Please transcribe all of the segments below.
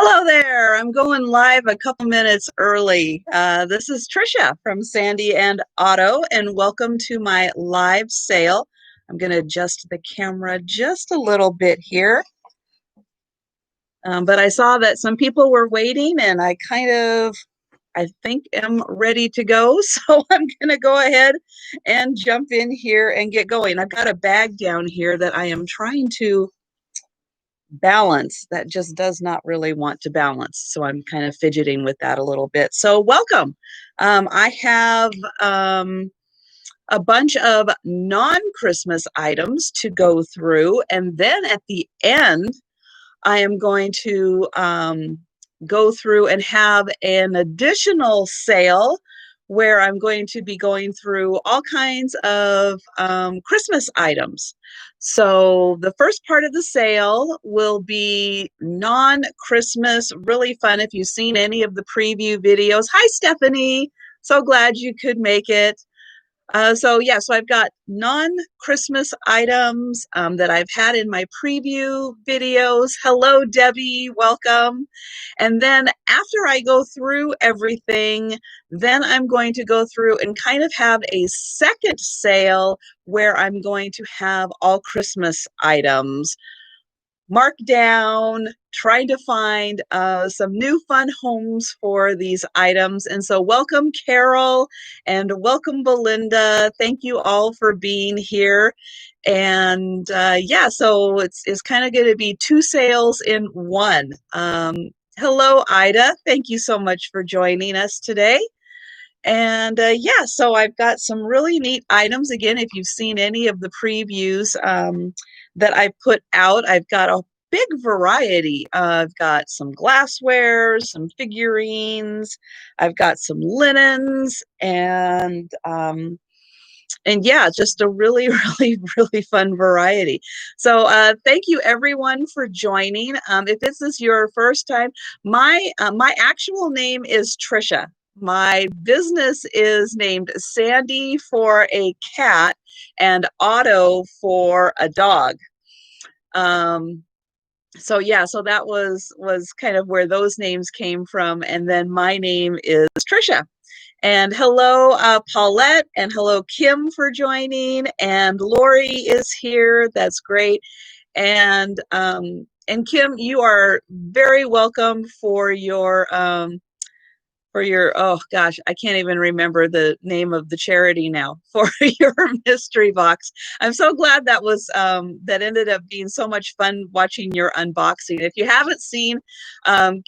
Hello there. I'm going live a couple minutes early. This is Trisha from Sandy and Otto, and welcome to my live sale. I'm going to adjust the camera just a little bit here. But I saw that some people were waiting, and I think am ready to go. So I'm going to go ahead and jump in here and get going. I've got a bag down here that I am trying to balance that just does not really want to balance. So I'm kind of fidgeting with that a little bit. So welcome. I have a bunch of non-Christmas items to go through. And then at the end, I am going to go through and have an additional sale where I'm going to be going through all kinds of Christmas items. So the first part of the sale will be non-Christmas, really fun. If you've seen any of the preview videos, hi Stephanie, so glad you could make it. So I've got non-Christmas items that I've had in my preview videos. Hello, Debbie, welcome. And then after I go through everything, then I'm going to go through and kind of have a second sale where I'm going to have all Christmas items marked down, trying to find some new fun homes for these items. And so welcome, Carol, and welcome, Belinda. Thank you all for being here. And yeah, so it's kind of going to be two sales in one. Hello, Ida. Thank you so much for joining us today. And yeah, so I've got some really neat items. Again, if you've seen any of the previews that I put out, I've got a big variety. I've got some glassware, some figurines, I've got some linens, and yeah, just a really, really fun variety. So thank you everyone for joining. If this is your first time, my actual name is Trisha. My business is named Sandy for a cat and Otto for a dog. So yeah, so that was kind of where those names came from. And then my name is Trisha. And hello, Paulette, and hello, Kim, for joining. And Lori is here. That's great. And Kim, you are very welcome for your, oh gosh, I can't even remember the name of the charity now, for your mystery box. I'm so glad that was that ended up being so much fun watching your unboxing. If you haven't seen,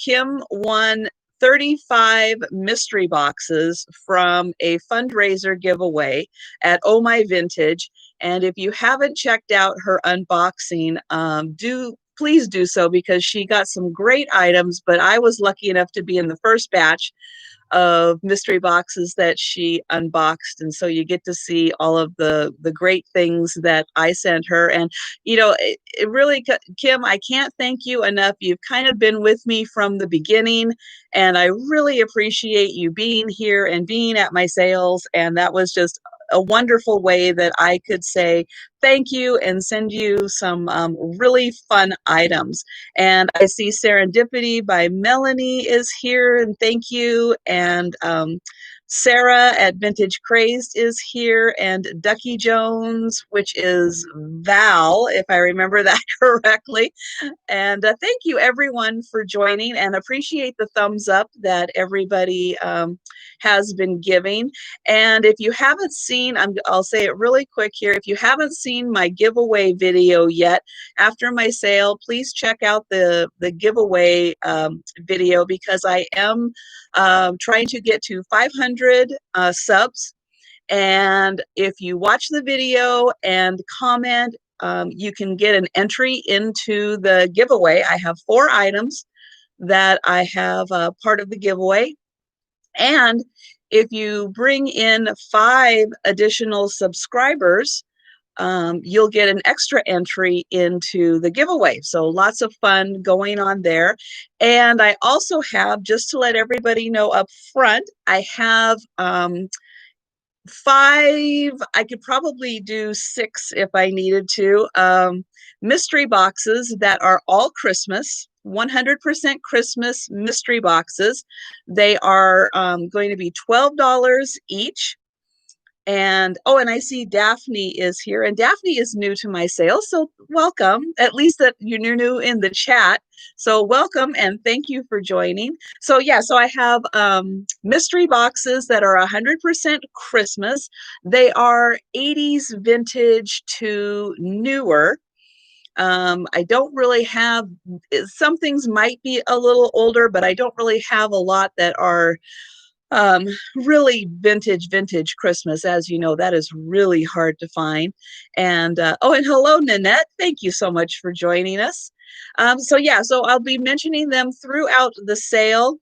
Kim won 35 mystery boxes from a fundraiser giveaway at Oh My Vintage. And if you haven't checked out her unboxing, please do so, because she got some great items, but I was lucky enough to be in the first batch of mystery boxes that she unboxed, and so you get to see all of the great things that I sent her. And you know, it really, Kim, I can't thank you enough. You've kind of been with me from the beginning, and I really appreciate you being here and being at my sales. And that was just a wonderful way that I could say thank you and send you some really fun items. And I see Serendipity by Melanie is here, and thank you. And Sarah at Vintage Crazed is here, and Ducky Jones, which is Val, if I remember that correctly. And thank you everyone for joining, and appreciate the thumbs up that everybody has been giving. And if you haven't seen, I'll say it really quick here, if you haven't seen my giveaway video yet after my sale, please check out the giveaway video, because I am trying to get to 500 subs. And if you watch the video and comment, you can get an entry into the giveaway. I have 4 items that I have part of the giveaway. And if you bring in 5 additional subscribers, you'll get an extra entry into the giveaway. So lots of fun going on there. And I also have, just to let everybody know up front, I have 5, I could probably do 6 if I needed to, mystery boxes that are all Christmas. 100% Christmas mystery boxes. They are going to be $12 each. And oh, and I see Daphne is here, and Daphne is new to my sales, so welcome. At least that you're new in the chat, so welcome and thank you for joining. So yeah, so I have mystery boxes that are 100% Christmas. They are 80s vintage to newer. I don't really have, some things might be a little older, but I don't really have a lot that are um, really vintage Christmas. As you know, that is really hard to find. And oh, and hello, Nanette. Thank you so much for joining us. So yeah, so I'll be mentioning them throughout the sale.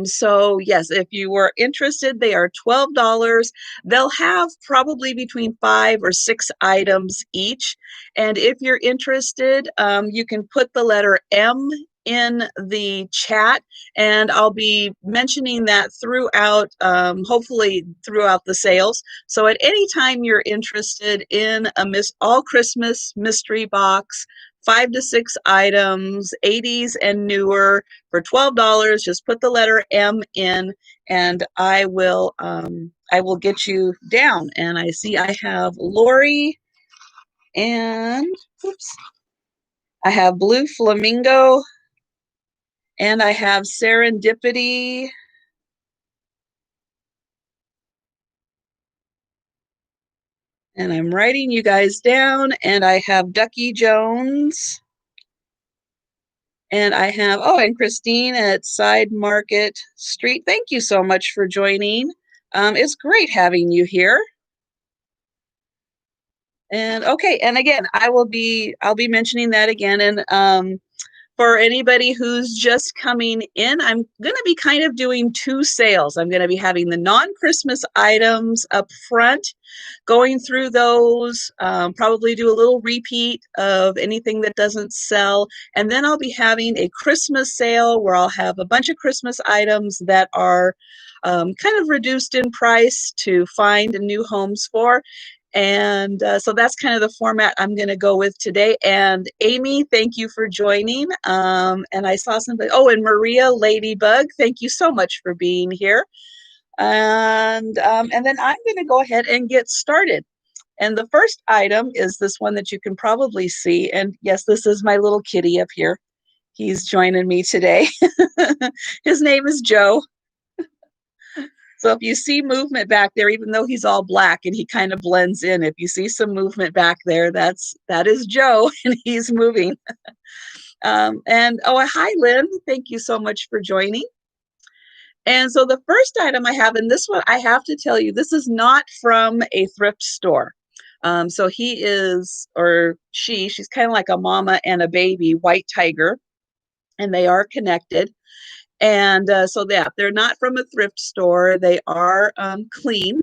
So yes, if you were interested, they are $12. They'll have probably between 5 or 6 items each. And if you're interested, you can put the letter M in the chat, and I'll be mentioning that throughout, hopefully throughout the sales. So at any time you're interested in a all Christmas mystery box, 5 to 6 items, 80s and newer, for $12, just put the letter M in, and I will get you down. And I see I have Lori, and oops, I have Blue Flamingo, and I have Serendipity, and I'm writing you guys down, and I have Ducky Jones, and I have, oh, and Christine at Side Market Street. Thank you so much for joining. It's great having you here. And okay, and again, I'll be mentioning that again. And for anybody who's just coming in, I'm going to be kind of doing 2 sales. I'm going to be having the non-Christmas items up front, going through those, probably do a little repeat of anything that doesn't sell. And then I'll be having a Christmas sale where I'll have a bunch of Christmas items that are kind of reduced in price to find new homes for. And so that's kind of the format I'm going to go with today. And Amy, thank you for joining. And I saw somebody, oh, and Maria Ladybug, thank you so much for being here. And then I'm going to go ahead and get started. And the first item is this one that you can probably see. And yes, this is my little kitty up here. He's joining me today. His name is Joe. So if you see movement back there, even though he's all black and he kind of blends in, if you see some movement back there, that is Joe, and he's moving. And oh, hi, Lynn. Thank you so much for joining. And so the first item I have, and this one I have to tell you, this is not from a thrift store. So he is, or she's kind of like a mama and a baby, white tiger, and they are connected. And so yeah, they're not from a thrift store. They are clean.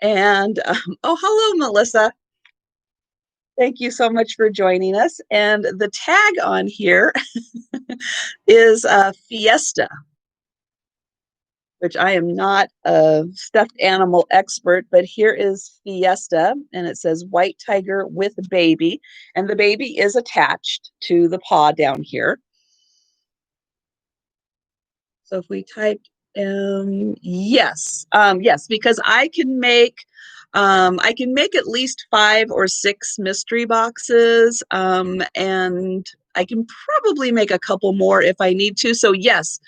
And oh, hello, Melissa. Thank you so much for joining us. And the tag on here is Fiesta, which I am not a stuffed animal expert, but here is Fiesta, and it says white tiger with baby, and the baby is attached to the paw down here. So if we type yes, yes, because I can make at least 5 or 6 mystery boxes, and I can probably make a couple more if I need to. So yes,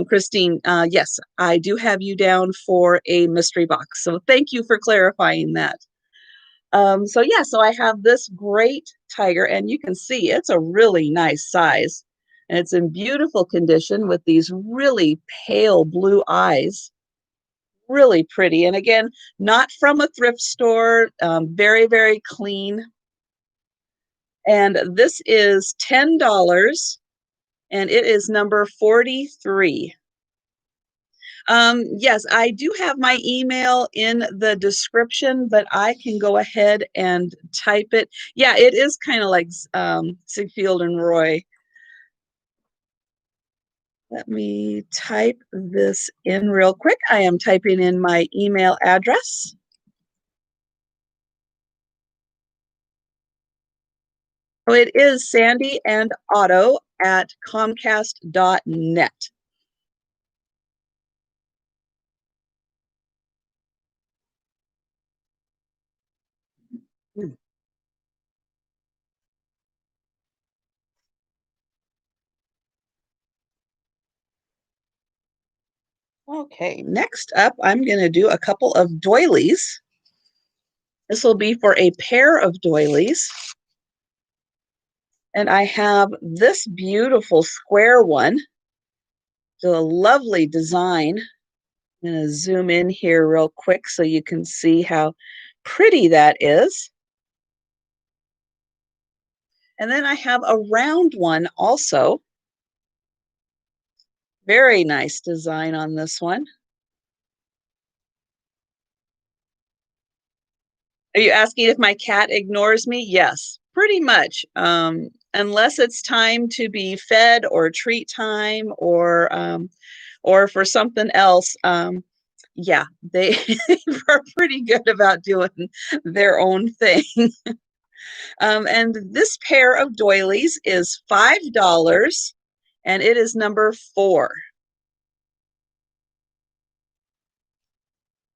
Christine, yes, I do have you down for a mystery box. So thank you for clarifying that. So yeah, so I have this great tiger, and you can see it's a really nice size. And it's in beautiful condition with these really pale blue eyes. Really pretty. And again, not from a thrift store, very, very clean. And this is $10, and it is number 43. Yes, I do have my email in the description, but I can go ahead and type it. Yeah, it is kind of like Sigfield and Roy. Let me type this in real quick. I am typing in my email address. Oh, it is Sandy and Otto at Comcast.net. Okay, next up, I'm going to do a couple of doilies. This will be for a pair of doilies. And I have this beautiful square one. It's a lovely design. I'm going to zoom in here real quick so you can see how pretty that is. And then I have a round one also. Very nice design on this one. Are you asking if my cat ignores me? Yes, pretty much. Unless it's time to be fed or treat time or for something else. Yeah, they are pretty good about doing their own thing. And this pair of doilies is $5 and it is number 4.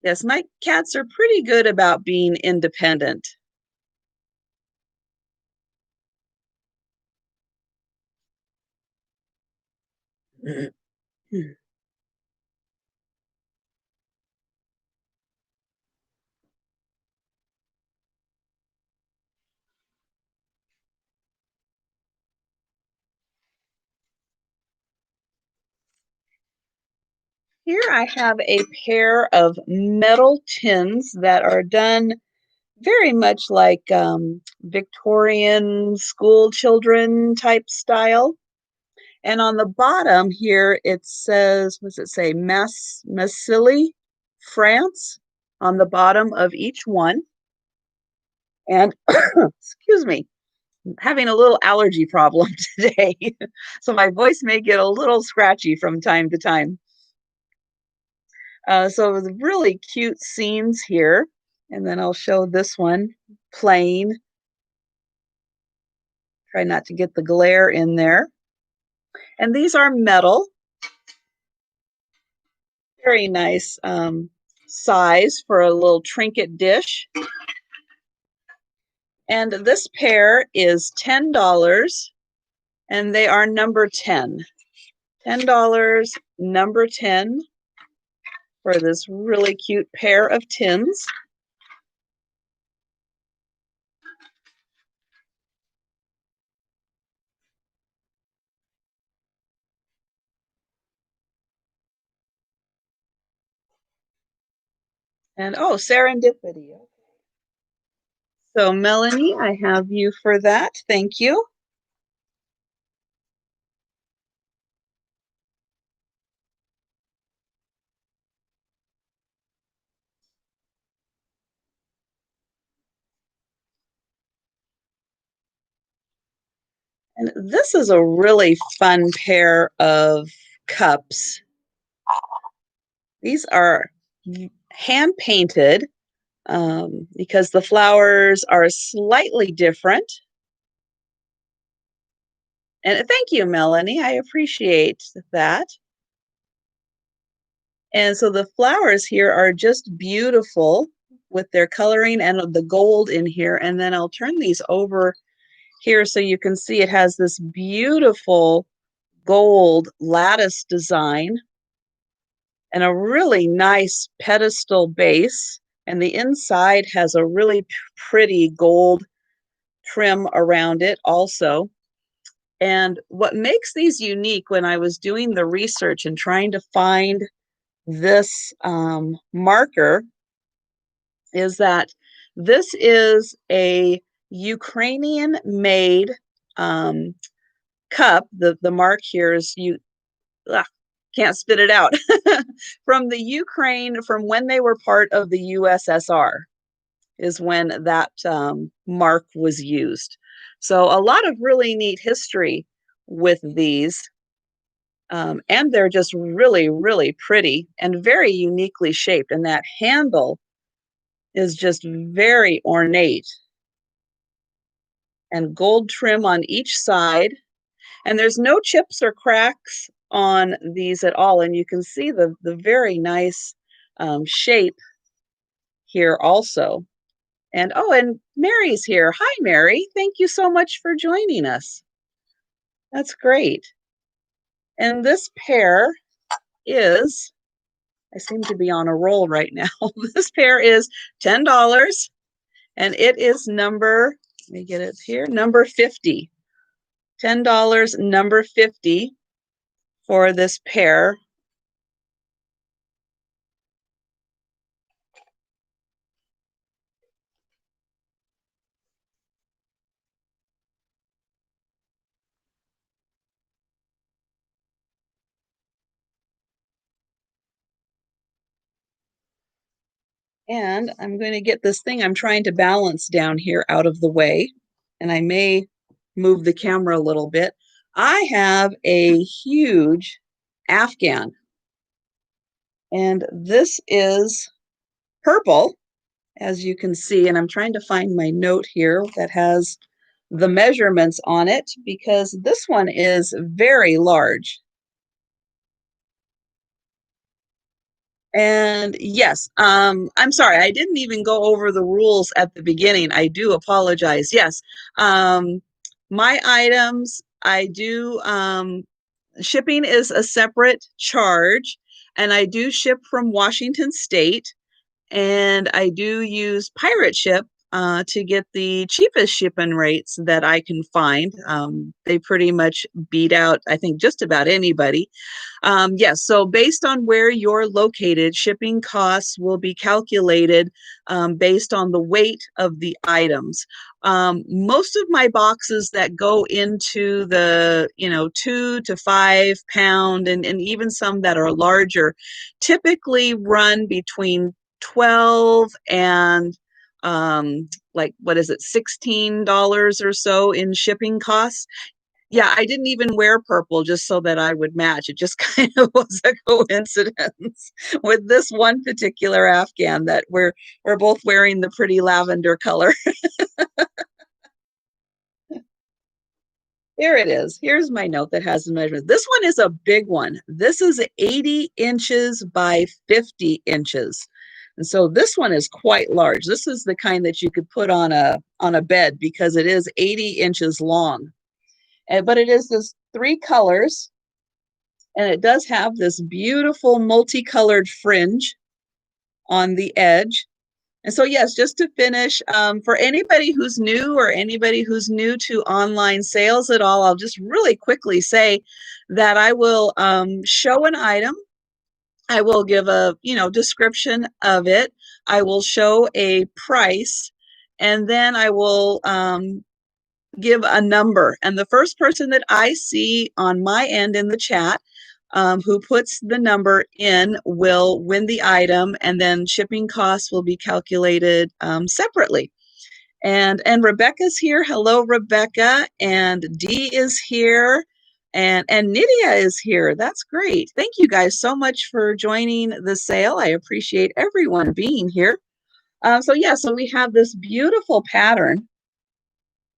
Yes, my cats are pretty good about being independent. Here I have a pair of metal tins that are done very much like Victorian school children type style. And on the bottom here, it says, what does it say? Massily, France, on the bottom of each one. And excuse me, I'm having a little allergy problem today. So my voice may get a little scratchy from time to time. So the really cute scenes here. And then I'll show this one plain. Try not to get the glare in there. And these are metal. Very nice size for a little trinket dish. And this pair is $10 and they are number 10. $10, number 10 for this really cute pair of tins. And oh, serendipity. So Melanie, I have you for that. Thank you. And this is a really fun pair of cups. These are hand painted because the flowers are slightly different. And thank you, Melanie. I appreciate that. And so the flowers here are just beautiful with their coloring and the gold in here. And then I'll turn these over here so you can see it has this beautiful gold lattice design and a really nice pedestal base. And the inside has a really pretty gold trim around it also. And what makes these unique when I was doing the research and trying to find this marker is that this is a Ukrainian made cup. The mark here is can't spit it out from the Ukraine, from when they were part of the USSR is when that mark was used. So a lot of really neat history with these. And they're just really, really pretty and very uniquely shaped. And that handle is just very ornate. and gold trim on each side. And there's no chips or cracks on these at all. And you can see the very nice shape here also. And oh, and Mary's here. Hi, Mary. Thank you so much for joining us. That's great. And this pair is, I seem to be on a roll right now. This pair is $10 and it is number, let me get it here, number 50. $10, number 50 for this pair. And I'm going to get this thing I'm trying to balance down here out of the way. And I may move the camera a little bit. I have a huge Afghan. And this is purple, as you can see. And I'm trying to find my note here that has the measurements on it, because this one is very large. And yes, I'm sorry, I didn't even go over the rules at the beginning. I do apologize. Yes, my items, I do, shipping is a separate charge, and I do ship from Washington State, and I do use pirate ship to get the cheapest shipping rates that I can find. They pretty much beat out, I think, just about anybody. Yes, so based on where you're located, shipping costs will be calculated based on the weight of the items. Most of my boxes that go into the, 2 to 5 pound, and even some that are larger, typically run between 12 and like, what is it, $16 or so in shipping costs. Yeah, I didn't even wear purple just so that I would match. It just kind of was a coincidence with this one particular Afghan that we're both wearing the pretty lavender color. Here it is. Here's my note that has the measurement. This one is a big one. This is 80 inches by 50 inches. And so this one is quite large. This is the kind that you could put on a bed, because it is 80 inches long. But it is this 3 colors, and it does have this beautiful multicolored fringe on the edge. And so, yes, just to finish, for anybody who's new or anybody who's new to online sales at all, I'll just really quickly say that I will show an item. I will give a, description of it. I will show a price, and then I will give a number. And the first person that I see on my end in the chat who puts the number in will win the item, and then shipping costs will be calculated separately. And Rebecca's here. Hello, Rebecca. And Dee is here. And Nydia is here. That's great. Thank you guys so much for joining the sale. I appreciate everyone being here. So we have this beautiful pattern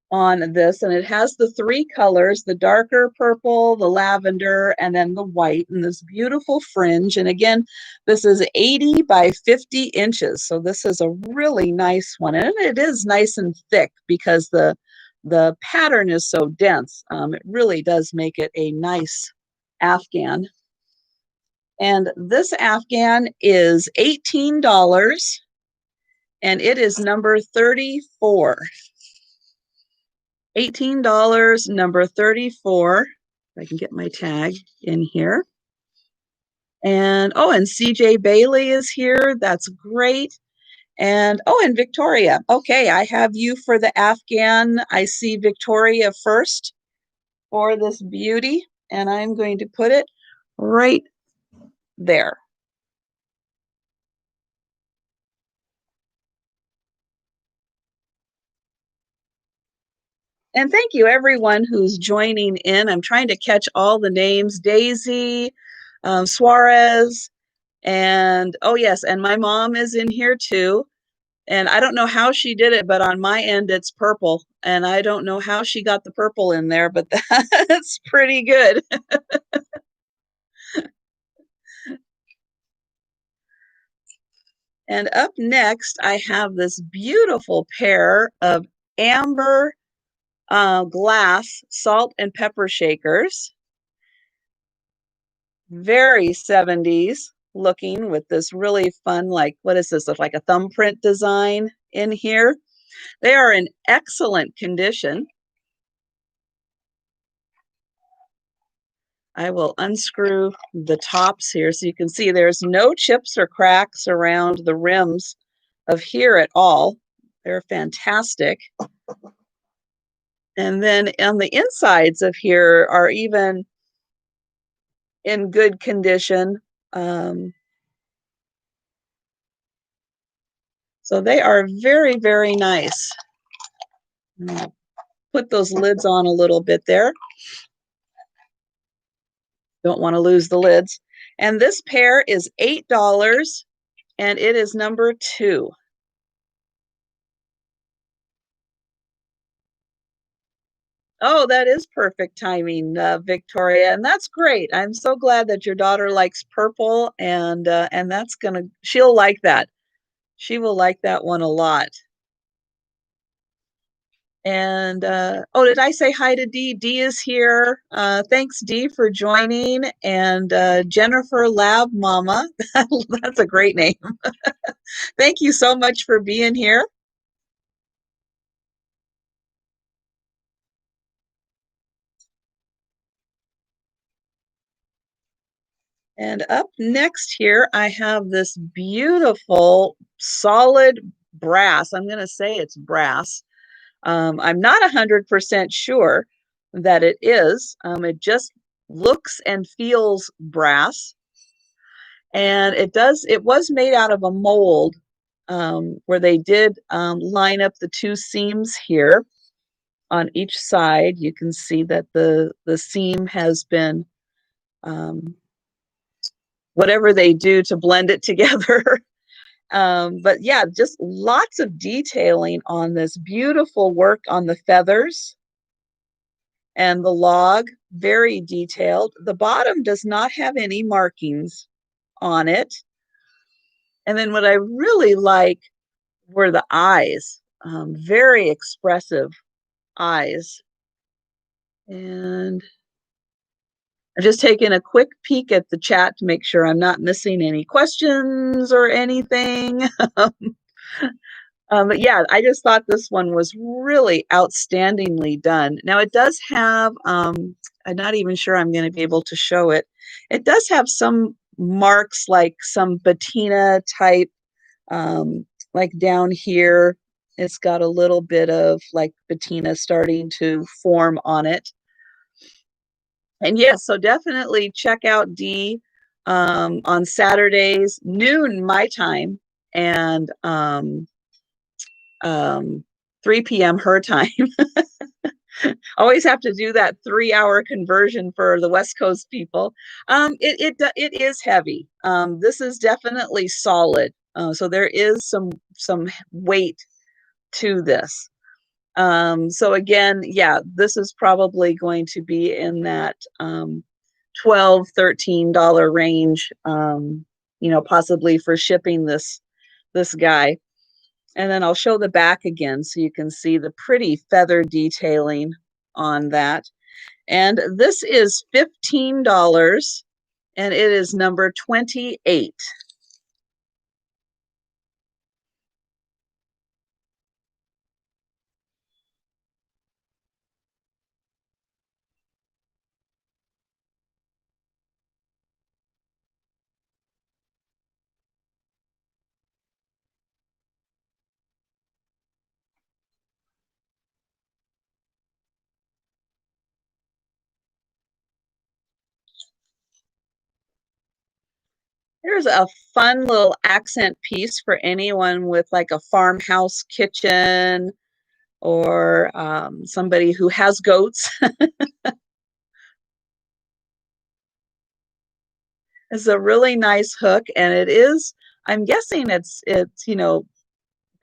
on this, and it has the 3 colors, the darker purple, the lavender, and then the white, and this beautiful fringe. And again, this is 80 by 50 inches, so this is a really nice one, and it is nice and thick because the pattern is so dense. It really does make it a nice Afghan. And this Afghan is $18, and it is number 34. $18, number 34. If I can get my tag in here. And and CJ Bailey is here. That's great. And and Victoria. Okay, I have you for the Afghan. I see Victoria first for this beauty, and I'm going to put it right there. And thank you, everyone who's joining in. I'm trying to catch all the names. Daisy, Suarez, and oh yes, and my mom is in here too. And I don't know how she did it, but on my end it's purple. And I don't know how she got the purple in there, but that's pretty good. And up next, I have this beautiful pair of amber glass salt and pepper shakers. Very 70s looking with this really fun, like, what is this? Like a thumbprint design in here. They are in excellent condition. I will unscrew the tops here so you can see there's no chips or cracks around the rims of here at all. They're fantastic. And then on the insides of here are even in good condition. So they are very, very nice. Put those lids on a little bit there. Don't want to lose the lids. And this pair is $8 and it is number 2. Oh, that is perfect timing, Victoria, and that's great. I'm so glad that your daughter likes purple, and she'll like that. She will like that one a lot. And oh, did I say hi to Dee? Dee is here. Thanks, Dee, for joining. And Jennifer Lab Mama, that's a great name. Thank you so much for being here. And up next here, I have this beautiful solid brass. I'm going to say it's brass. I'm not 100% sure that it is. It just looks and feels brass. And it was made out of a mold where they did line up the 2 seams here on each side. You can see that the seam has been whatever they do to blend it together. But yeah, just lots of detailing on this beautiful work on the feathers and the log, very detailed. The bottom does not have any markings on it. And then what I really like were the eyes, very expressive eyes. And I'm just taking a quick peek at the chat to make sure I'm not missing any questions or anything. But yeah, I just thought this one was really outstandingly done. Now it does have, I'm not even sure I'm going to be able to show it. It does have some marks, like some patina type, like down here. It's got a little bit of like patina starting to form on it. And yes, so definitely check out Dee on Saturdays, noon my time, and 3 p.m. her time. Always have to do that 3-hour conversion for the West Coast people. It is heavy. This is definitely solid. So there is some weight to this. So again, yeah, this is probably going to be in that $12, $13 range, possibly for shipping this guy. And then I'll show the back again so you can see the pretty feather detailing on that. And this is $15 and it is number 28. Here's a fun little accent piece for anyone with like a farmhouse kitchen or somebody who has goats. It's a really nice hook, and it is, I'm guessing it's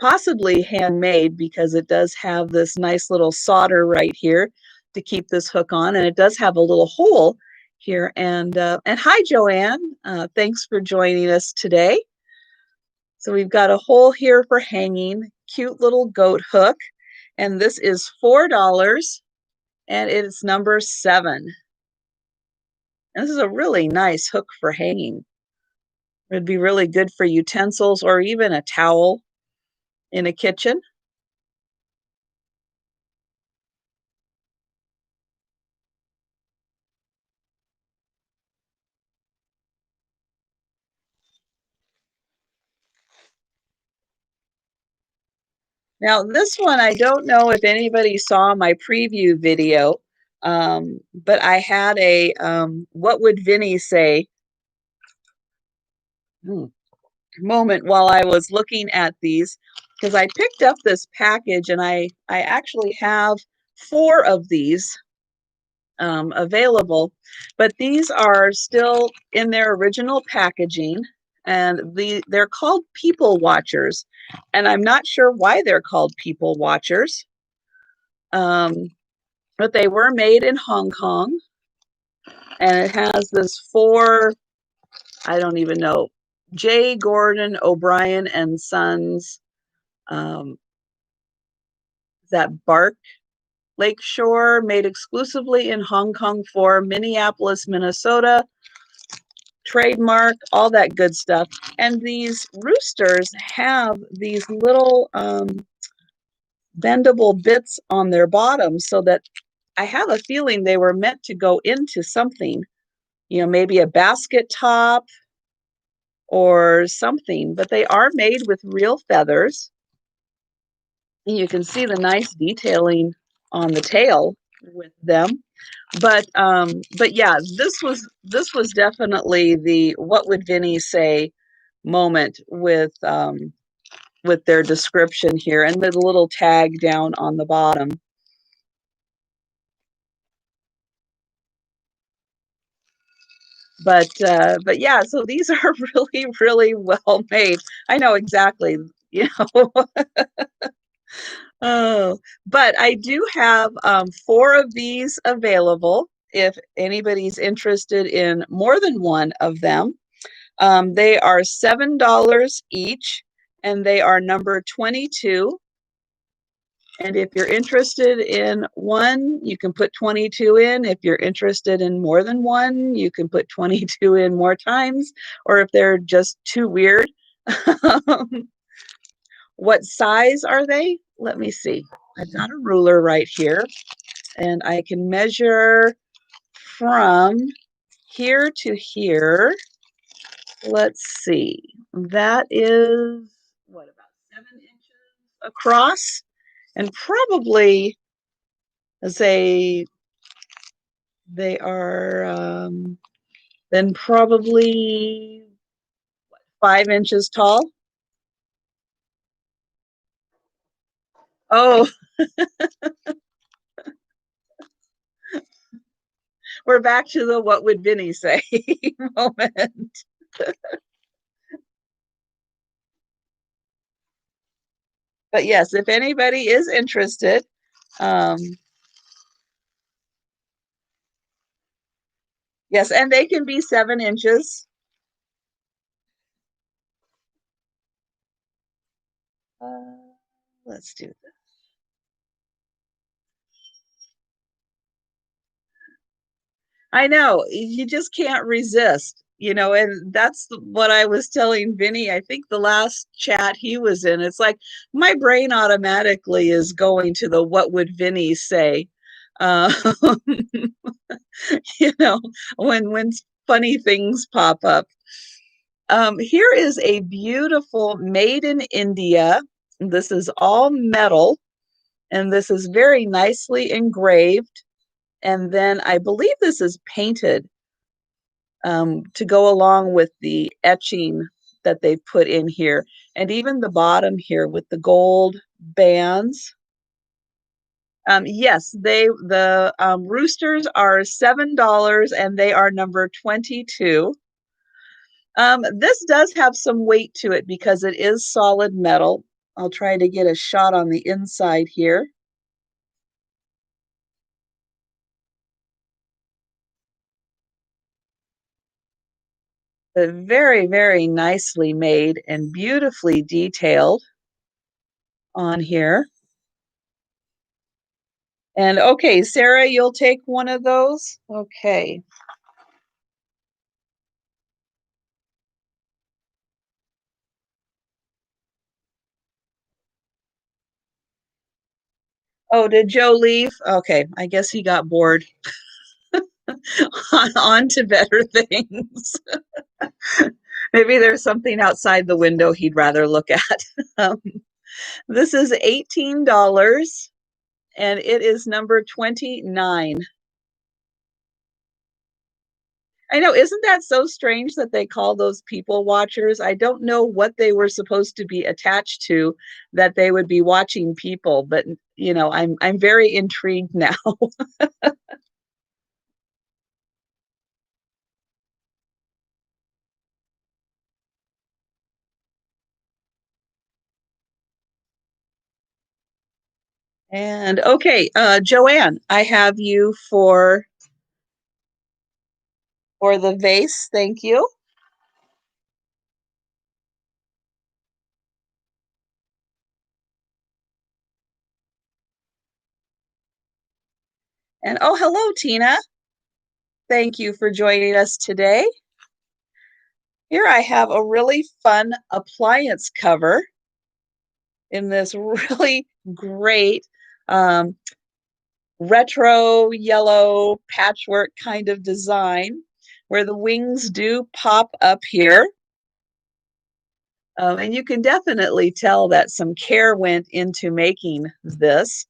possibly handmade, because it does have this nice little solder right here to keep this hook on, and it does have a little hole here. And hi, Joanne. Thanks for joining us today. So we've got a hole here for hanging, cute little goat hook, and this is $4, and it's number 7. And this is a really nice hook for hanging. It'd be really good for utensils or even a towel in a kitchen. Now, this one, I don't know if anybody saw my preview video, but I had a what would Vinny say moment while I was looking at these, because I picked up this package and I actually have 4 of these available, but these are still in their original packaging, and they're called people watchers, and I'm not sure why they're called people watchers, but they were made in Hong Kong, and it has this 4, I don't even know, J. Gordon O'Brien and Sons, that bark Lakeshore, made exclusively in Hong Kong for Minneapolis, Minnesota, trademark, all that good stuff. And these roosters have these little bendable bits on their bottom, so that I have a feeling they were meant to go into something, maybe a basket top or something, but they are made with real feathers. And you can see the nice detailing on the tail with them. But yeah, this was definitely the what would Vinny say moment with their description here and the little tag down on the bottom. But yeah, so these are really, really well made. I know exactly, Oh, but I do have 4 of these available if anybody's interested in more than one of them. They are $7 each, and they are number 22. And if you're interested in one, you can put 22 in. If you're interested in more than one, you can put 22 in more times, or if they're just too weird. What size are they? Let me see. I've got a ruler right here, and I can measure from here to here. Let's see. That is, what, about 7 inches across? And probably, say, they are then probably 5 inches tall. Oh, we're back to the what would Vinny say moment. But yes, if anybody is interested, yes, and they can be 7 inches. Let's do this. I know, you just can't resist, and that's what I was telling Vinny. I think the last chat he was in, it's like my brain automatically is going to the what would Vinny say, uh, when funny things pop up. Here is a beautiful made in India. This is all metal, and this is very nicely engraved. And then I believe this is painted to go along with the etching that they put in here. And even the bottom here with the gold bands. Yes, the roosters are $7, and they are number 22. This does have some weight to it because it is solid metal. I'll try to get a shot on the inside here. But very, very nicely made and beautifully detailed on here. And okay, Sarah, you'll take one of those? Okay. Oh, did Joe leave? Okay, I guess he got bored. On to better things. Maybe there's something outside the window he'd rather look at. Um, this is $18 and it is number 29. I know, isn't that so strange that they call those people watchers? I don't know what they were supposed to be attached to that they would be watching people, but you know, I'm very intrigued now. And okay, Joanne, I have you for the vase. Thank you. And oh, hello, Tina. Thank you for joining us today. Here I have a really fun appliance cover in this really great um, retro yellow patchwork kind of design where the wings do pop up here. And you can definitely tell that some care went into making this,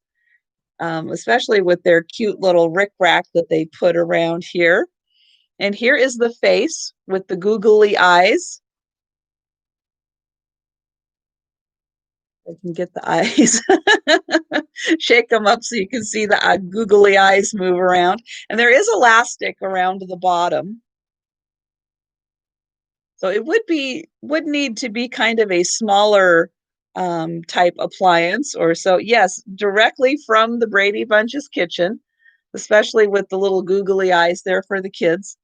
especially with their cute little rickrack that they put around here. And here is the face with the googly eyes. I can get the eyes. Shake them up so you can see the googly eyes move around. And there is elastic around the bottom. So it would need to be kind of a smaller type appliance or so. Yes, directly from the Brady Bunch's kitchen, especially with the little googly eyes there for the kids.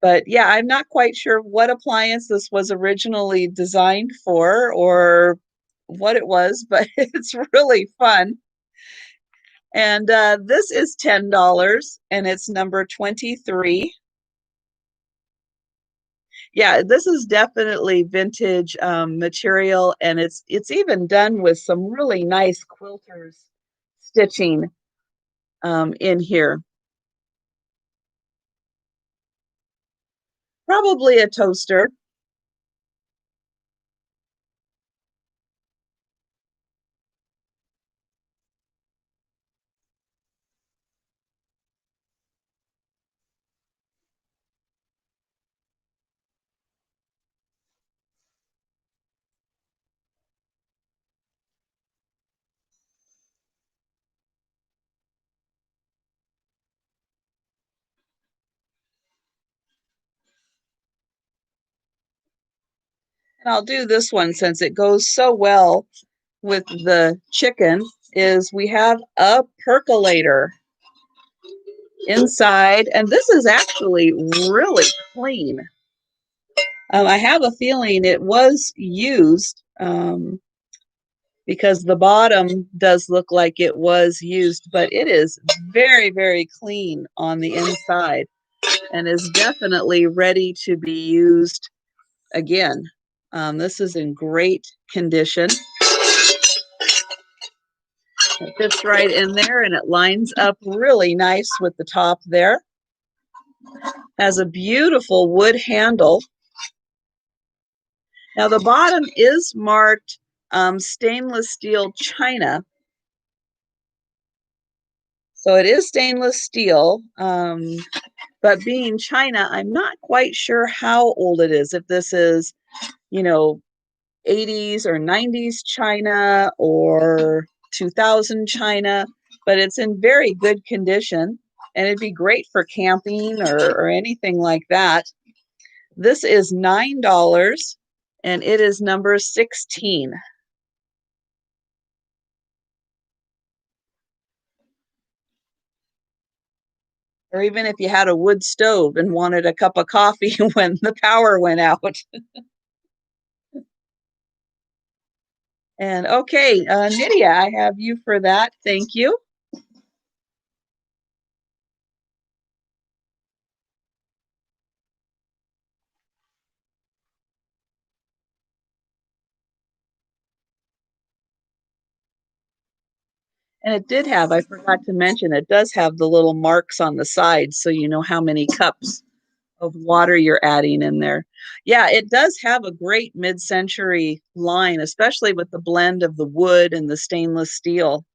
But yeah, I'm not quite sure what appliance this was originally designed for or what it was, but it's really fun. And this is $10 and it's number 23. Yeah, this is definitely vintage material, and it's even done with some really nice quilters stitching in here. Probably a toaster. And I'll do this one since it goes so well with the chicken, is we have a percolator inside, and this is actually really clean. I have a feeling it was used because the bottom does look like it was used, but it is very, very clean on the inside and is definitely ready to be used again. This is in great condition. It fits right in there and it lines up really nice with the top there. Has a beautiful wood handle. Now the bottom is marked stainless steel china. So it is stainless steel, but being china, I'm not quite sure how old it is. If this is, you know, 80s or 90s china or 2000 china, but it's in very good condition and it'd be great for camping or anything like that. This is $9 and it is number 16. Or even if you had a wood stove and wanted a cup of coffee when the power went out. And okay, Nydia, I have you for that. Thank you. And it did have, I forgot to mention, it does have the little marks on the sides so you know how many cups of water you're adding in there. Yeah, it does have a great mid-century line, especially with the blend of the wood and the stainless steel.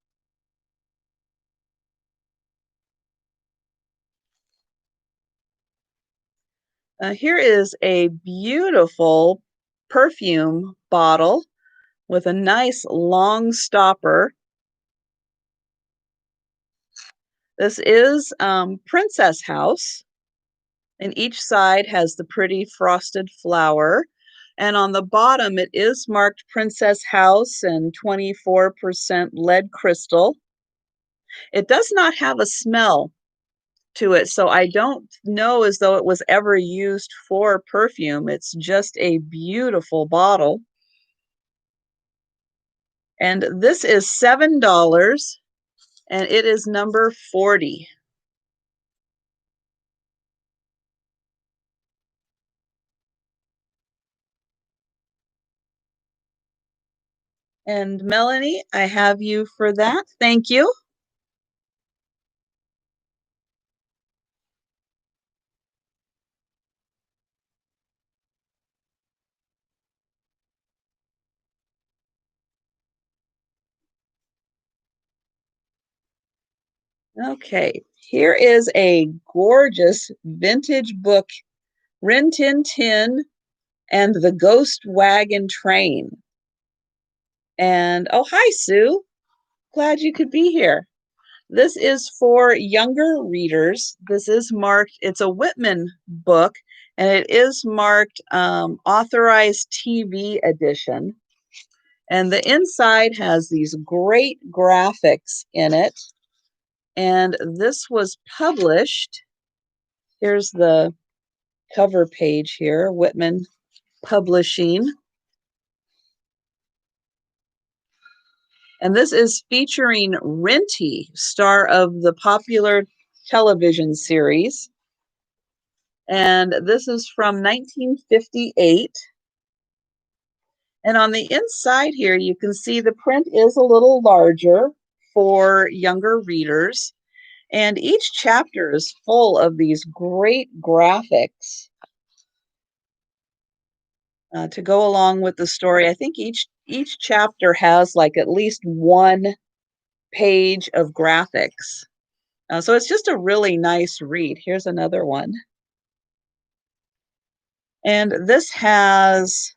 Here is a beautiful perfume bottle with a nice long stopper. This is Princess House, and each side has the pretty frosted flower. And on the bottom, it is marked Princess House and 24% lead crystal. It does not have a smell to it, so I don't know as though it was ever used for perfume. It's just a beautiful bottle. And this is $7, and it is number 40. And Melanie, I have you for that. Thank you. Okay, here is a gorgeous vintage book, Rin Tin Tin and the Ghost Wagon Train. And oh, hi, Sue. Glad you could be here. This is for younger readers. This is marked, it's a Whitman book, and it is marked authorized TV edition. And the inside has these great graphics in it. And this was published. Here's the cover page here, Whitman Publishing. And this is featuring Renty, star of the popular television series. And this is from 1958. And on the inside here, you can see the print is a little larger for younger readers. And each chapter is full of these great graphics to go along with the story. I think each chapter has like at least one page of graphics. So it's just a really nice read. Here's another one. And this is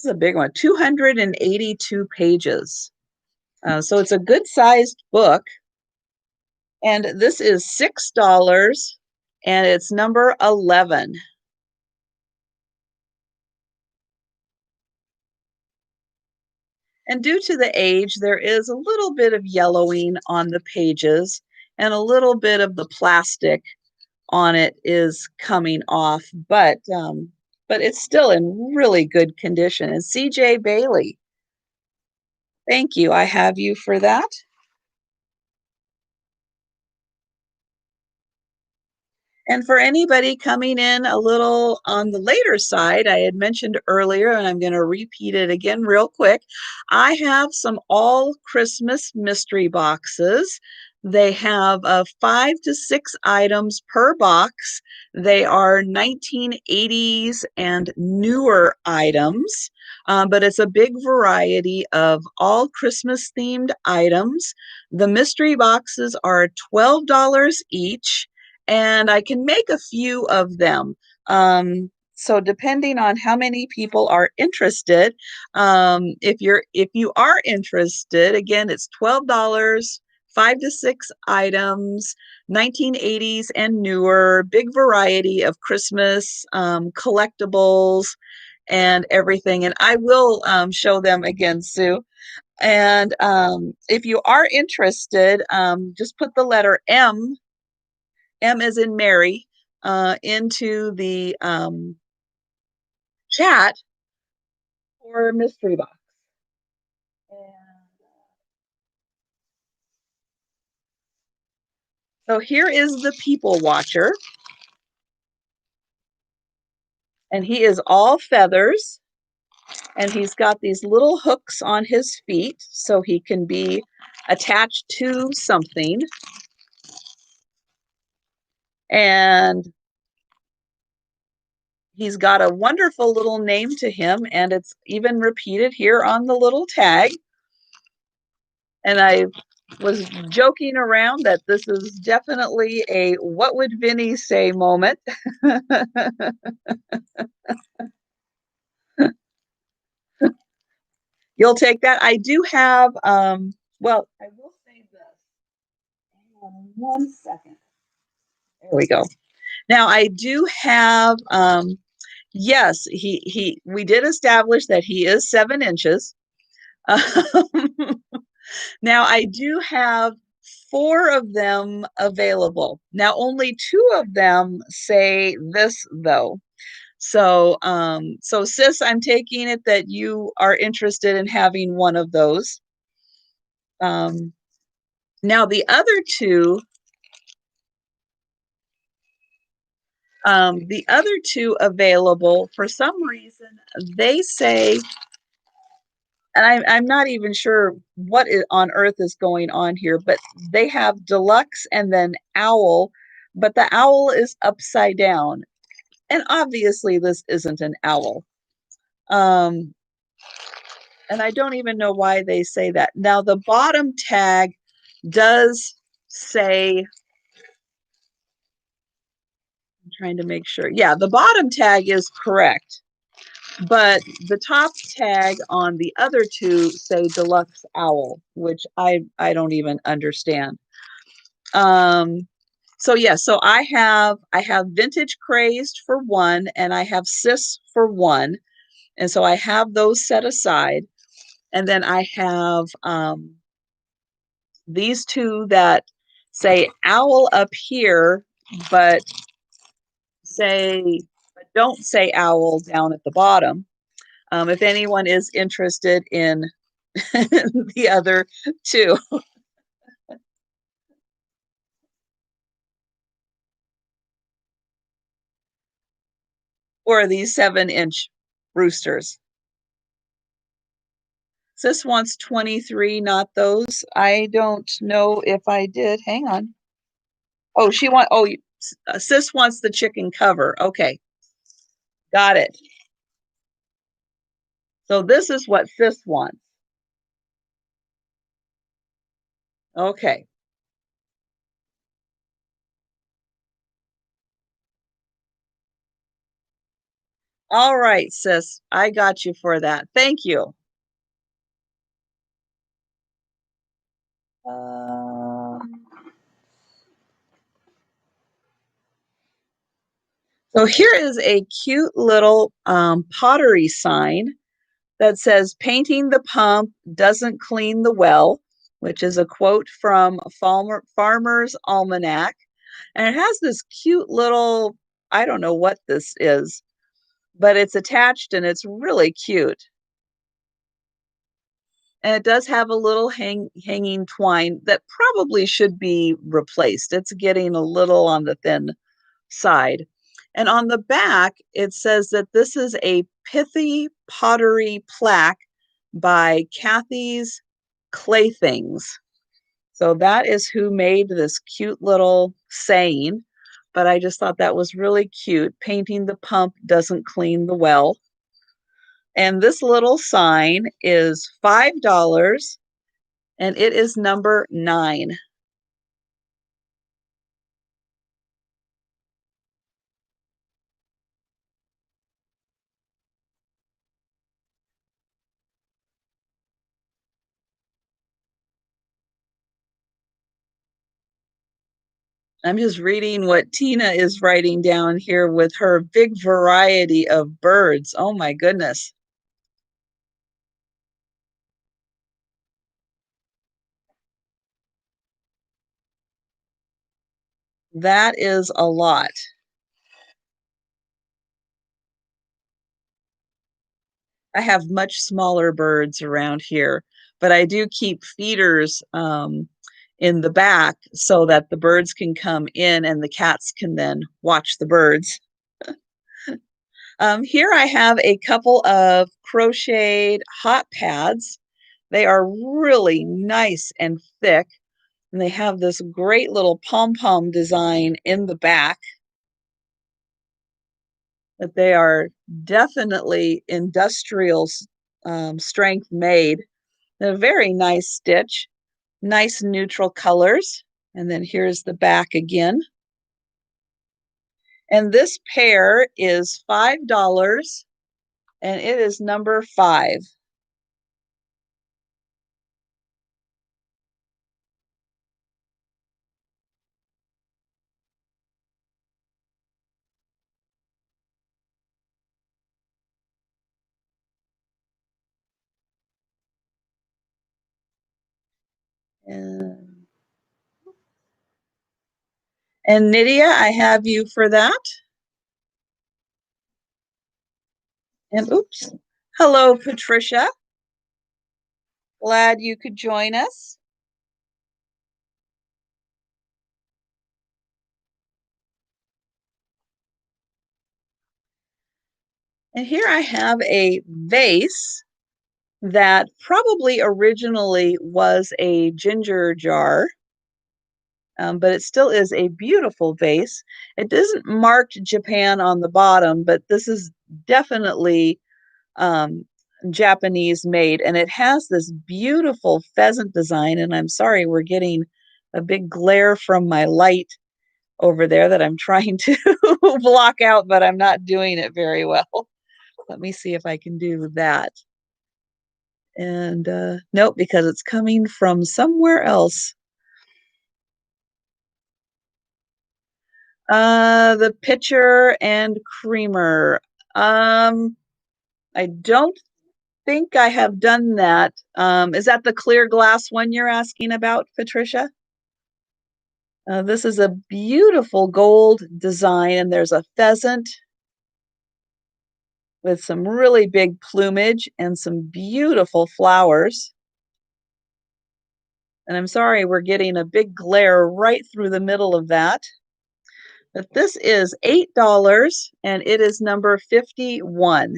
a big one, 282 pages. So it's a good sized book. And this is $6, and it's number 11. And due to the age, there is a little bit of yellowing on the pages, and a little bit of the plastic on it is coming off, but it's still in really good condition. And CJ Bailey, thank you. I have you for that. And for anybody coming in a little on the later side, I had mentioned earlier, and I'm going to repeat it again real quick. I have some all Christmas mystery boxes. They have 5 to 6 items per box. They are 1980s and newer items, but it's a big variety of all Christmas themed items. The mystery boxes are $12 each, and I can make a few of them. So depending on how many people are interested, if you are interested, again, it's $12, 5 to 6 items, 1980s and newer, big variety of Christmas collectibles and everything. And I will show them again, Sue. And if you are interested, just put the letter M as in Mary, into the chat for a mystery box. And so here is the people watcher. And he is all feathers. And he's got these little hooks on his feet so he can be attached to something. And he's got a wonderful little name to him, and it's even repeated here on the little tag. And I was joking around that this is definitely a what would Vinny say moment. You'll take that. I do have, well, I will say this. Hang on 1 second. There we go. Now I do have, yes, we did establish that he is 7 inches. Now I do have 4 of them available. Now only 2 of them say this though. So, so sis, I'm taking it that you are interested in having one of those. Now the other two available, for some reason, they say, and I'm not even sure what on earth is going on here, but they have deluxe and then owl, but the owl is upside down. And obviously this isn't an owl. And I don't even know why they say that. Now the bottom tag does say, I'm trying to make sure. Yeah, the bottom tag is correct. But the top tag on the other two say deluxe owl, which I don't even understand. So yeah, so I have vintage crazed for 1, and I have sis for 1, and so I have those set aside. And then I have these 2 that say owl up here, but don't say owl down at the bottom. If anyone is interested in the other 2. Or these 7-inch roosters. Sis wants 23, not those. I don't know if I did. Hang on. Oh, sis wants the chicken cover. Okay. Got it. So this is what sis wants. Okay. All right, sis. I got you for that. Thank you. So here is a cute little pottery sign that says, "Painting the pump doesn't clean the well," which is a quote from Farmer's Almanac. And it has this cute little, I don't know what this is, but it's attached and it's really cute. And it does have a little hanging twine that probably should be replaced. It's getting a little on the thin side. And on the back, it says that this is a pithy pottery plaque by Kathy's Claythings. So that is who made this cute little saying. But I just thought that was really cute. Painting the pump doesn't clean the well. And this little sign is $5, and it is number 9. I'm just reading what Tina is writing down here with her big variety of birds. Oh my goodness. That is a lot. I have much smaller birds around here, but I do keep feeders in the back so that the birds can come in and the cats can then watch the birds. Here I have a couple of crocheted hot pads. They are really nice and thick, and they have this great little pom-pom design in the back. That they are definitely industrial strength made. They're a very nice stitch, nice neutral colors. And then here's the back again. And this pair is $5 and it is number 5. And, and Nydia, I have you for that. And oops. Hello, Patricia. Glad you could join us. And here I have a vase that probably originally was a ginger jar, but it still is a beautiful vase. It doesn't mark Japan on the bottom, but this is definitely um, Japanese made, and it has this beautiful pheasant design. And I'm sorry, we're getting a big glare from my light over there that I'm trying to block out, but I'm not doing it very well. Let me see if I can do that. And nope, because it's coming from somewhere else. The pitcher and creamer. I don't think I have done that. Is that the clear glass one you're asking about, Patricia? This is a beautiful gold design, and there's a pheasant with some really big plumage and some beautiful flowers. And I'm sorry, we're getting a big glare right through the middle of that. But this is $8 and it is number 51.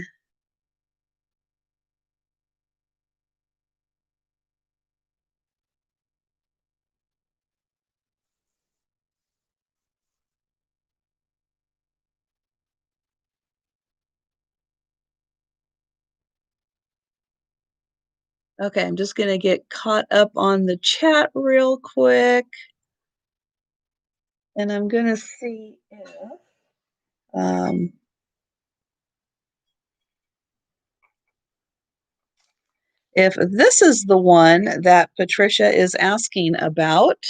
Okay, I'm just going to get caught up on the chat real quick. And I'm going to see um, if this is the one that Patricia is asking about.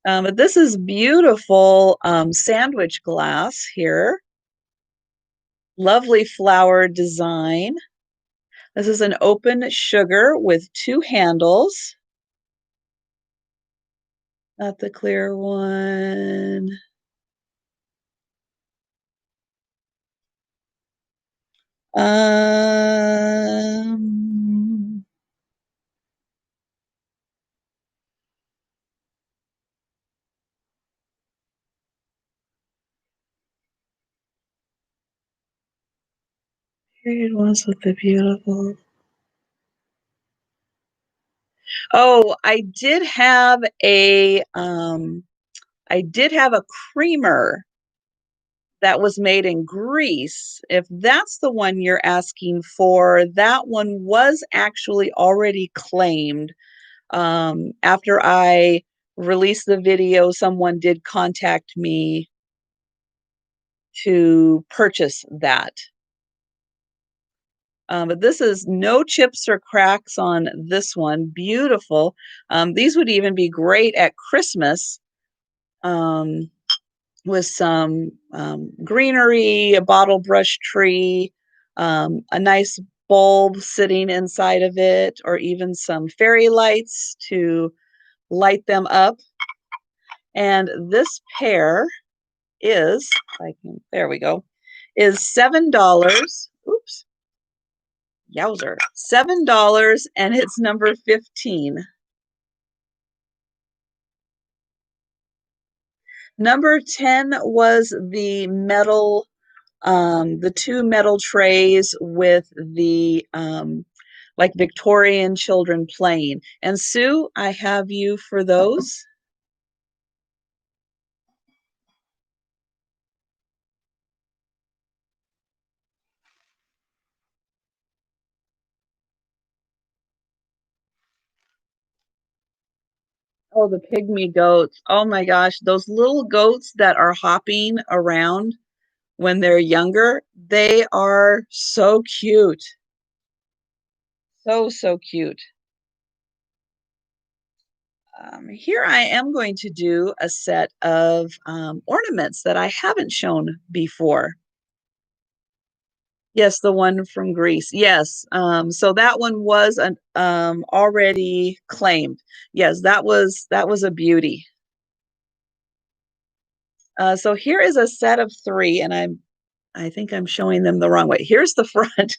But this is beautiful sandwich glass here. Lovely flower design. This is an open sugar with 2 handles. Not the clear one. Um, Period ones with the beautiful. Oh, I did have a creamer that was made in Greece. If that's the one you're asking for, that one was actually already claimed. After I released the video, someone did contact me to purchase that. But this is no chips or cracks on this one. Beautiful. These would even be great at Christmas with some greenery, a bottle brush tree, a nice bulb sitting inside of it, or even some fairy lights to light them up. And this pair is, there we go, is $7. Oops, yowzer, $7, and it's number 15. Number 10 was the metal, the two metal trays with the like Victorian children playing. And Sue, I have you for those. Oh, the pygmy goats. Oh my gosh, those little goats that are hopping around when they're younger, they are so cute. So, so cute. Here I am going to do a set of ornaments that I haven't shown before. Yes, the one from Greece. Yes. So that one was already claimed. Yes, that was a beauty. So here is a set of three, and I think I'm showing them the wrong way. Here's the front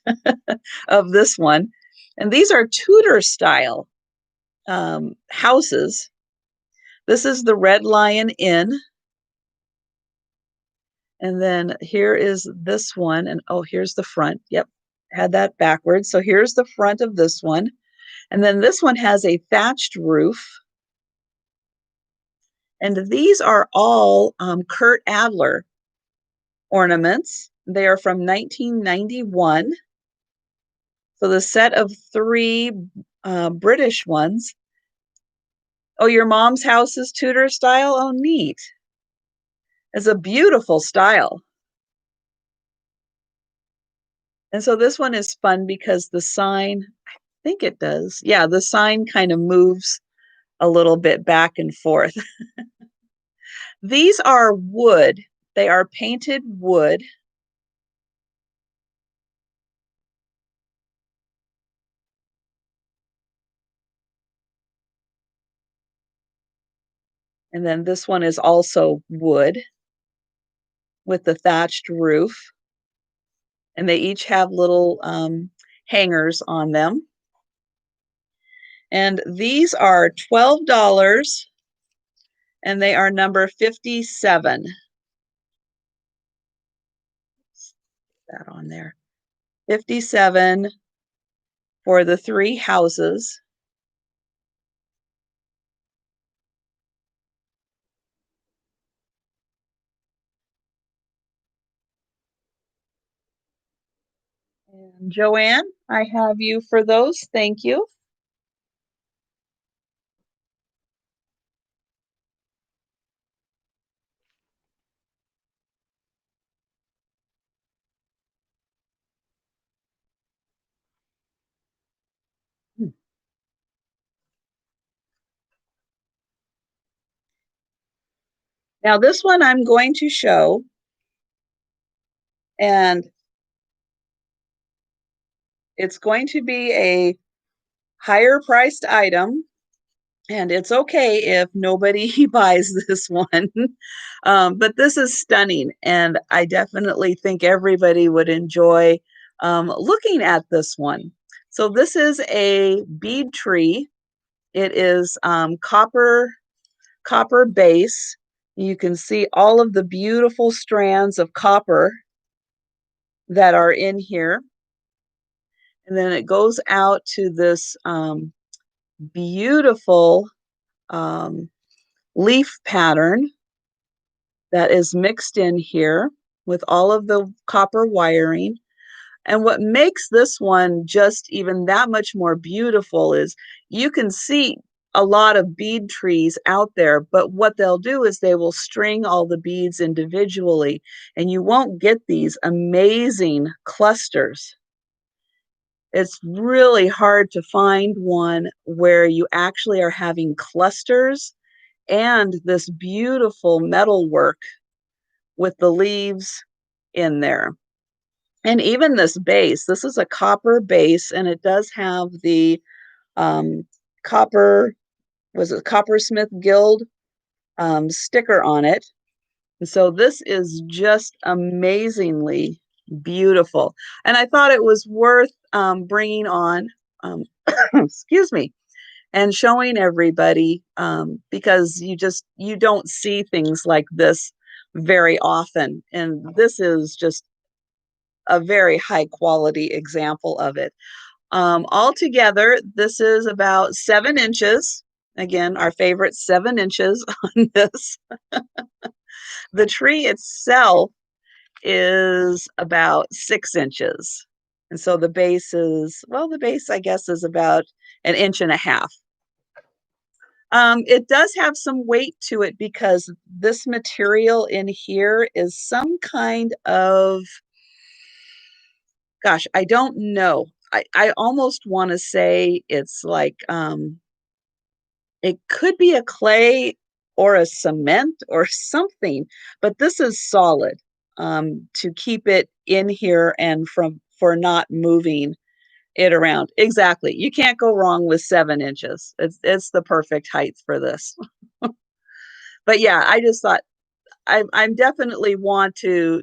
of this one, and these are Tudor style houses. This is the Red Lion Inn. And then here is this one. And oh, here's the front. Yep, had that backwards. So here's the front of this one. And then this one has a thatched roof. And these are all Kurt Adler ornaments. They are from 1991. So the set of three British ones. Oh, your mom's house is Tudor style? Oh, neat. It's a beautiful style. And so this one is fun because the sign, I think it does. Yeah, the sign kind of moves a little bit back and forth. These are wood. They are painted wood. And then this one is also wood with the thatched roof. And they each have little hangers on them. And these are $12 and they are number 57. That on there. 57 for the three houses. And Joanne, I have you for those. Thank you. Now this one I'm going to show, and it's going to be a higher priced item, and it's okay if nobody buys this one. But this is stunning, and I definitely think everybody would enjoy looking at this one. So this is a bead tree. It is copper base. You can see all of the beautiful strands of copper that are in here. And then it goes out to this beautiful leaf pattern that is mixed in here with all of the copper wiring. And what makes this one just even that much more beautiful is you can see a lot of bead trees out there, but what they'll do is they will string all the beads individually, and you won't get these amazing clusters. It's really hard to find one where you actually are having clusters and this beautiful metal work with the leaves in there. And even this base, this is a copper base, and it does have the copper, was it Coppersmith Guild sticker on it. And so this is just amazingly beautiful. And I thought it was worth bringing on, excuse me, and showing everybody because you don't see things like this very often. And this is just a very high quality example of it. Altogether, this is about 7 inches. Again, our favorite 7 inches on this. The tree itself is about 6 inches. And so the base is, well, the base, I guess, is about 1.5 inches. It does have some weight to it because this material in here is some kind of, gosh, I don't know. I almost want to say it's like, it could be a clay or a cement or something, but this is solid to keep it in here and for not moving it around. Exactly. You can't go wrong with 7 inches. It's the perfect height for this. But yeah, I just thought I'm definitely want to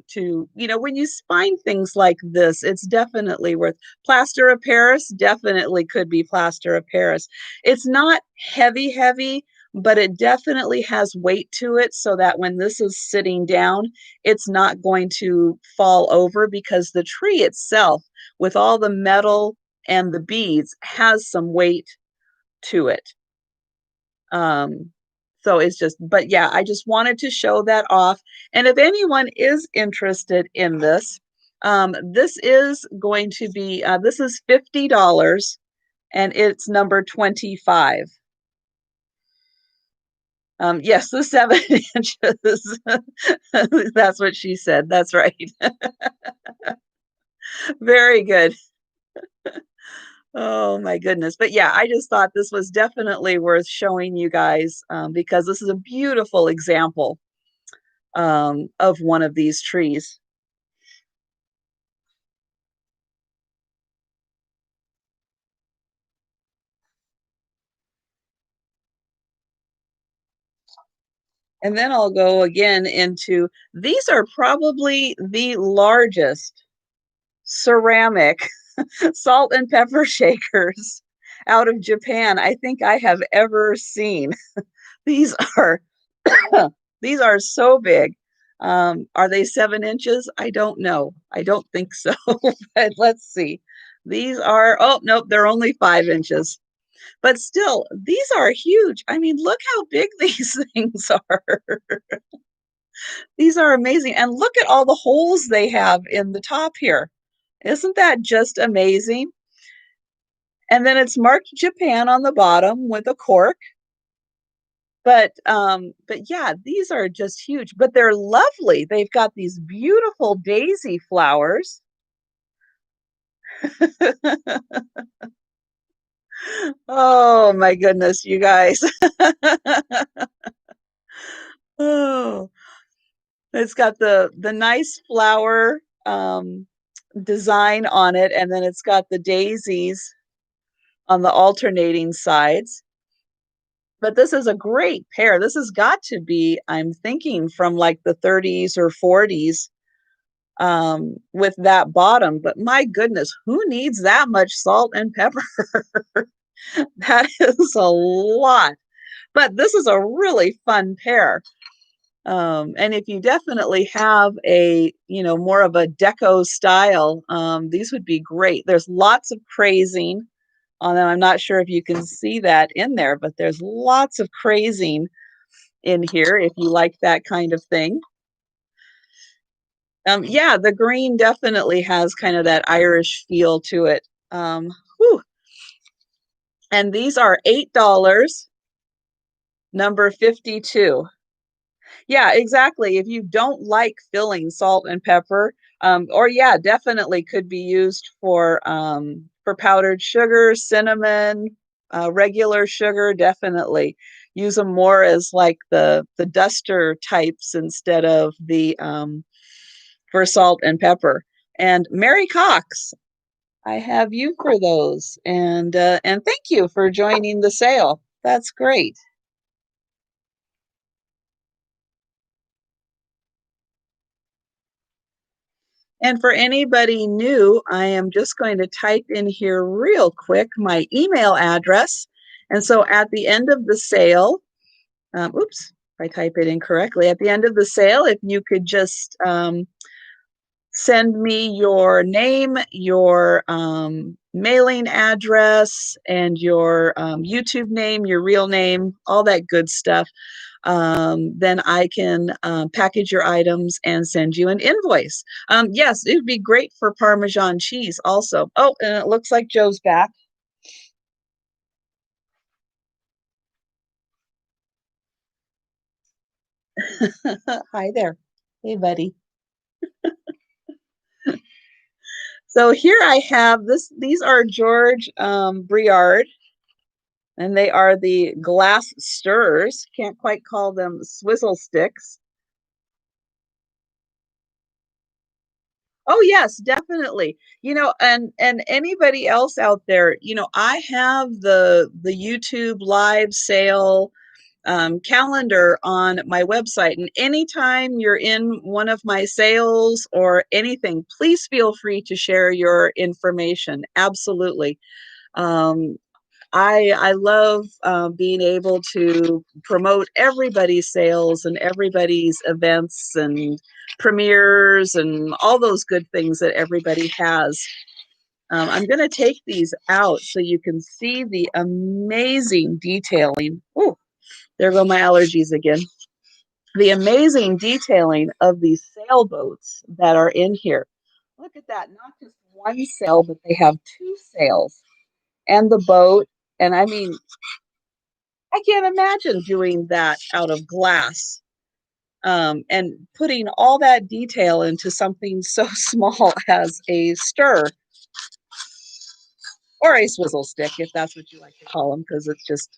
when you find things like this, it's definitely worth. Plaster of Paris definitely could be plaster of Paris. It's not heavy, but it definitely has weight to it so that when this is sitting down, it's not going to fall over because the tree itself, with all the metal and the beads, has some weight to it. So it's just, but yeah, I just wanted to show that off. And if anyone is interested in this, this is going to be, this is $50 and it's number 25. Yes, the 7 inches. That's what she said. That's right. Very good. Oh my goodness. But yeah, I just thought this was definitely worth showing you guys because this is a beautiful example of one of these trees. And then I'll go again into, these are probably the largest ceramic salt and pepper shakers out of Japan I think I have ever seen. These are these are so big. Are they 7 inches? I don't know. I don't think so. But let's see. These are, oh, nope, they're only 5 inches. But still, these are huge. I mean, look how big these things are. These are amazing. And look at all the holes they have in the top here. Isn't that just amazing? And then it's marked Japan on the bottom with a cork. But yeah, these are just huge, but they're lovely. They've got these beautiful daisy flowers. Oh my goodness, you guys. Oh, it's got the nice flower design on it, and then it's got the daisies on the alternating sides. But this is a great pair. This has got to be, I'm thinking, from like the 30s or 40s with that bottom. But my goodness, who needs that much salt and pepper? That is a lot. But this is a really fun pair. And if you definitely have a, more of a deco style, these would be great. There's lots of crazing on them. I'm not sure if you can see that in there, but there's lots of crazing in here if you like that kind of thing. Yeah, the green definitely has kind of that Irish feel to it. Whew. And these are $8, number 52. Yeah, exactly. If you don't like filling salt and pepper, or yeah, definitely could be used for powdered sugar, cinnamon, regular sugar, definitely. Use them more as like the duster types instead of the for salt and pepper. And Mary Cox, I have you for those. And thank you for joining the sale. That's great. And for anybody new, I am just going to type in here real quick my email address. And so at the end of the sale, oops, if I type it incorrectly, at the end of the sale, if you could just send me your name, your mailing address, and your YouTube name, your real name, all that good stuff, then I can package your items and send you an invoice. Yes, it would be great for Parmesan cheese also. Oh, and it looks like Joe's back. Hi there. Hey, buddy. So here I have this. These are George Briard, and they are the glass stirrers. Can't quite call them swizzle sticks. Oh yes, definitely. And anybody else out there, I have the YouTube live sale calendar on my website, and anytime you're in one of my sales or anything, please feel free to share your information. Absolutely. Um, I love being able to promote everybody's sales and everybody's events and premieres and all those good things that everybody has. I'm going to take these out so you can see the amazing detailing. Oh, there go my allergies again. The amazing detailing of these sailboats that are in here. Look at that, not just one sail, but they have two sails and the boat. And I mean, I can't imagine doing that out of glass, and putting all that detail into something so small as a stir or a swizzle stick, if that's what you like to call them, because it's just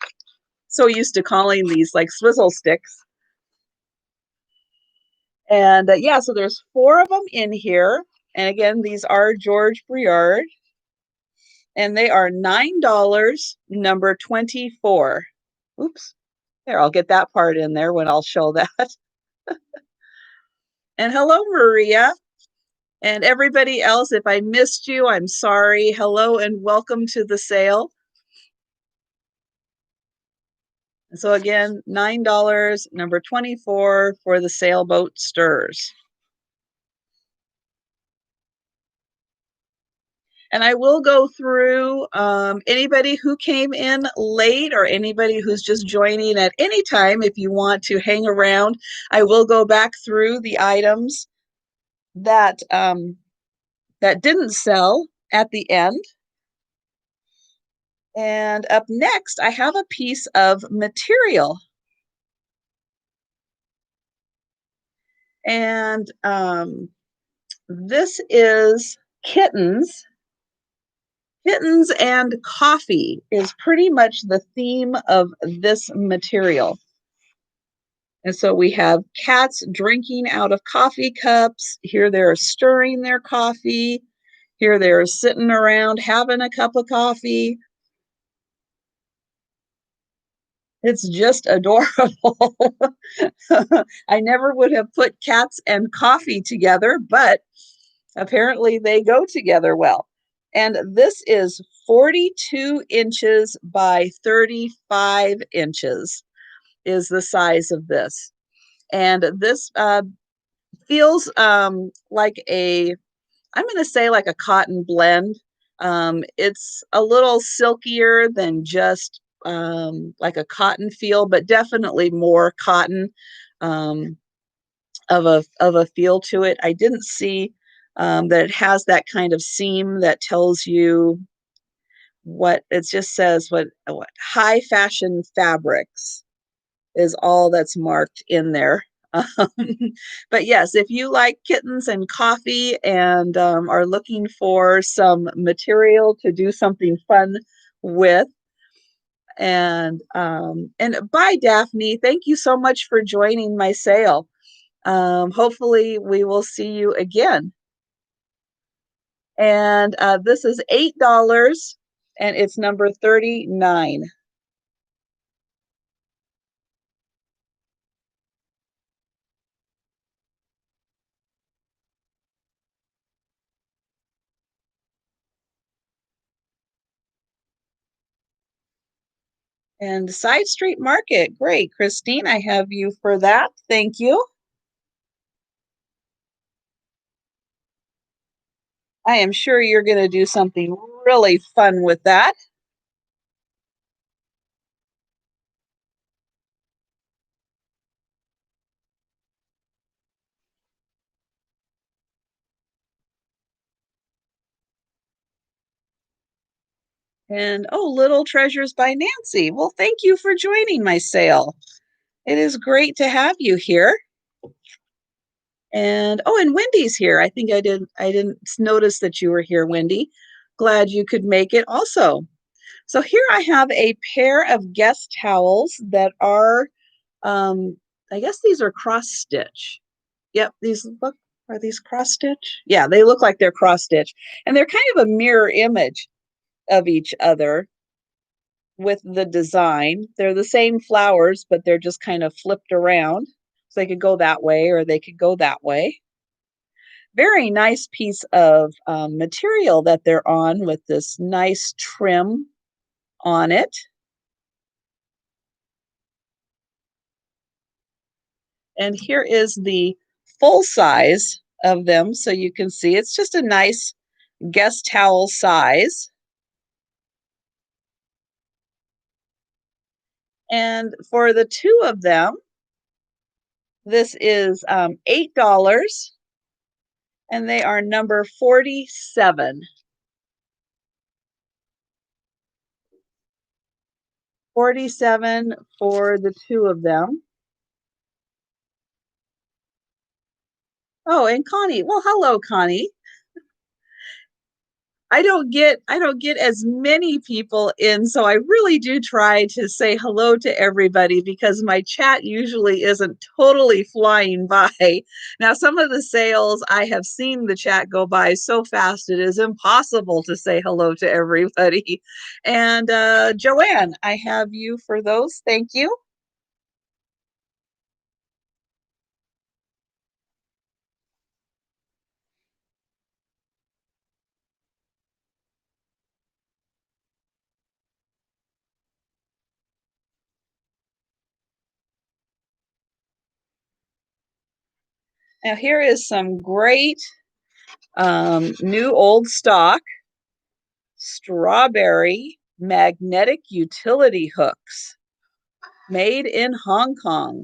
so used to calling these like swizzle sticks. And yeah, so there's four of them in here. And again, these are George Briard, and they are $9, number 24. Oops. There, I'll get that part in there when I'll show that. And hello, Maria. And everybody else, if I missed you, I'm sorry. Hello and welcome to the sale. So again, $9, number 24 for the sailboat stirs. And I will go through anybody who came in late or anybody who's just joining at any time. If you want to hang around, I will go back through the items that that didn't sell at the end. And up next, I have a piece of material. And this is kittens. Kittens and coffee is pretty much the theme of this material. And so we have cats drinking out of coffee cups. Here they're stirring their coffee. Here they're sitting around having a cup of coffee. It's just adorable. I never would have put cats and coffee together, but apparently they go together well. And this is 42 inches by 35 inches is the size of this. And this feels like I'm going to say like a cotton blend. It's a little silkier than just like a cotton feel, but definitely more cotton um, of a feel to it. I didn't see that it has that kind of seam that tells you what it just says what high fashion fabrics is all that's marked in there. Um, but yes, if you like kittens and coffee and are looking for some material to do something fun with, and bye, Daphne. Thank you so much for joining my sale. Hopefully, we will see you again. And this is $8, and it's number 39. And Side Street Market. Great. Christine, I have you for that. Thank you. I am sure you're going to do something really fun with that. And oh, Little Treasures by Nancy. Well, thank you for joining my sale. It is great to have you here. And oh, and Wendy's here. I didn't notice that you were here, Wendy. Glad you could make it also. So here I have a pair of guest towels that are I guess these are cross stitch. Yep, these look, are these cross stitch? Yeah, they look like they're cross stitch. And they're kind of a mirror image of each other with the design. They're the same flowers, but they're just kind of flipped around. So they could go that way or they could go that way. Very nice piece of material that they're on with this nice trim on it. And here is the full size of them. So you can see it's just a nice guest towel size. And for the two of them, this is $8 and they are number 47. 47 for the two of them. Oh, and Connie. Well, hello, Connie. I don't get as many people in, so I really do try to say hello to everybody because my chat usually isn't totally flying by. Now, some of the sales I have seen the chat go by so fast it is impossible to say hello to everybody. And Joanne, I have you for those. Thank you. Now, here is some great new old stock strawberry magnetic utility hooks made in Hong Kong.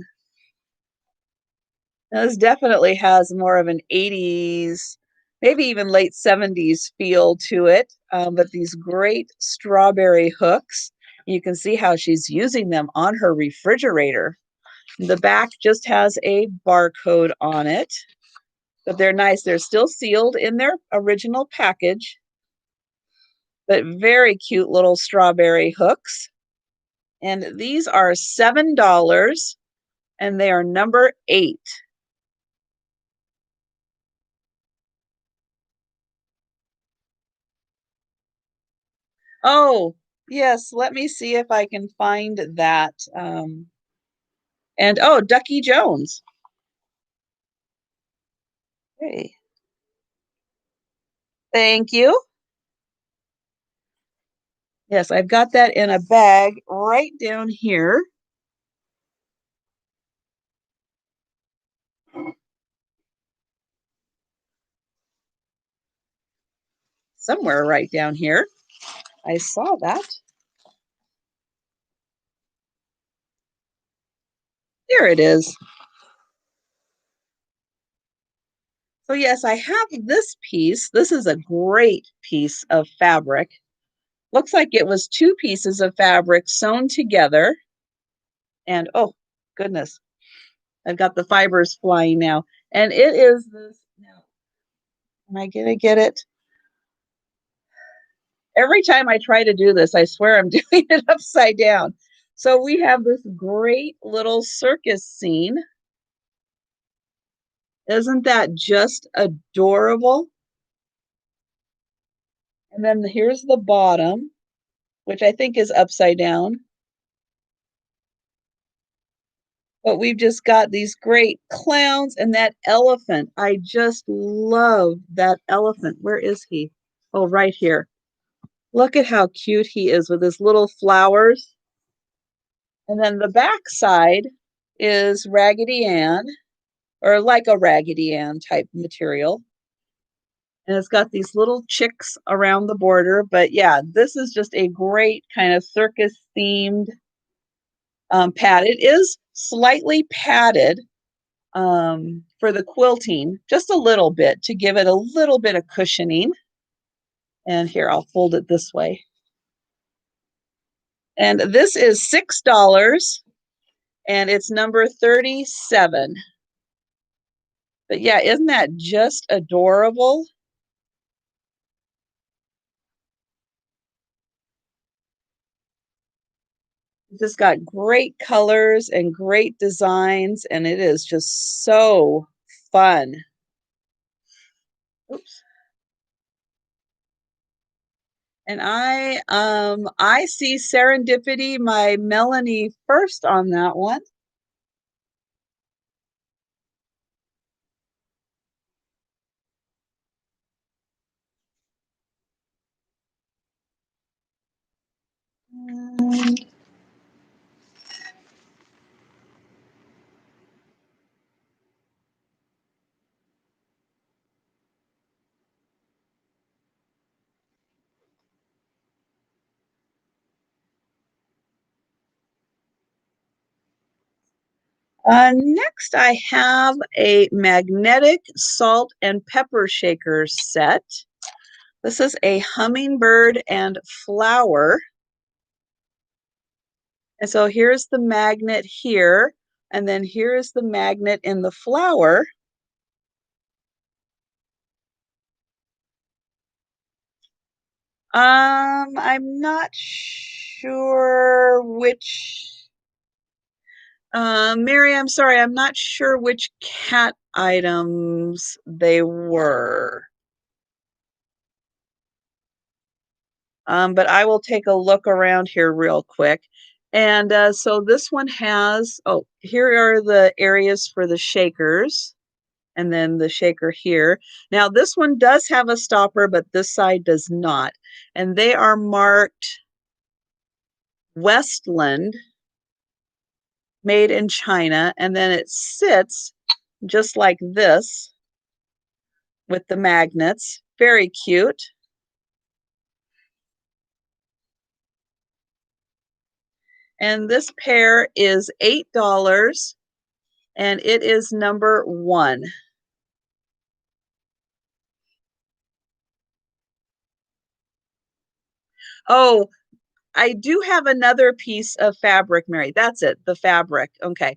Now, this definitely has more of an 80s, maybe even late 70s feel to it, but these great strawberry hooks. You can see how she's using them on her refrigerator. The back just has a barcode on it, but they're nice. They're still sealed in their original package, but very cute little strawberry hooks. And these are $7 and they are number 8. Oh, yes, let me see if I can find that. And oh, Ducky Jones. Hey, thank you. Yes, I've got that in a bag right down here. Somewhere right down here. I saw that. There it is. So yes, I have this piece. This is a great piece of fabric. Looks like it was 2 pieces of fabric sewn together. And oh, goodness, I've got the fibers flying now. And it is this. Now, am I going to get it? Every time I try to do this, I swear I'm doing it upside down. So we have this great little circus scene. Isn't that just adorable? And then here's the bottom, which I think is upside down. But we've just got these great clowns and that elephant. I just love that elephant. Where is he? Oh, right here. Look at how cute he is with his little flowers. And then the back side is Raggedy Ann, or like a Raggedy Ann type material. And it's got these little chicks around the border. But yeah, this is just a great kind of circus themed pad. It is slightly padded for the quilting, just a little bit to give it a little bit of cushioning. And here, I'll fold it this way. And this is $6 and it's number 37. But yeah, isn't that just adorable? It's just got great colors and great designs, and it is just so fun. Oops. And I see Serendipity, my Melanie, first on that one. Next, I have a magnetic salt and pepper shaker set. This is a hummingbird and flower. And so here's the magnet here, and then here is the magnet in the flower. I'm not sure which. Mary, I'm sorry, I'm not sure which cat items they were. But I will take a look around here real quick. And so this one has, oh, here are the areas for the shakers, and then the shaker here. Now, this one does have a stopper, but this side does not. And they are marked Westland, made in China. And then it sits just like this with the magnets. Very cute. And this pair is $8, and it is number 1. Oh, I do have another piece of fabric, Mary. That's it, the fabric. Okay.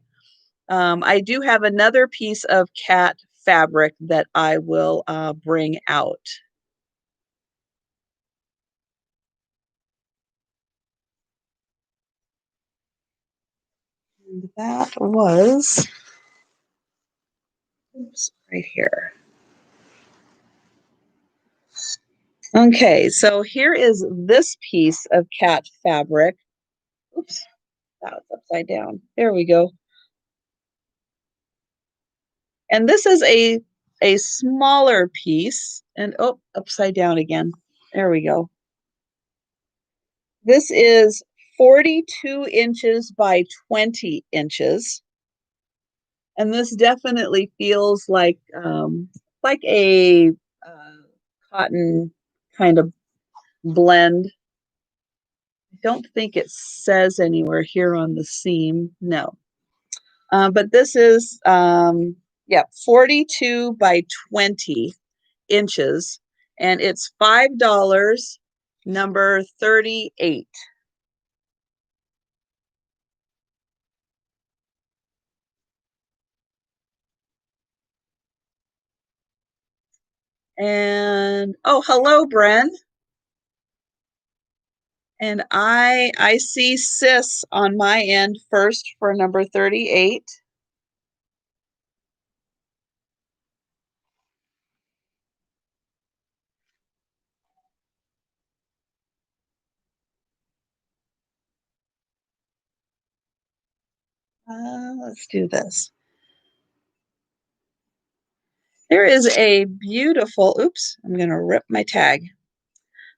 I do have another piece of cat fabric that I will bring out. And that was, oops, right here. Okay, so here is this piece of cat fabric. Oops, that was upside down. There we go. And this is a smaller piece. And oh, upside down again. There we go. This is 42 inches by 20 inches. And this definitely feels like a cotton kind of blend. I don't think it says anywhere here on the seam. No. But this is, yeah, 42 by 20 inches. And it's $5, number 38. And oh, hello, Bren. And I see sis on my end first for number 38. Let's do this. There is a beautiful, oops, I'm gonna rip my tag.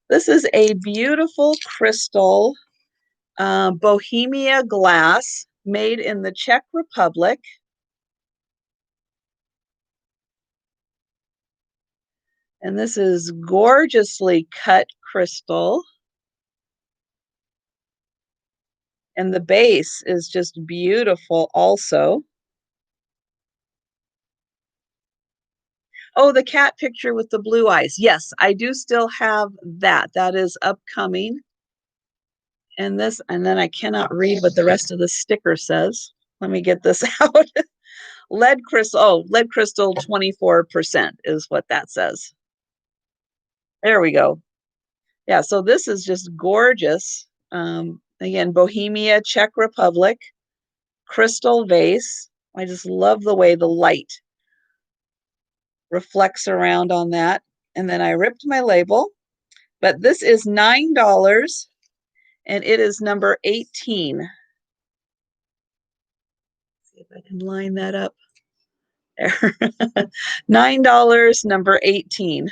This is a beautiful crystal Bohemia glass, made in the Czech Republic. And this is gorgeously cut crystal. And the base is just beautiful also. Oh, the cat picture with the blue eyes. Yes, I do still have that. That is upcoming. And this, and then I cannot read what the rest of the sticker says. Let me get this out. Lead crystal, oh, lead crystal 24% is what that says. There we go. Yeah, so this is just gorgeous. Again, Bohemia, Czech Republic, crystal vase. I just love the way the light reflects around on that. And then I ripped my label, but this is $9 and it is number 18. Let's see if I can line that up. There. $9, number 18.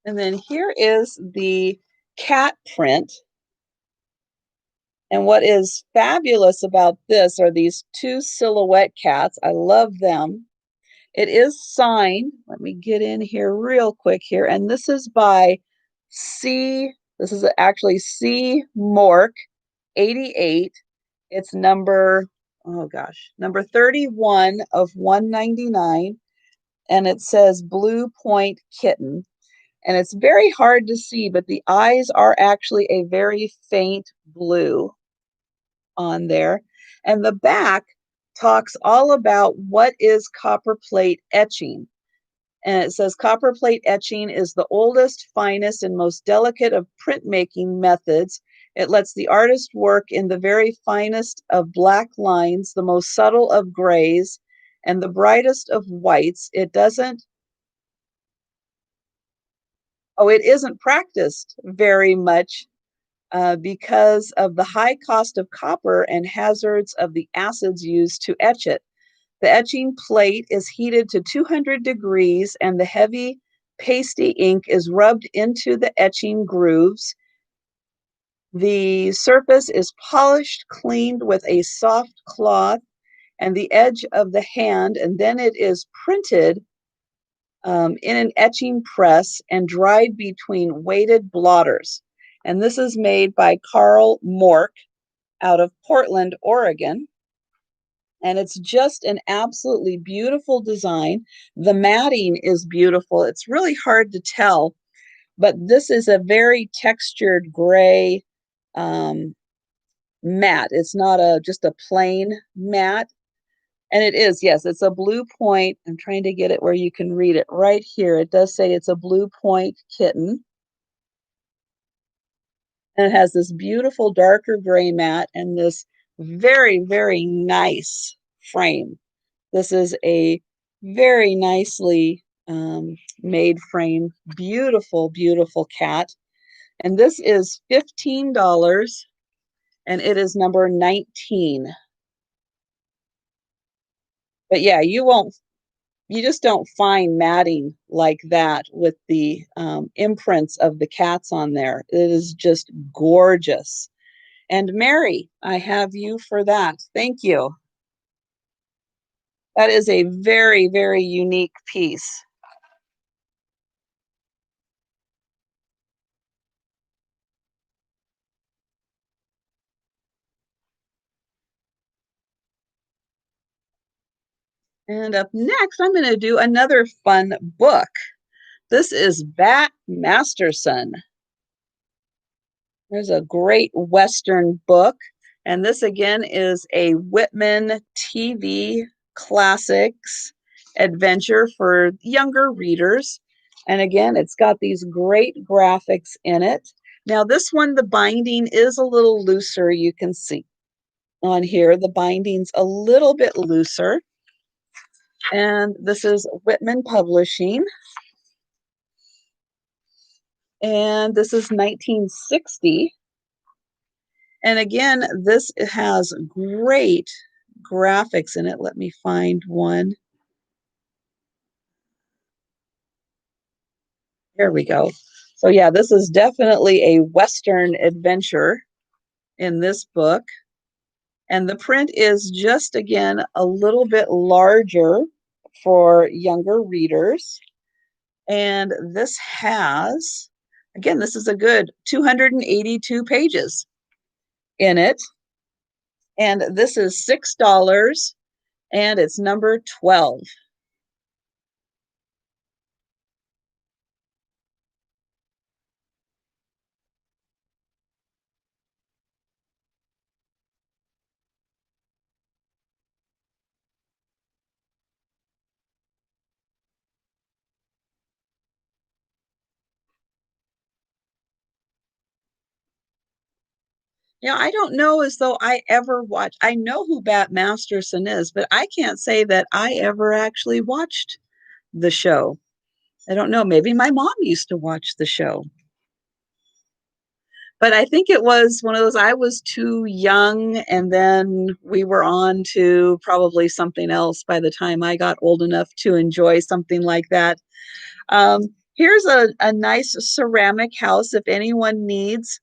And then here is the cat print. And what is fabulous about this are these two silhouette cats. I love them. It is signed. Let me get in here real quick here. And this is by this is actually C. Mork 88. It's number, oh gosh, number 31 of 199. And it says Blue Point Kitten. And it's very hard to see, but the eyes are actually a very faint blue on there. And the back talks all about what is copperplate etching. And it says copperplate etching is the oldest, finest, and most delicate of printmaking methods. It lets the artist work in the very finest of black lines, the most subtle of grays, and the brightest of whites. It isn't practiced very much because of the high cost of copper and hazards of the acids used to etch it. The etching plate is heated to 200 degrees and the heavy pasty ink is rubbed into the etching grooves. The surface is polished, cleaned with a soft cloth and the edge of the hand, and then it is printed in an etching press and dried between weighted blotters. And this is made by Carl Mork out of Portland, Oregon. And it's just an absolutely beautiful design. The matting is beautiful. It's really hard to tell, but this is a very textured gray matte. It's not just a plain matte. And it is, yes, it's a Blue Point. I'm trying to get it where you can read it right here. It does say it's a Blue Point kitten. And it has this beautiful darker gray mat and this very, very nice frame. This is a very nicely made frame. Beautiful, beautiful cat. And this is $15 and it is number 19. But yeah, you just don't find matting like that with the imprints of the cats on there. It is just gorgeous. And Mary, I have you for that. Thank you. That is a very, very unique piece. And up next, I'm going to do another fun book. This is Bat Masterson. There's a great Western book. And this again is a Whitman TV classics adventure for younger readers. And again, it's got these great graphics in it. Now, this one, the binding is a little looser. You can see on here, the binding's a little bit looser. And this is Whitman Publishing. And this is 1960. And again, this has great graphics in it. Let me find one. Here we go. So yeah, this is definitely a Western adventure in this book. And the print is just, again, a little bit larger for younger readers. And this has, again, this is a good 282 pages in it. And this is $6 and it's number 12. Yeah, I don't know as though I ever watched. I know who Bat Masterson is, but I can't say that I ever actually watched the show. I don't know. Maybe my mom used to watch the show. But I think it was one of those, I was too young, and then we were on to probably something else by the time I got old enough to enjoy something like that. Um, Here's a nice ceramic house. If anyone needs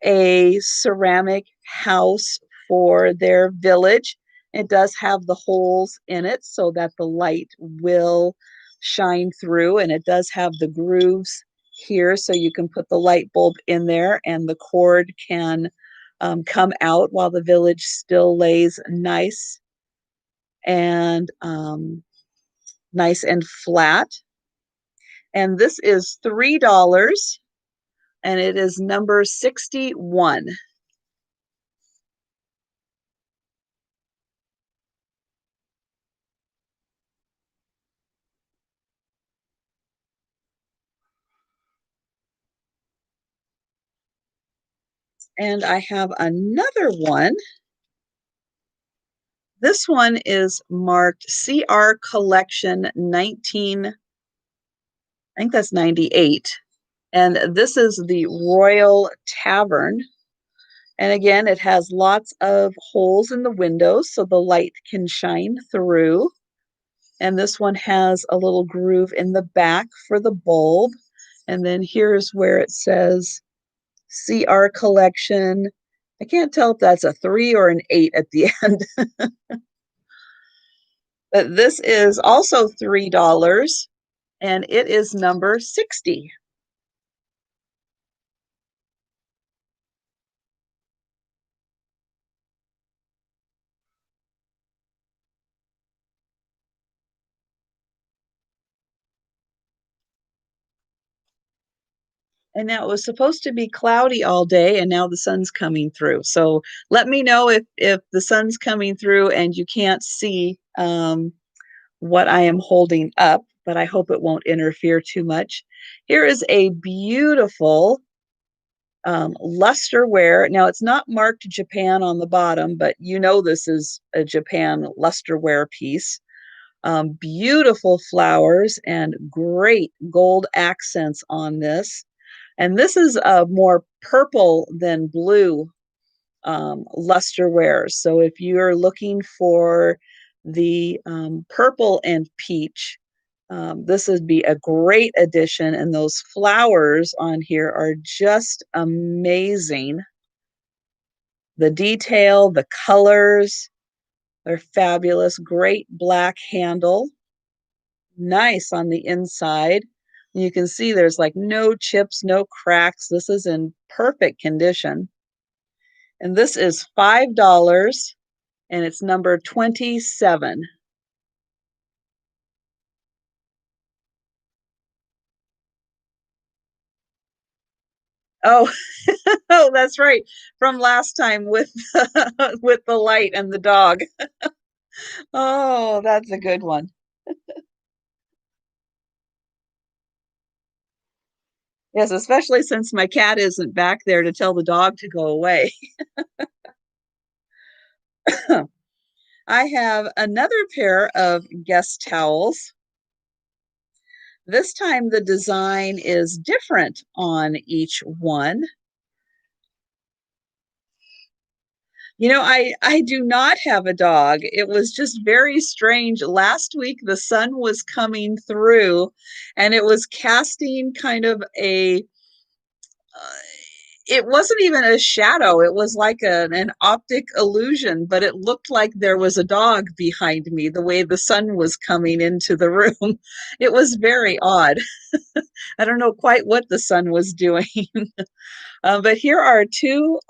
a ceramic house for their village. It does have the holes in it so that the light will shine through, and it does have the grooves here so you can put the light bulb in there and the cord can come out while the village still lays nice and flat. And this is $3 and it is number 61. And I have another one. This one is marked CR Collection 19, I think that's 98. And this is the Royal Tavern. And again, it has lots of holes in the windows so the light can shine through. And this one has a little groove in the back for the bulb. And then here's where it says CR Collection. I can't tell if that's a 3 or an 8 at the end. But this is also $3 and it is number 60. And now it was supposed to be cloudy all day and now the sun's coming through. So let me know if the sun's coming through and you can't see what I am holding up, but I hope it won't interfere too much. Here is a beautiful lusterware. Now it's not marked Japan on the bottom, but you know this is a Japan lusterware piece. Beautiful flowers and great gold accents on this. And this is a more purple than blue lusterware. So if you're looking for the purple and peach, this would be a great addition. And those flowers on here are just amazing. The detail, the colors, they're fabulous. Great black handle. Nice on the inside. You can see there's like no chips, no cracks. This is in perfect condition. And this is $5 and it's number 27. Oh, oh, that's right. From last time with with the light and the dog. Oh, that's a good one. Yes, especially since my cat isn't back there to tell the dog to go away. I have another pair of guest towels. This time the design is different on each one. I do not have a dog. It was just very strange. Last week, the sun was coming through and it was casting kind of it wasn't even a shadow. It was like an optic illusion, but it looked like there was a dog behind me the way the sun was coming into the room. It was very odd. I don't know quite what the sun was doing. But here are two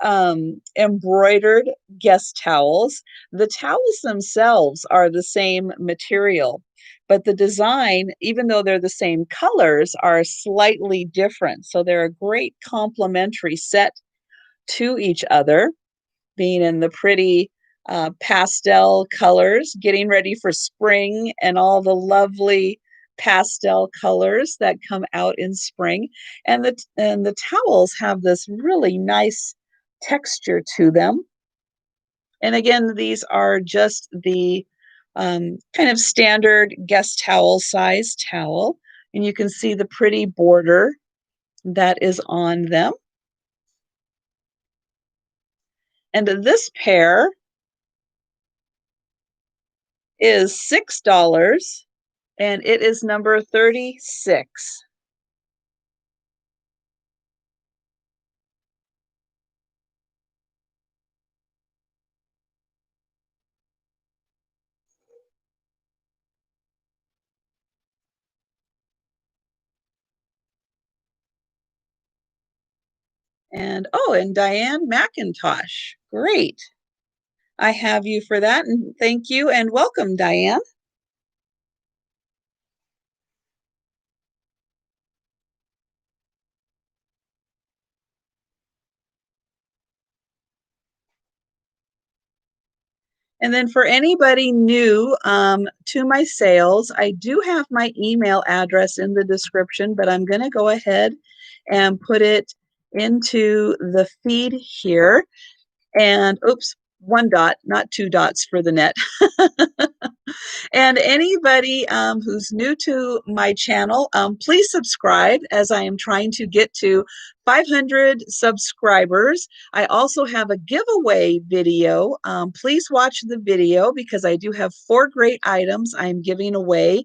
embroidered guest towels. The towels themselves are the same material, but the design, even though they're the same colors, are slightly different. So they're a great complementary set to each other, being in the pretty pastel colors, getting ready for spring and all the lovely pastel colors that come out in spring. And the towels have this really nice texture to them. And again, these are just the kind of standard guest towel size towel. And you can see the pretty border that is on them. And this pair is $6 and it is number 36. And Diane McIntosh. Great. I have you for that. And thank you and welcome, Diane. And then for anybody new to my sales, I do have my email address in the description, but I'm going to go ahead and put it into the feed here. And oops, one dot, not two dots for the net. And anybody who's new to my channel, please subscribe as I am trying to get to 500 subscribers. I also have a giveaway video. Please watch the video because I do have 4 great items I'm giving away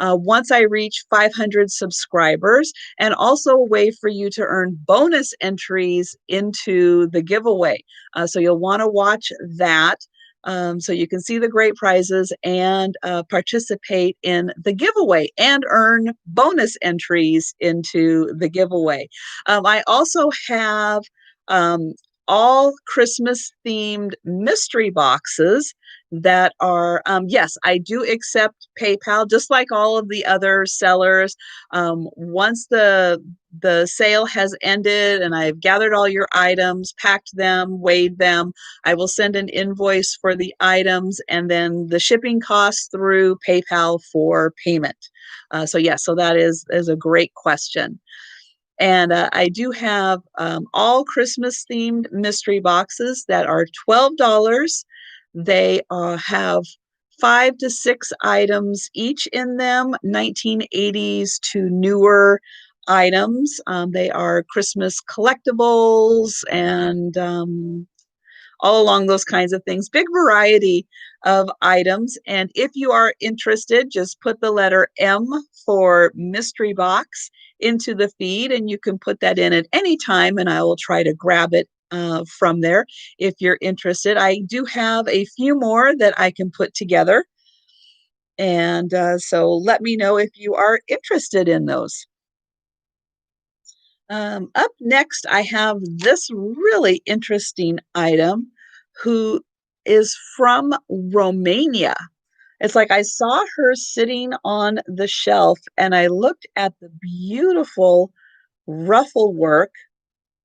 once I reach 500 subscribers, and also a way for you to earn bonus entries into the giveaway. So you'll want to watch that. So you can see the great prizes and participate in the giveaway and earn bonus entries into the giveaway. I also have all Christmas themed mystery boxes that are, yes, I do accept PayPal, just like all of the other sellers. Once the sale has ended and I've gathered all your items, packed them, weighed them, I will send an invoice for the items and then the shipping costs through PayPal for payment. So yes, so that is a great question. And I do have all Christmas themed mystery boxes that are $12. They have 5 to 6 items each in them, 1980s to newer items. They are Christmas collectibles and all along those kinds of things. Big variety of items. And if you are interested, just put the letter M for mystery box into the feed, and you can put that in at any time, and I will try to grab it from there if you're interested. I do have a few more that I can put together. And so let me know if you are interested in those. Up next, I have this really interesting item who is from Romania. It's like I saw her sitting on the shelf and I looked at the beautiful ruffle work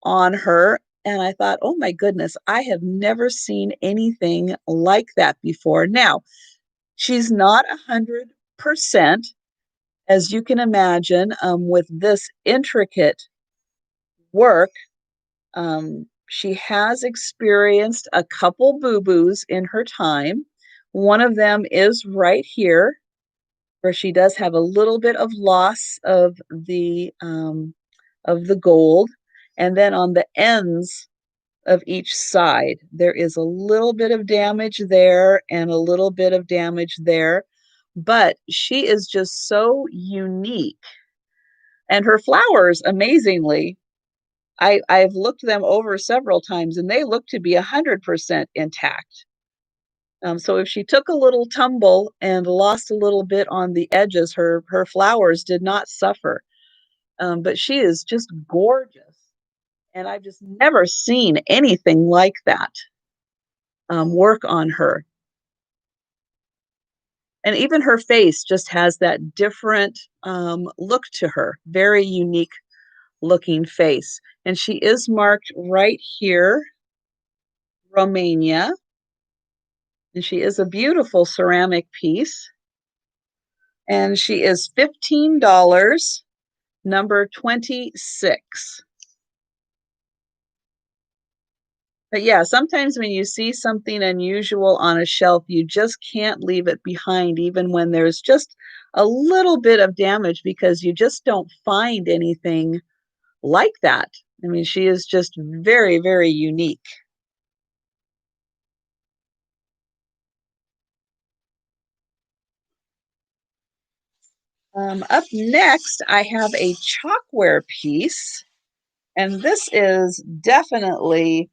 on her and I thought, oh my goodness, I have never seen anything like that before. Now, she's not 100%, as you can imagine, with this intricate work. She has experienced a couple boo-boos in her time. One of them is right here, where she does have a little bit of loss of the gold, and then on the ends of each side. There is a little bit of damage there and a little bit of damage there, but she is just so unique. And her flowers, amazingly, I've looked them over several times and they look to be 100% intact. So if she took a little tumble and lost a little bit on the edges, her flowers did not suffer. But she is just gorgeous, and I've just never seen anything like that work on her. And even her face just has that different look to her, very unique looking face. And she is marked right here, Romania. And she is a beautiful ceramic piece. And she is $15, number 26. But yeah, sometimes when you see something unusual on a shelf, you just can't leave it behind, even when there's just a little bit of damage, because you just don't find anything like that. I mean, she is just very, very unique. Up next, I have a chalkware piece, and this is definitely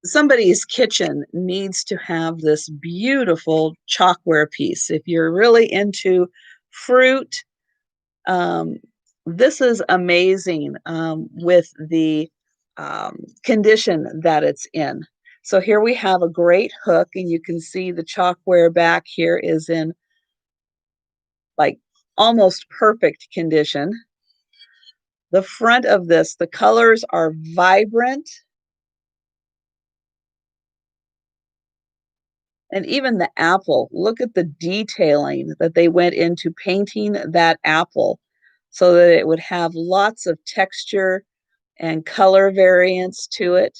somebody's kitchen needs to have this beautiful chalkware piece. If you're really into fruit, um, this is amazing with the condition that it's in. So here we have a great hook, and you can see the chalkware back here is in like almost perfect condition. The front of this, the colors are vibrant. And even the apple, look at the detailing that they went into painting that apple so that it would have lots of texture and color variance to it.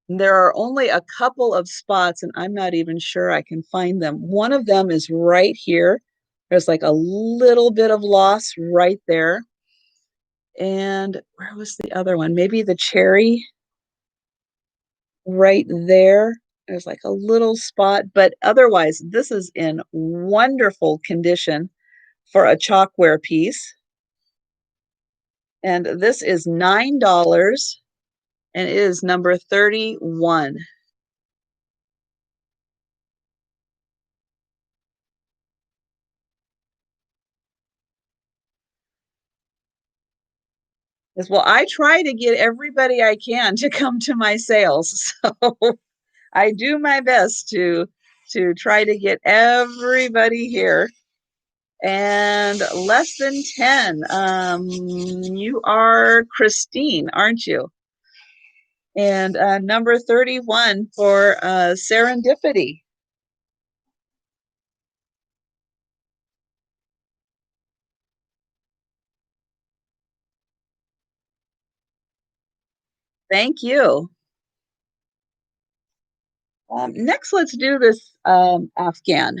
And there are only a couple of spots, and I'm not even sure I can find them. One of them is right here. There's like a little bit of loss right there. And where was the other one? Maybe the cherry right there. There's like a little spot, but otherwise, this is in wonderful condition for a chalkware piece. And this is $9, and it is number 31. As well, I try to get everybody I can to come to my sales. So I do my best to try to get everybody here. And less than 10. You are Christine, aren't you? And number 31 for Serendipity. Thank you. Next, let's do this Afghan.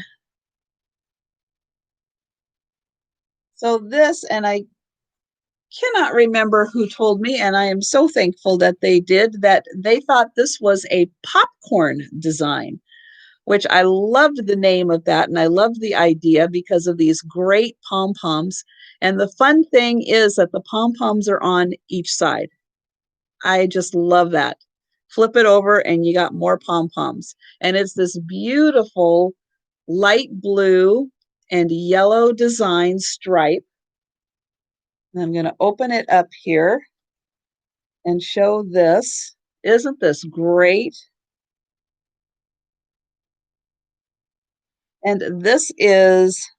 So this, and I cannot remember who told me, and I am so thankful that they did, that they thought this was a popcorn design, which I loved the name of that. And I loved the idea because of these great pom-poms. And the fun thing is that the pom-poms are on each side. I just love that. Flip it over and you got more pom-poms. And it's this beautiful light blue and yellow design stripe. And I'm going to open it up here and show this. Isn't this great? And this is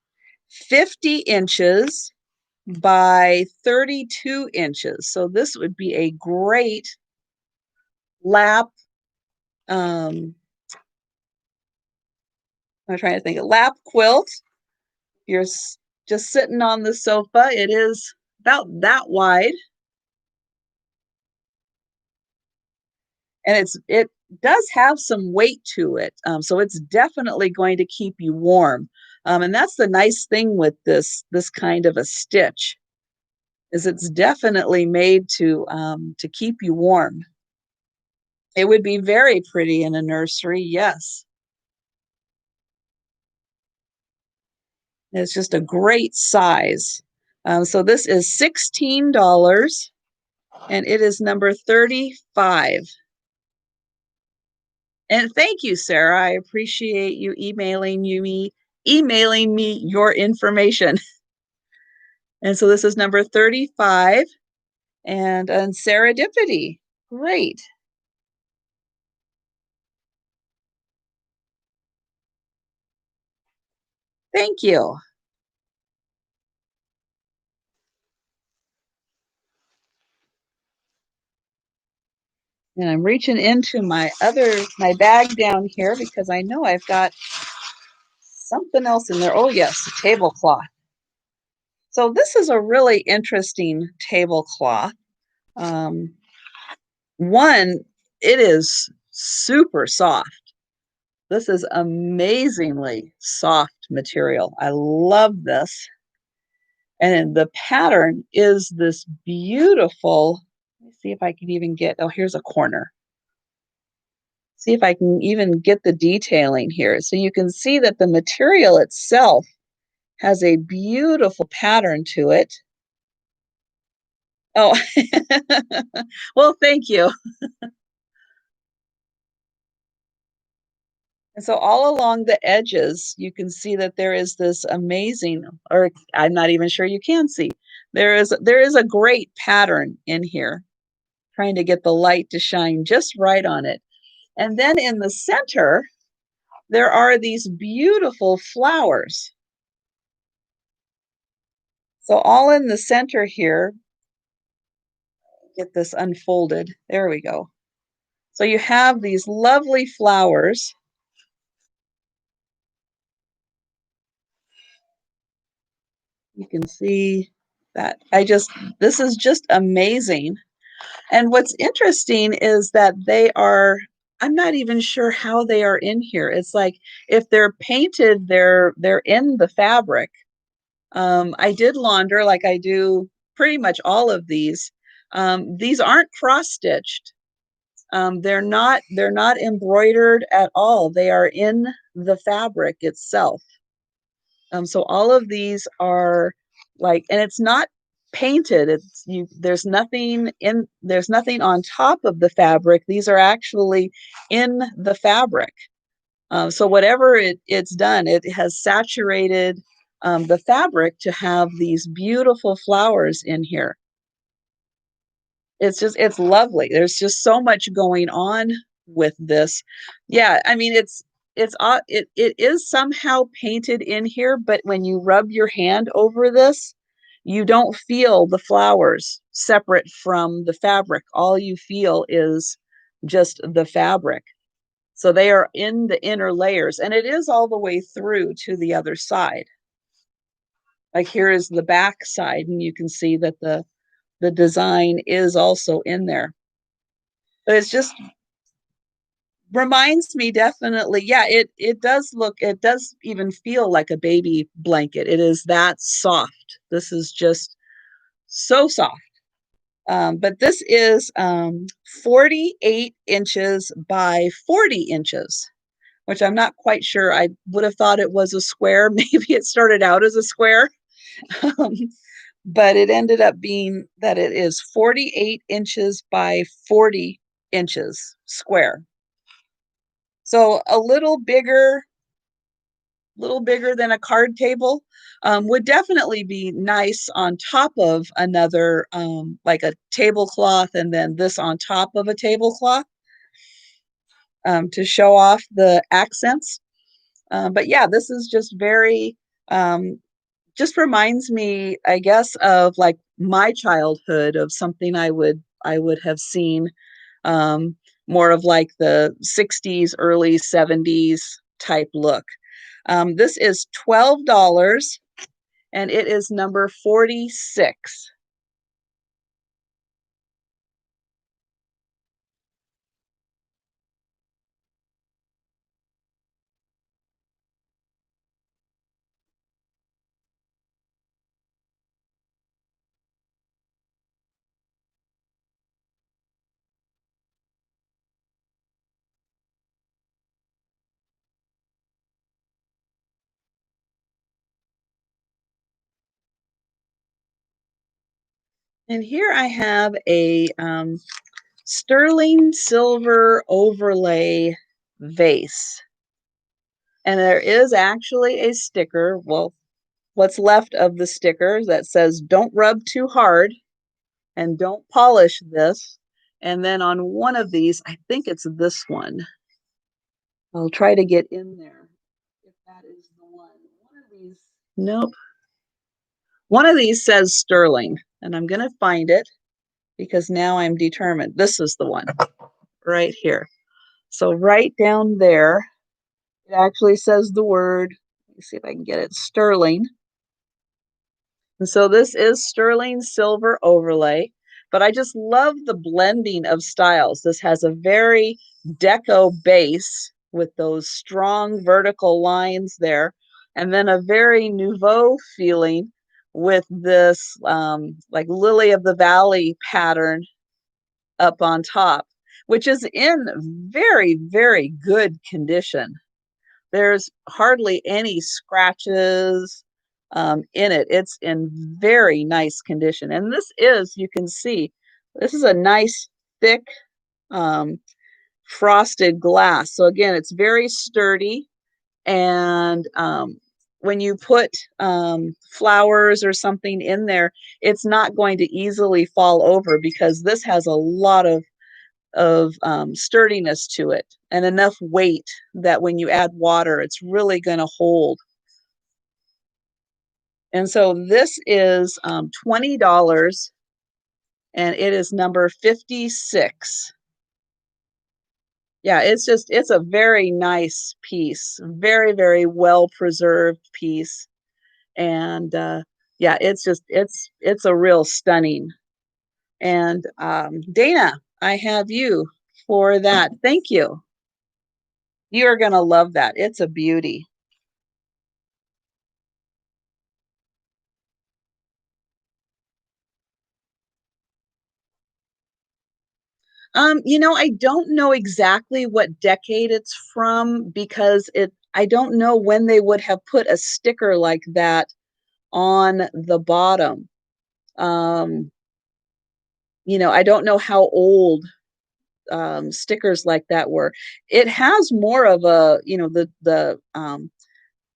50 inches by 32 inches. So this would be a great lap. I'm trying to think, a lap quilt. You're just sitting on the sofa. It is about that wide. And it does have some weight to it. So it's definitely going to keep you warm. And that's the nice thing with this kind of a stitch. is it's definitely made to keep you warm. It would be very pretty in a nursery, yes. It's just a great size. So this is $16 and it is number 35. And thank you, Sarah. I appreciate you emailing me your information. And so this is number 35 and serendipity. Great. Thank you. And I'm reaching into my bag down here because I know I've got something else in there. Oh yes, a tablecloth. So this is a really interesting tablecloth. Um, one, it is super soft. This is amazingly soft material. I love this. And the pattern is this beautiful, let me see if I can even get, oh, here's a corner. See if I can even get the detailing here. So you can see that the material itself has a beautiful pattern to it. Oh, well, thank you. And so all along the edges, you can see that there is this amazing, or I'm not even sure you can see, there is a great pattern in here, trying to get the light to shine just right on it. And then in the center, there are these beautiful flowers. So all in the center here, get this unfolded. There we go. So you have these lovely flowers. You can see that this is just amazing. And what's interesting is that I'm not even sure how they are in here. It's like if they're painted, they're in the fabric. I did launder like I do pretty much all of these. These aren't cross-stitched. They're not embroidered at all. They are in the fabric itself. So all of these are like, and it's not painted. There's nothing on top of the fabric. These are actually in the fabric. So whatever it's done, it has saturated the fabric to have these beautiful flowers in here. It's lovely. There's just so much going on with this. Yeah, I mean it is somehow painted in here, but when you rub your hand over this, you don't feel the flowers separate from the fabric. All you feel is just the fabric. So they are in the inner layers, and it is all the way through to the other side. Like here is the back side, and you can see that the design is also in there. But it's just reminds me definitely, yeah, it does even feel like a baby blanket. It is that soft. This is just so soft. But this is 48 inches by 40 inches, which I'm not quite sure. I would have thought it was a square. Maybe it started out as a square. Um, but it ended up being that it is 48 inches by 40 inches square. So a little bigger than a card table, would definitely be nice on top of another, like a tablecloth, and then this on top of a tablecloth, to show off the accents. But yeah, this is just very, just reminds me, I guess, of like my childhood, of something I would have seen, um, more of like the 60s, early 70s type look. This is $12 and it is number 46. And here I have a sterling silver overlay vase. And there is actually a sticker, well, what's left of the sticker that says, "Don't rub too hard and don't polish this." And then on one of these, I think it's this one. I'll try to get in there if that is the one. One of these, nope. One of these says sterling, and I'm going to find it because now I'm determined. This is the one right here. So right down there, it actually says the word, let me see if I can get it, sterling. And so this is sterling silver overlay, but I just love the blending of styles. This has a very deco base with those strong vertical lines there, and then a very nouveau feeling with this like lily of the valley pattern up on top, which is in very, very good condition. There's hardly any scratches in it. It's in very nice condition. And this is, you can see, this is a nice thick um, frosted glass. So again, it's very sturdy. And when you put flowers or something in there, it's not going to easily fall over because this has a lot of sturdiness to it and enough weight that when you add water, it's really going to hold. And so this is $20 and it is number 56. Yeah, it's a very nice piece, very, very well preserved piece. And yeah, it's a real stunning. And Dana, I have you for that. Thank you. You're going to love that. It's a beauty. I don't know exactly what decade it's from because I don't know when they would have put a sticker like that on the bottom. Um, I don't know how old stickers like that were. It has more of a, the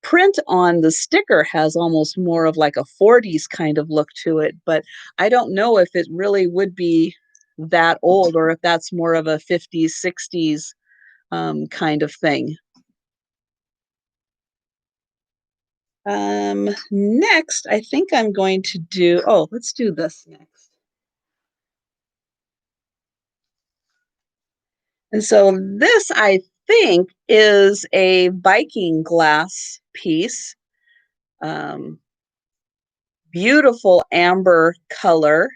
print on the sticker has almost more of like a 40s kind of look to it, but I don't know if it really would be that old or if that's more of a 50s, 60s kind of thing. Next, I think I'm going to do, oh, let's do this next. And so this, I think, is a Viking glass piece. Um, Beautiful amber color,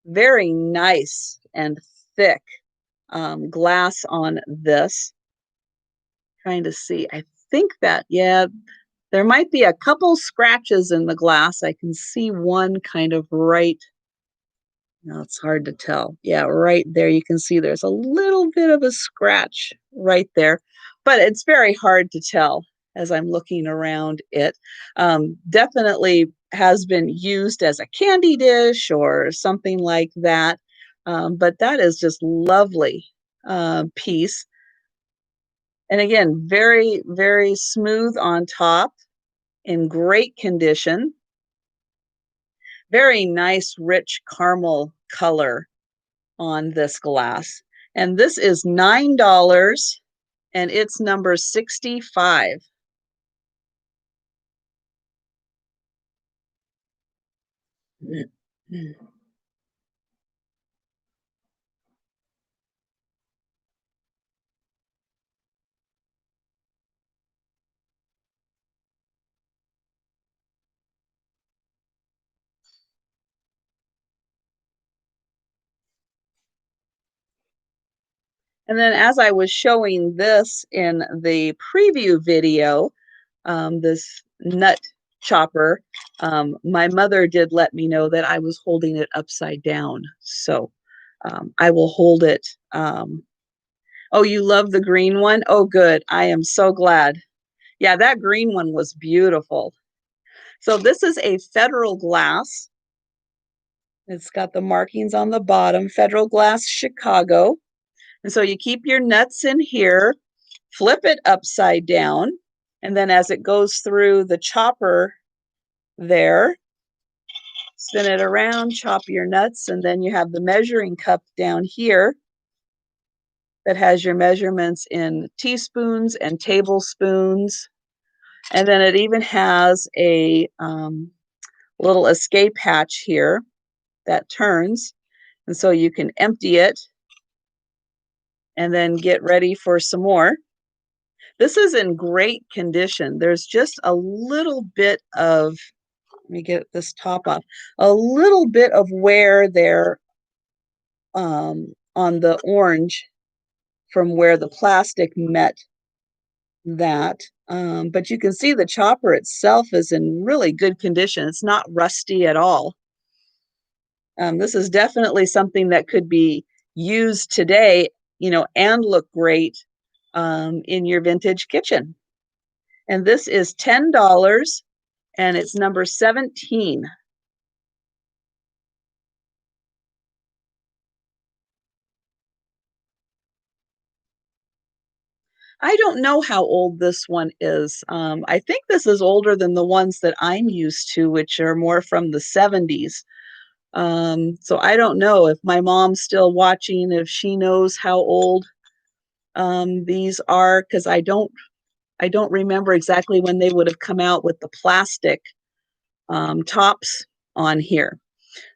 very nice and thick glass on this. Trying to see, I think that, yeah, there might be a couple scratches in the glass. I can see one kind of right, no, it's hard to tell. Yeah, right there, you can see there's a little bit of a scratch right there, but it's very hard to tell as I'm looking around it. Definitely has been used as a candy dish or something like that. But that is just lovely piece. And again, very, very smooth on top, in great condition. Very nice, rich caramel color on this glass. And this is $9 and it's number 65. And then as I was showing this in the preview video, this nut chopper, my mother did let me know that I was holding it upside down. So I will hold it. Oh, you love the green one? Oh, good. I am so glad. Yeah, that green one was beautiful. So this is a Federal glass. It's got the markings on the bottom, Federal Glass Chicago. And so you keep your nuts in here, flip it upside down, and then as it goes through the chopper there, spin it around, chop your nuts, and then you have the measuring cup down here that has your measurements in teaspoons and tablespoons. And then it even has a little escape hatch here that turns. And so you can empty it and then get ready for some more. This is in great condition. There's just a little bit of, let me get this top off, a little bit of wear there on the orange from where the plastic met that. But you can see the chopper itself is in really good condition. It's not rusty at all. This is definitely something that could be used today, you know, and look great in your vintage kitchen. And this is $10 and it's number 17. I don't know how old this one is. I think this is older than the ones that I'm used to, which are more from the 70s. So I don't know if my mom's still watching, if she knows how old these are, because I don't remember exactly when they would have come out with the plastic tops on here.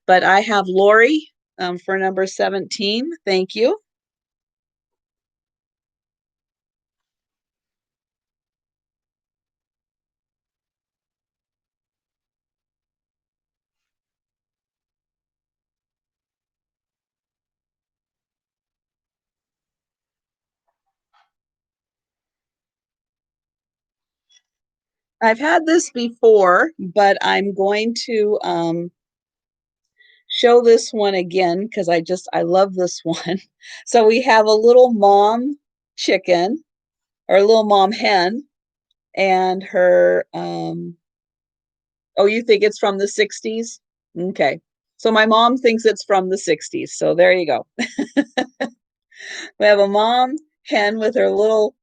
But I have Lori for number 17. Thank you. I've had this before, but I'm going to show this one again because I love this one. So we have a little mom chicken or a little mom hen and her oh, you think it's from the 60s? Okay. So my mom thinks it's from the 60s. So there you go. We have a mom hen with her little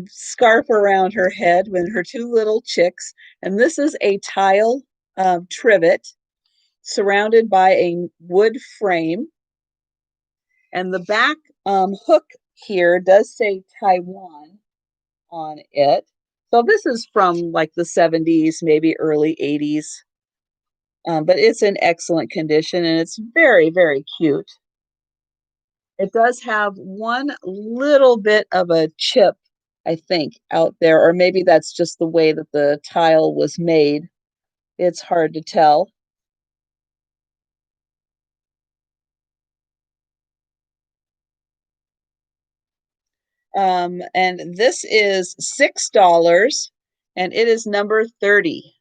scarf around her head with her two little chicks. And this is a tile trivet surrounded by a wood frame. And the back hook here does say Taiwan on it. So this is from like the 70s, maybe early 80s. But it's in excellent condition and it's very, very cute. It does have one little bit of a chip, I think, out there, or maybe that's just the way that the tile was made. It's hard to tell. And this is $6 and it is number 30.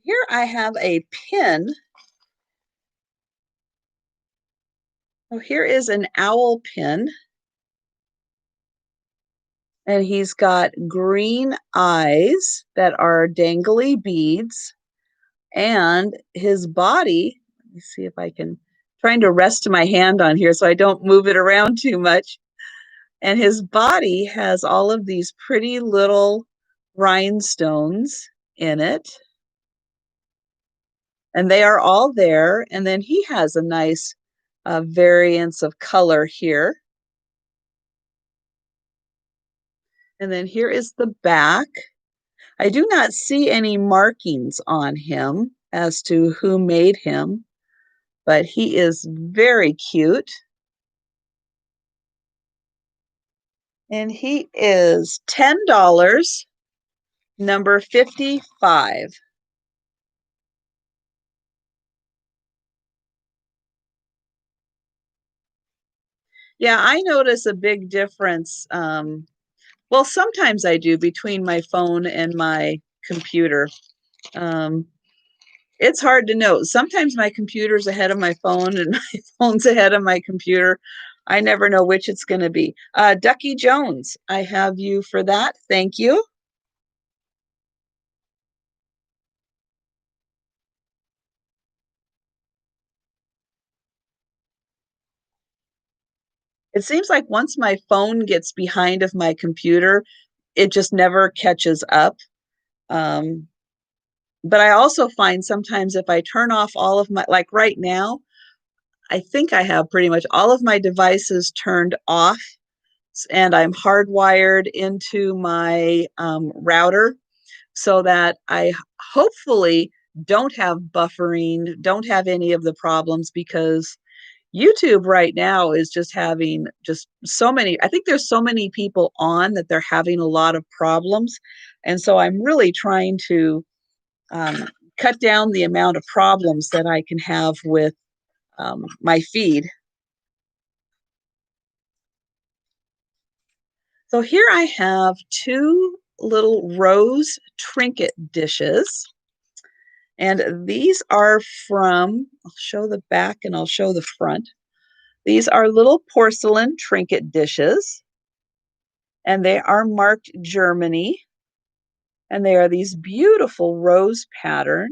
Here I have a pin. Oh, here is an owl pin. And he's got green eyes that are dangly beads. And his body, let me see if I can, trying to rest my hand on here so I don't move it around too much. And his body has all of these pretty little rhinestones in it. And they are all there. And then he has a nice variance of color here. And then here is the back. I do not see any markings on him as to who made him, but he is very cute. And he is $10, number 55. Yeah, I notice a big difference. Well, sometimes I do between my phone and my computer. Um, it's hard to know. Sometimes my computer's ahead of my phone and my phone's ahead of my computer. I never know which it's going to be. Ducky Jones, I have you for that. Thank you. It seems like once my phone gets behind of my computer, it just never catches up. Um, but I also find sometimes if I turn off all of my, like right now, I think I have pretty much all of my devices turned off and I'm hardwired into my router so that I hopefully don't have buffering, don't have any of the problems because YouTube right now is just having just so many. I think there's so many people on that they're having a lot of problems. And so I'm really trying to um, cut down the amount of problems that I can have with my feed. So here I have two little rose trinket dishes. And these are from, I'll show the back and I'll show the front. These are little porcelain trinket dishes, and they are marked Germany. And they are these beautiful rose pattern.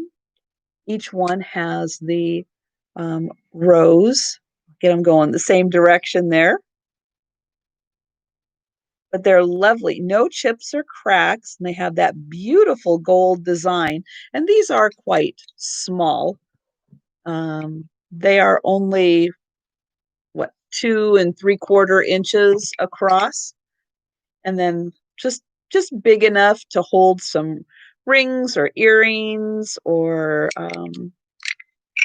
Each one has the rose. Get them going the same direction there. But they're lovely. No chips or cracks. And they have that beautiful gold design. And these are quite small. They are only, what, 2 3/4 inches across. And then just big enough to hold some rings or earrings or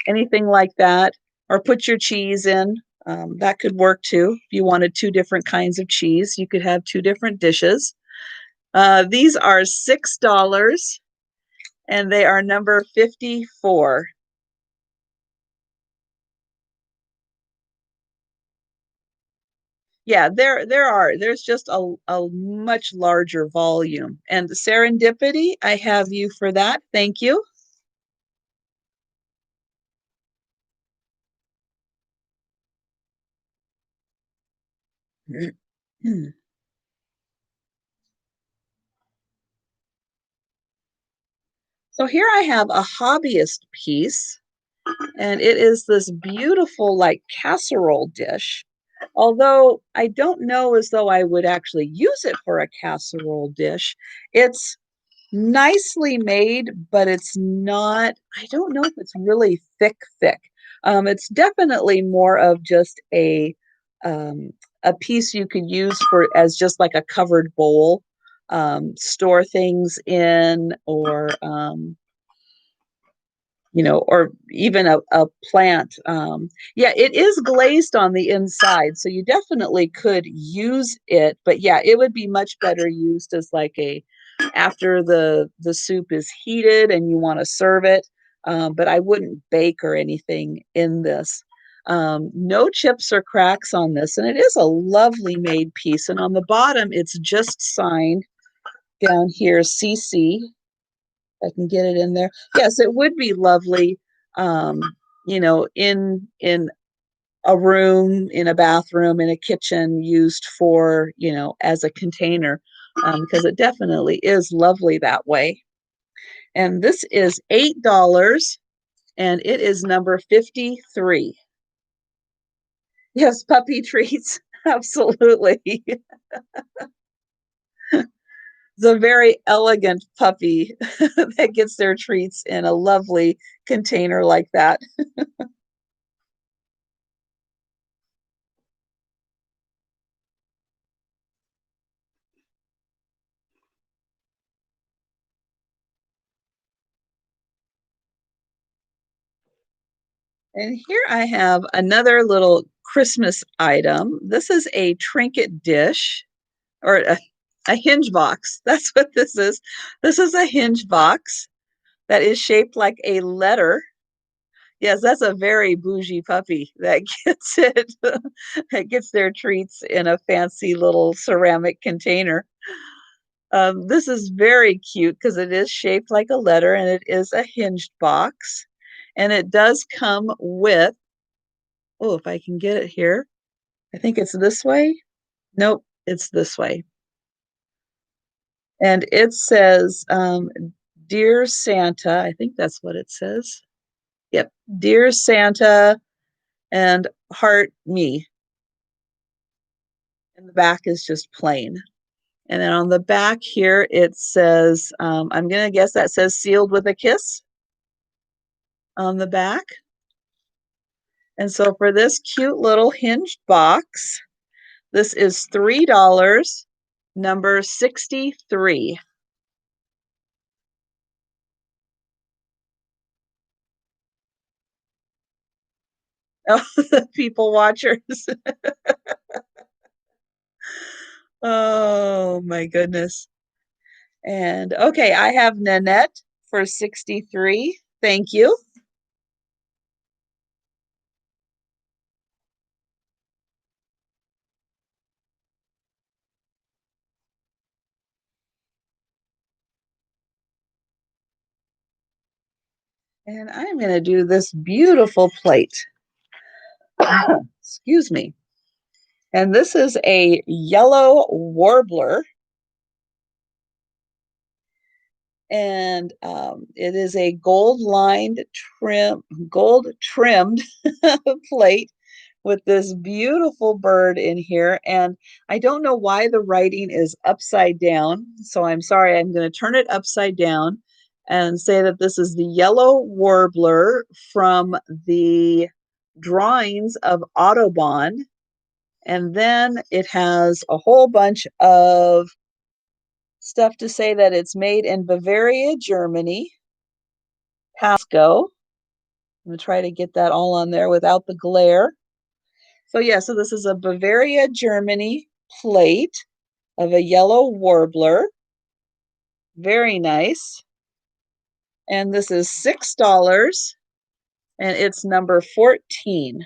anything like that, or put your cheese in. That could work too. If you wanted two different kinds of cheese, you could have two different dishes. These are $6 and they are number 54. Yeah, there's just a much larger volume. And serendipity, I have you for that. Thank you. So here I have a hobbyist piece, and it is this beautiful, like, casserole dish. Although I don't know as though I would actually use it for a casserole dish. It's nicely made, but it's not, I don't know if it's really thick, thick. It's definitely more of just um, a piece you could use for as just like a covered bowl, store things in, or or even a plant. Yeah, it is glazed on the inside, so you definitely could use it. But yeah, it would be much better used as like a after the soup is heated and you want to serve it. But I wouldn't bake or anything in this. No chips or cracks on this, and it is a lovely made piece. And on the bottom, it's just signed down here, CC. I can get it in there. Yes, it would be lovely, in a room, in a bathroom, in a kitchen, used for, as a container, because it definitely is lovely that way. And this is $8, and it is number 53. Yes, puppy treats. Absolutely. It's a very elegant puppy that gets their treats in a lovely container like that. And here I have another little Christmas item. This is a trinket dish, or a hinge box. That's what this is. This is a hinge box that is shaped like a letter. Yes, that's a very bougie puppy that gets it that gets their treats in a fancy little ceramic container. This is very cute because it is shaped like a letter and it is a hinged box. And it does come with, oh, if I can get it here, I think it's this way. Nope, it's this way. And it says, Dear Santa, I think that's what it says. Yep, Dear Santa and heart me. And the back is just plain. And then on the back here, it says, I'm going to guess that says sealed with a kiss on the back. And so for this cute little hinged box, this is $3, number 63. Oh, the people watchers. Oh my goodness. And okay, I have Nanette for 63. Thank you. And I'm going to do this beautiful plate. Excuse me. And this is a yellow warbler. And it is a gold trimmed plate with this beautiful bird in here. And I don't know why the writing is upside down. So I'm sorry, I'm going to turn it upside down and say that this is the yellow warbler from the drawings of Autobahn. And then it has a whole bunch of stuff to say that it's made in Bavaria, Germany, Pasco. I'm going to try to get that all on there without the glare. So yeah, so this is a Bavaria, Germany plate of a yellow warbler. Very nice. And this is $6 and it's number 14.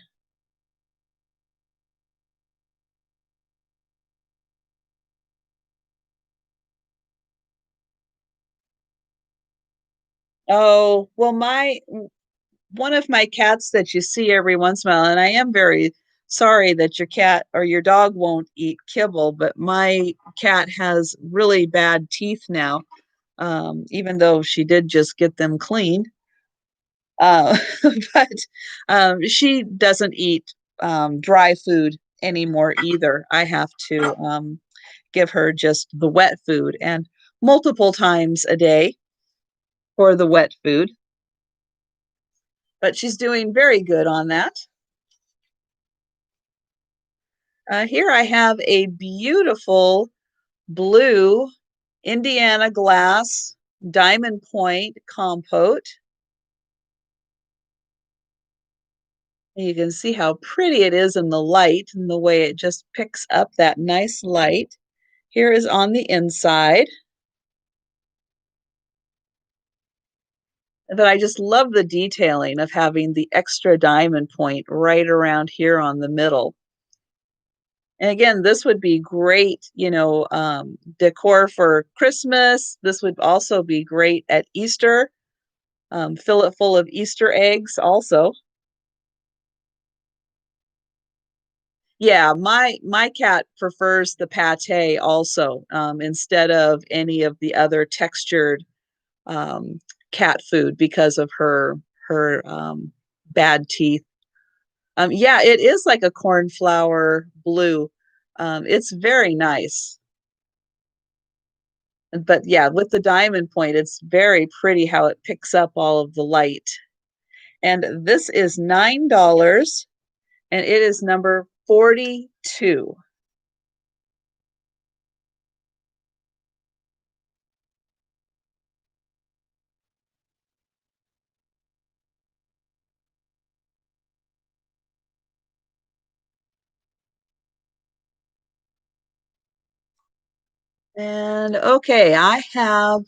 Oh, well, my one of my cats that you see every once in a while, and I am very sorry that your cat or your dog won't eat kibble, but my cat has really bad teeth now, even though she did just get them cleaned. Uh, but she doesn't eat dry food anymore either. I have to give her just the wet food and multiple times a day for the wet food. But she's doing very good on that. Here I have a beautiful blue Indiana glass diamond point compote. You can see how pretty it is in the light and the way it just picks up that nice light. Here is on the inside. But I just love the detailing of having the extra diamond point right around here on the middle. And again, this would be great, decor for Christmas. This would also be great at Easter. Fill it full of Easter eggs also. Yeah, my cat prefers the pate also, instead of any of the other textured um, cat food because of her bad teeth. Yeah, it is like a cornflower blue. It's very nice. But yeah, with the diamond point, it's very pretty how it picks up all of the light. And this is $9 and it is number 42. And okay, I have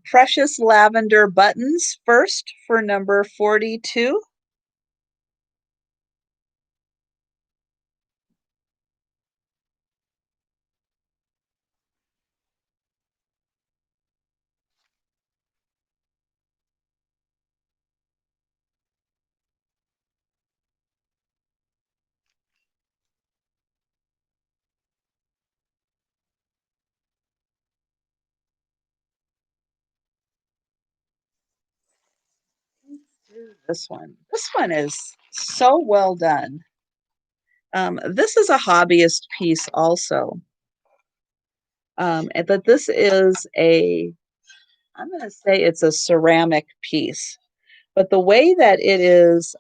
precious lavender buttons first for number 42. This one. This one is so well done. This is a hobbyist piece also. But this is I'm going to say it's a ceramic piece. But the way that it's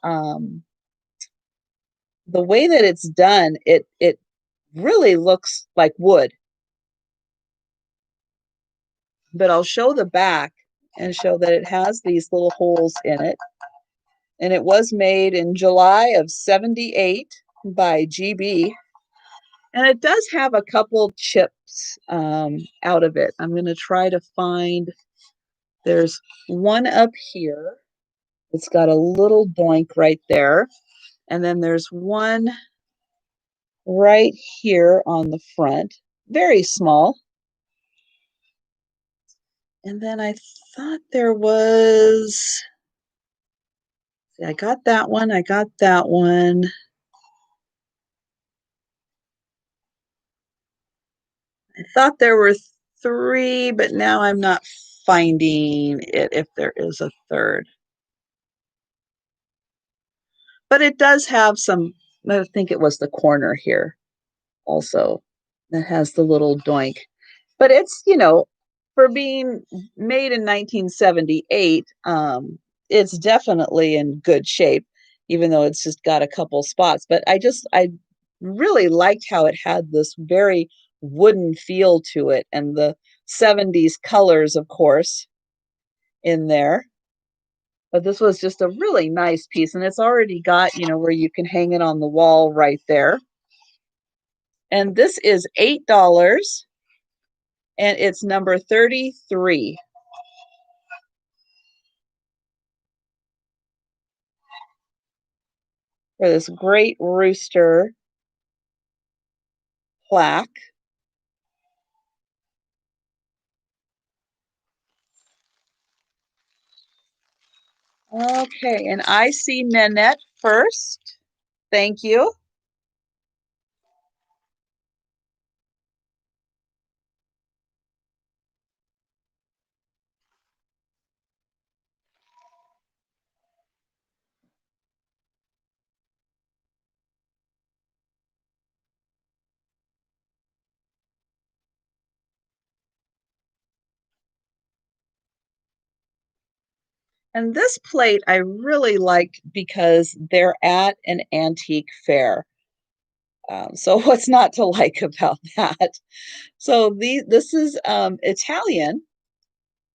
done, it really looks like wood. But I'll show the back and show that it has these little holes in it. And it was made in July of '78 by GB. And it does have a couple chips out of it. I'm going to try to find, there's one up here. It's got a little doink right there. And then there's one right here on the front, very small. And then I thought there was, see, I got that one, I got that one. I thought there were three, but now I'm not finding it if there is a third. But it does have some, I think it was the corner here also that has the little doink. But it's, for being made in 1978, it's definitely in good shape, even though it's just got a couple spots. But I really liked how it had this very wooden feel to it, and the '70s colors, of course, in there. But this was just a really nice piece, and it's already got, where you can hang it on the wall right there. And this is $8, and it's number 33. For this great rooster plaque. Okay, and I see Nanette first. Thank you. And this plate I really like because they're at an antique fair. So what's not to like about that? So this is Italian.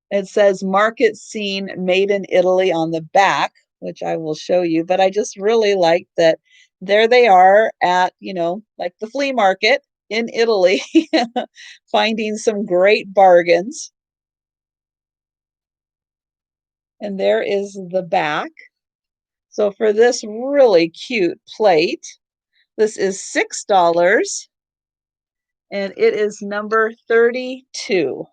It says market scene made in Italy on the back, which I will show you. But I just really like that there they are at, like the flea market in Italy, finding some great bargains. And there is the back. So for this really cute plate, this is $6 and it is number 32.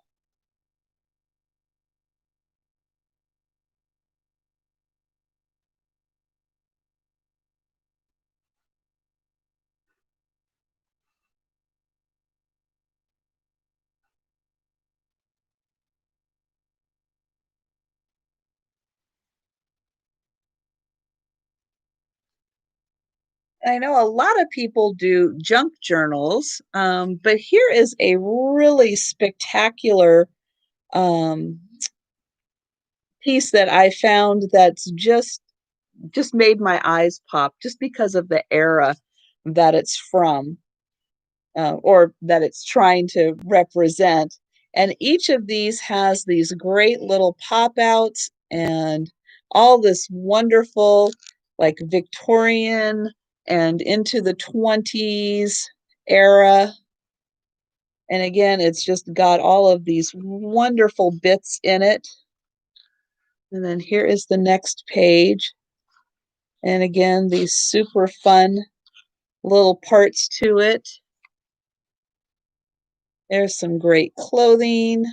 I know a lot of people do junk journals, but here is a really spectacular um, piece that I found that's just made my eyes pop just because of the era that it's from, or that it's trying to represent. And each of these has these great little pop outs and all this wonderful, like Victorian and into the 20s era. And again, it's just got all of these wonderful bits in it. And then here is the next page. And again, these super fun little parts to it. There's some great clothing.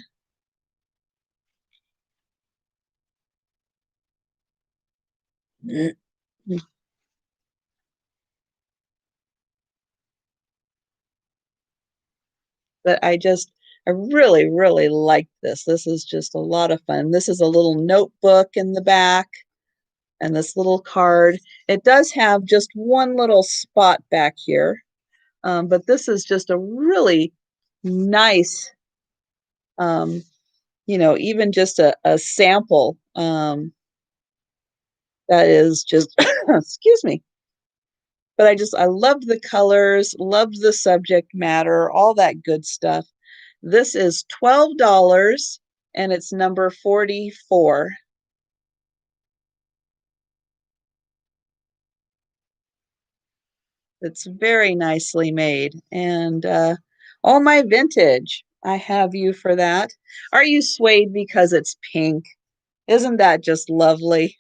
But I really, really like this. This is just a lot of fun. This is a little notebook in the back. and this little card. It does have just one little spot back here, but this is just a really nice, you know, even just a sample that is just, excuse me. But I loved the colors, loved the subject matter, all that good stuff. This is $12 and it's number 44. It's very nicely made. And all my vintage, I have you for that. Are you swayed because it's pink? Isn't that just lovely?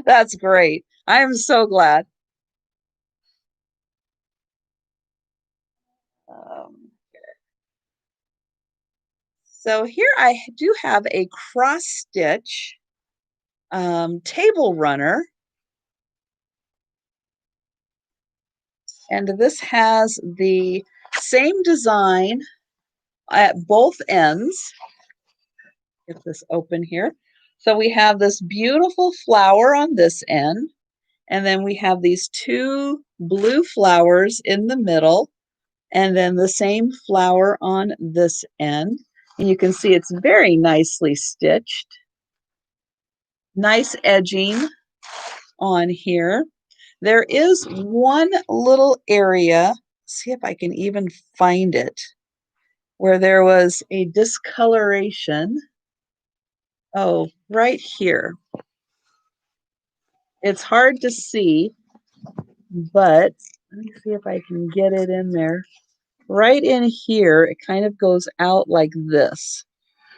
That's great. I am so glad. Um, so here I do have a cross stitch table runner, and this has the same design at both ends. Get this open here. So we have this beautiful flower on this end, and then we have these two blue flowers in the middle, and then the same flower on this end. And you can see it's very nicely stitched. Nice edging on here. There is one little area, see if I can even find it, where there was a discoloration. Oh, right here. It's hard to see, but let me see if I can get it in there. Right in here, it kind of goes out like this.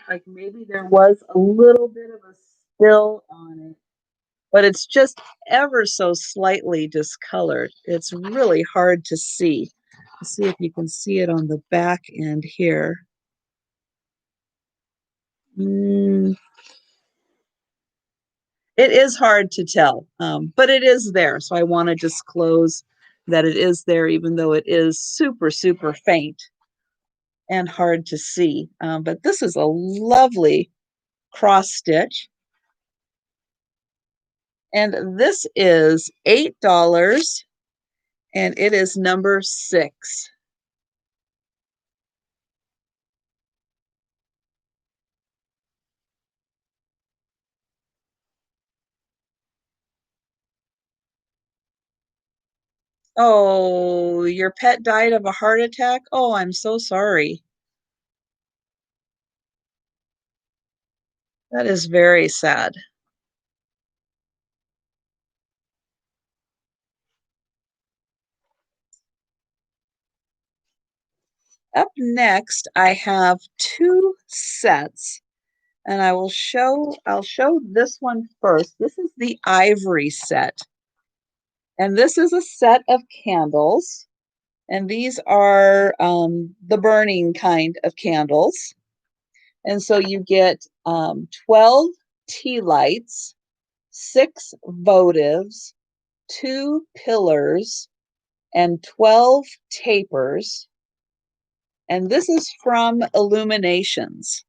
Like maybe there was a little bit of a spill on it, but it's just ever so slightly discolored. It's really hard to see. Let's see if you can see it on the back end here. Mm, it is hard to tell, but it is there. So I want to disclose that it is there, even though it is super, super faint and hard to see. But this is a lovely cross stitch. And this is $8 and it is number 6. Oh, your pet died of a heart attack? Oh, I'm so sorry. That is very sad. Up next, I have 2 sets, and I'll show this one first. This is the ivory set. And this is a set of candles, and these are the burning kind of candles. And so you get 12 tea lights, 6 votives, 2 pillars, and 12 tapers. And this is from Illuminations.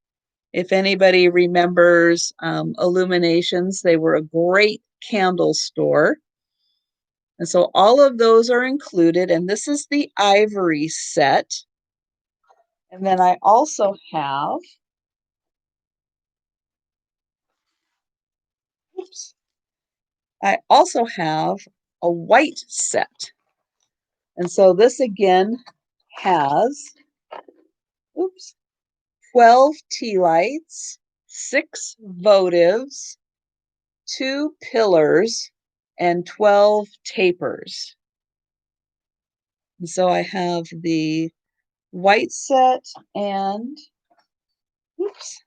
If anybody remembers Illuminations, they were a great candle store. And so all of those are included. And this is the ivory set. And then I also have, oops, I also have a white set. And so this again has, oops, 12 tea lights, 6 votives, 2 pillars, and 12 tapers. And so I have the white set and, oops,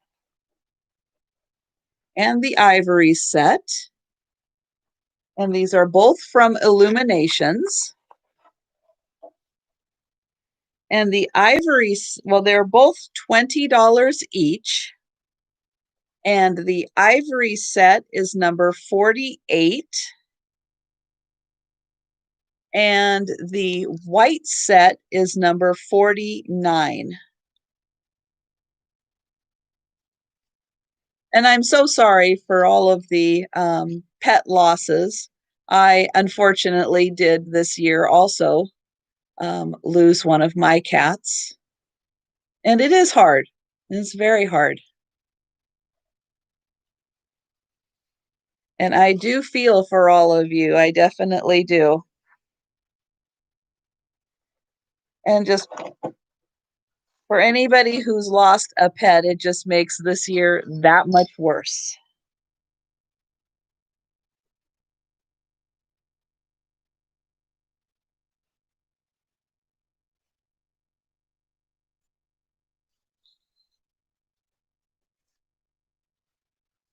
and the ivory set. And these are both from Illuminations. And the ivory, well, they're both $20 each. And the ivory set is number 48. And the white set is number 49. And I'm so sorry for all of the pet losses. I unfortunately did this year also lose one of my cats. And it is hard. It's very hard. And I do feel for all of you. I definitely do. And just for anybody who's lost a pet, it just makes this year that much worse.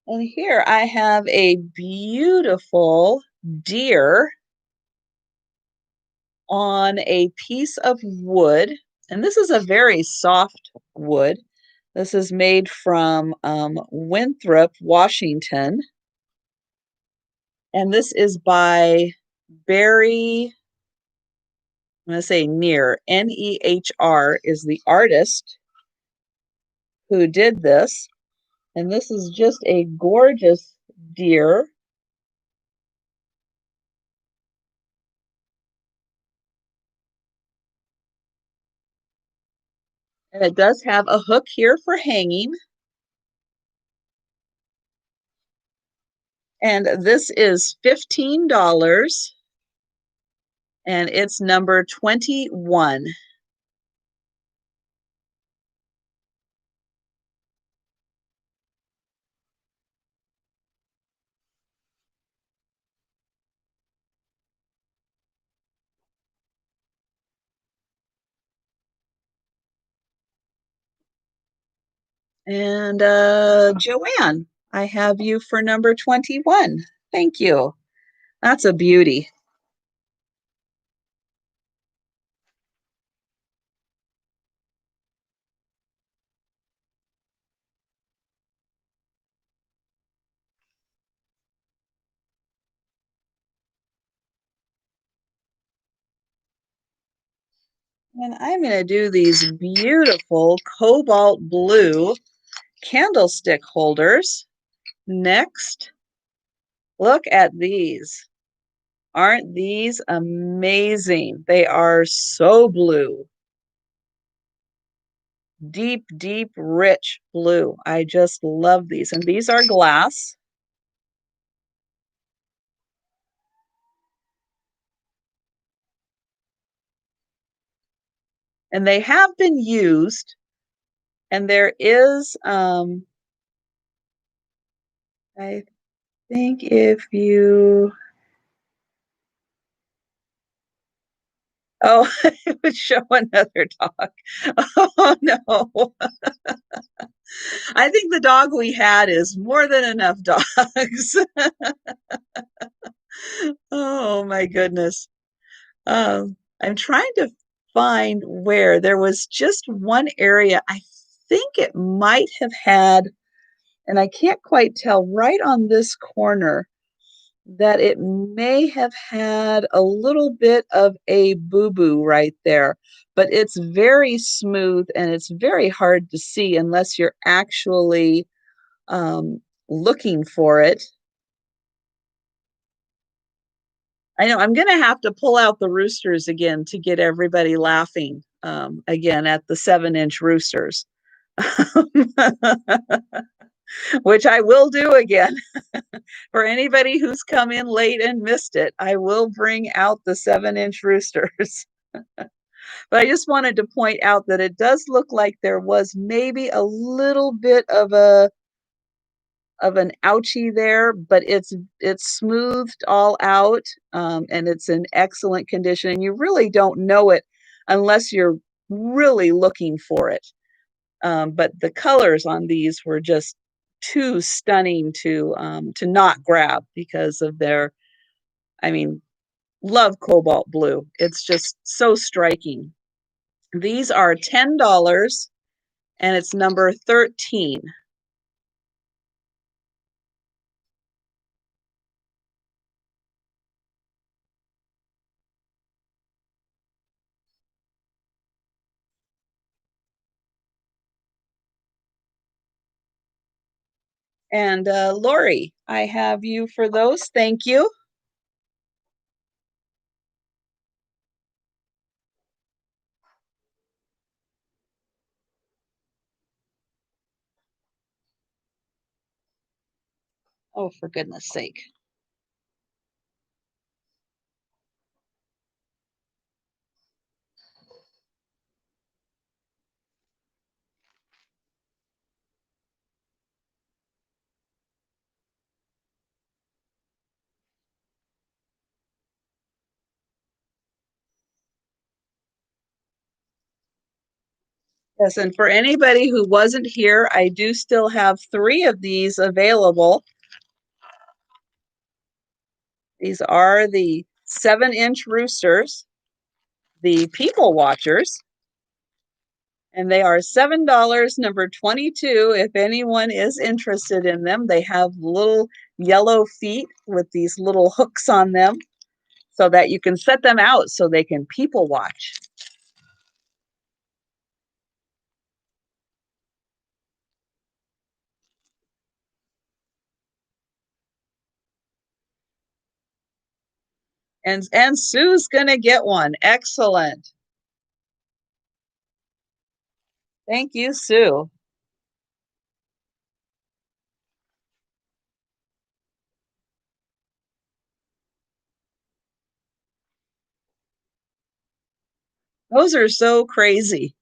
And here I have a beautiful deer on a piece of wood. And this is a very soft wood. This is made from Winthrop, Washington. And this is by Barry, I'm going to say Nehr, Nehr is the artist who did this. And this is just a gorgeous deer. And it does have a hook here for hanging. And this is $15. And it's number 21. And Joanne, I have you for number 21. Thank you. That's a beauty. And I'm going to do these beautiful cobalt blue candlestick holders next. Look at these. Aren't these amazing? They are so blue. Deep, deep, rich blue. I just love these. And these are glass. And they have been used. And there is, I think if you, oh, it would show another dog. Oh, no. I think the dog we had is more than enough dogs. Oh, my goodness. I'm trying to find where there was just one area. I think it might have had, and I can't quite tell, right on this corner, that it may have had a little bit of a boo-boo right there, but it's very smooth and it's very hard to see unless you're actually looking for it. I know I'm going to have to pull out the roosters again to get everybody laughing again at the 7-inch roosters, which I will do again. For anybody who's come in late and missed it, I will bring out the 7-inch roosters. But I just wanted to point out that it does look like there was maybe a little bit of an ouchie there, but it's smoothed all out, and it's in excellent condition. And you really don't know it unless you're really looking for it. But the colors on these were just too stunning to not grab because of their, I mean, love cobalt blue. It's just so striking. These are $10 and it's number 13. And Lori, I have you for those. Thank you. Oh, for goodness sake. Yes, and for anybody who wasn't here, I do still have 3 of these available. These are the 7-inch roosters, the people watchers, and they are $7, number 22, if anyone is interested in them. They have little yellow feet with these little hooks on them so that you can set them out so they can people watch. And Sue's gonna get one. Excellent. Thank you, Sue. Those are so crazy.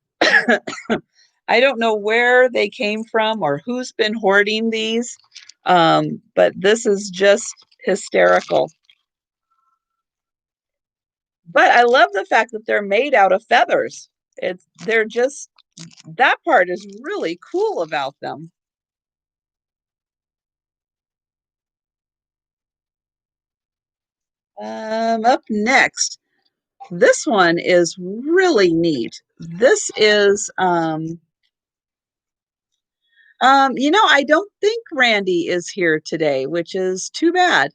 I don't know where they came from or who's been hoarding these, but this is just hysterical. But I love the fact that they're made out of feathers. They're just, that part is really cool about them. Up next, this one is really neat. This is, I don't think Randy is here today, which is too bad.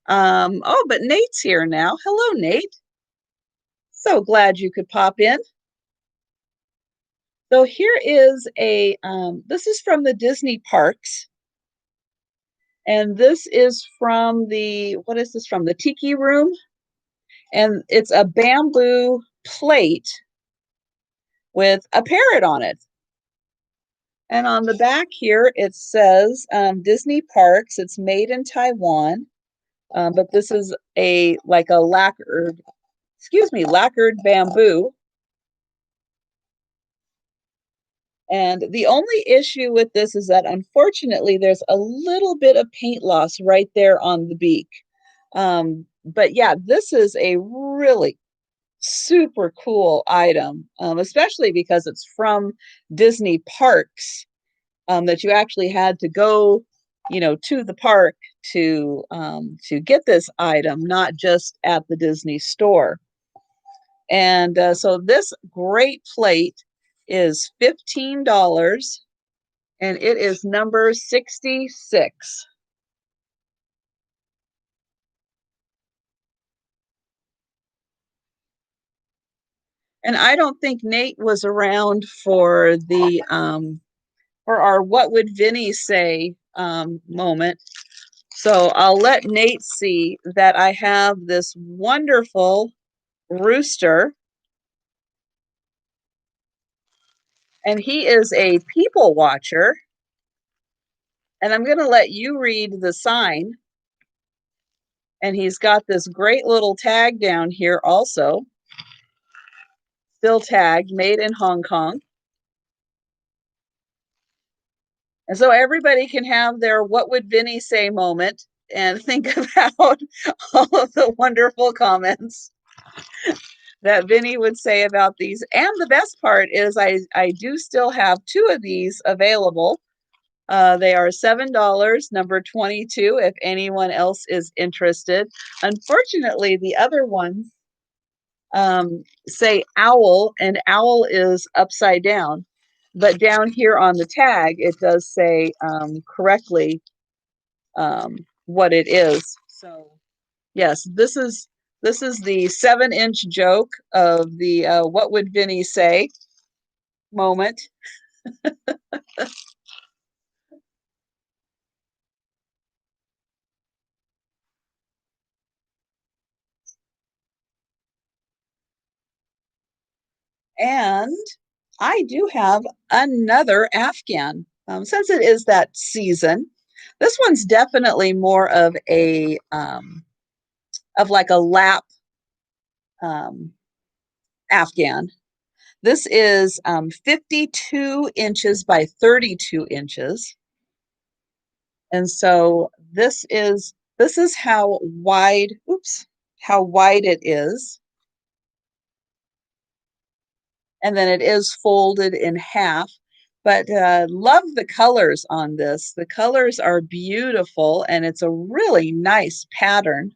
Oh, but Nate's here now. Hello, Nate. So glad you could pop in. So here is this is from the Disney parks. And this is from what is this from? The Tiki Room. And it's a bamboo plate with a parrot on it. And on the back here, it says Disney Parks. It's made in Taiwan. But this is like a lacquered bamboo. And the only issue with this is that unfortunately there's a little bit of paint loss right there on the beak. But yeah, this is a really super cool item, especially because it's from Disney parks, that you actually had to go, to the park to get this item, not just at the Disney store. And so this great plate is $15 and it is number 66. And I don't think Nate was around for for our What Would Vinny Say moment. So I'll let Nate see that I have this wonderful rooster. And he is a people watcher. And I'm going to let you read the sign. And he's got this great little tag down here also. Still tagged, made in Hong Kong. And so everybody can have their What Would Vinny Say moment and think about all of the wonderful comments that Vinny would say about these. And the best part is I do still have 2 of these available. They are $7, number 22, if anyone else is interested. Unfortunately, the other ones say owl, and owl is upside down. But down here on the tag, it does say correctly what it is. So yes, this is the 7-inch joke of the What Would Vinny Say moment. And I do have another Afghan. Since it is that season, this one's definitely more of a of like a lap um, Afghan. This is 52 inches by 32 inches. And so this is how wide, how wide it is. And then it is folded in half. But love the colors on this. The colors are beautiful, and it's a really nice pattern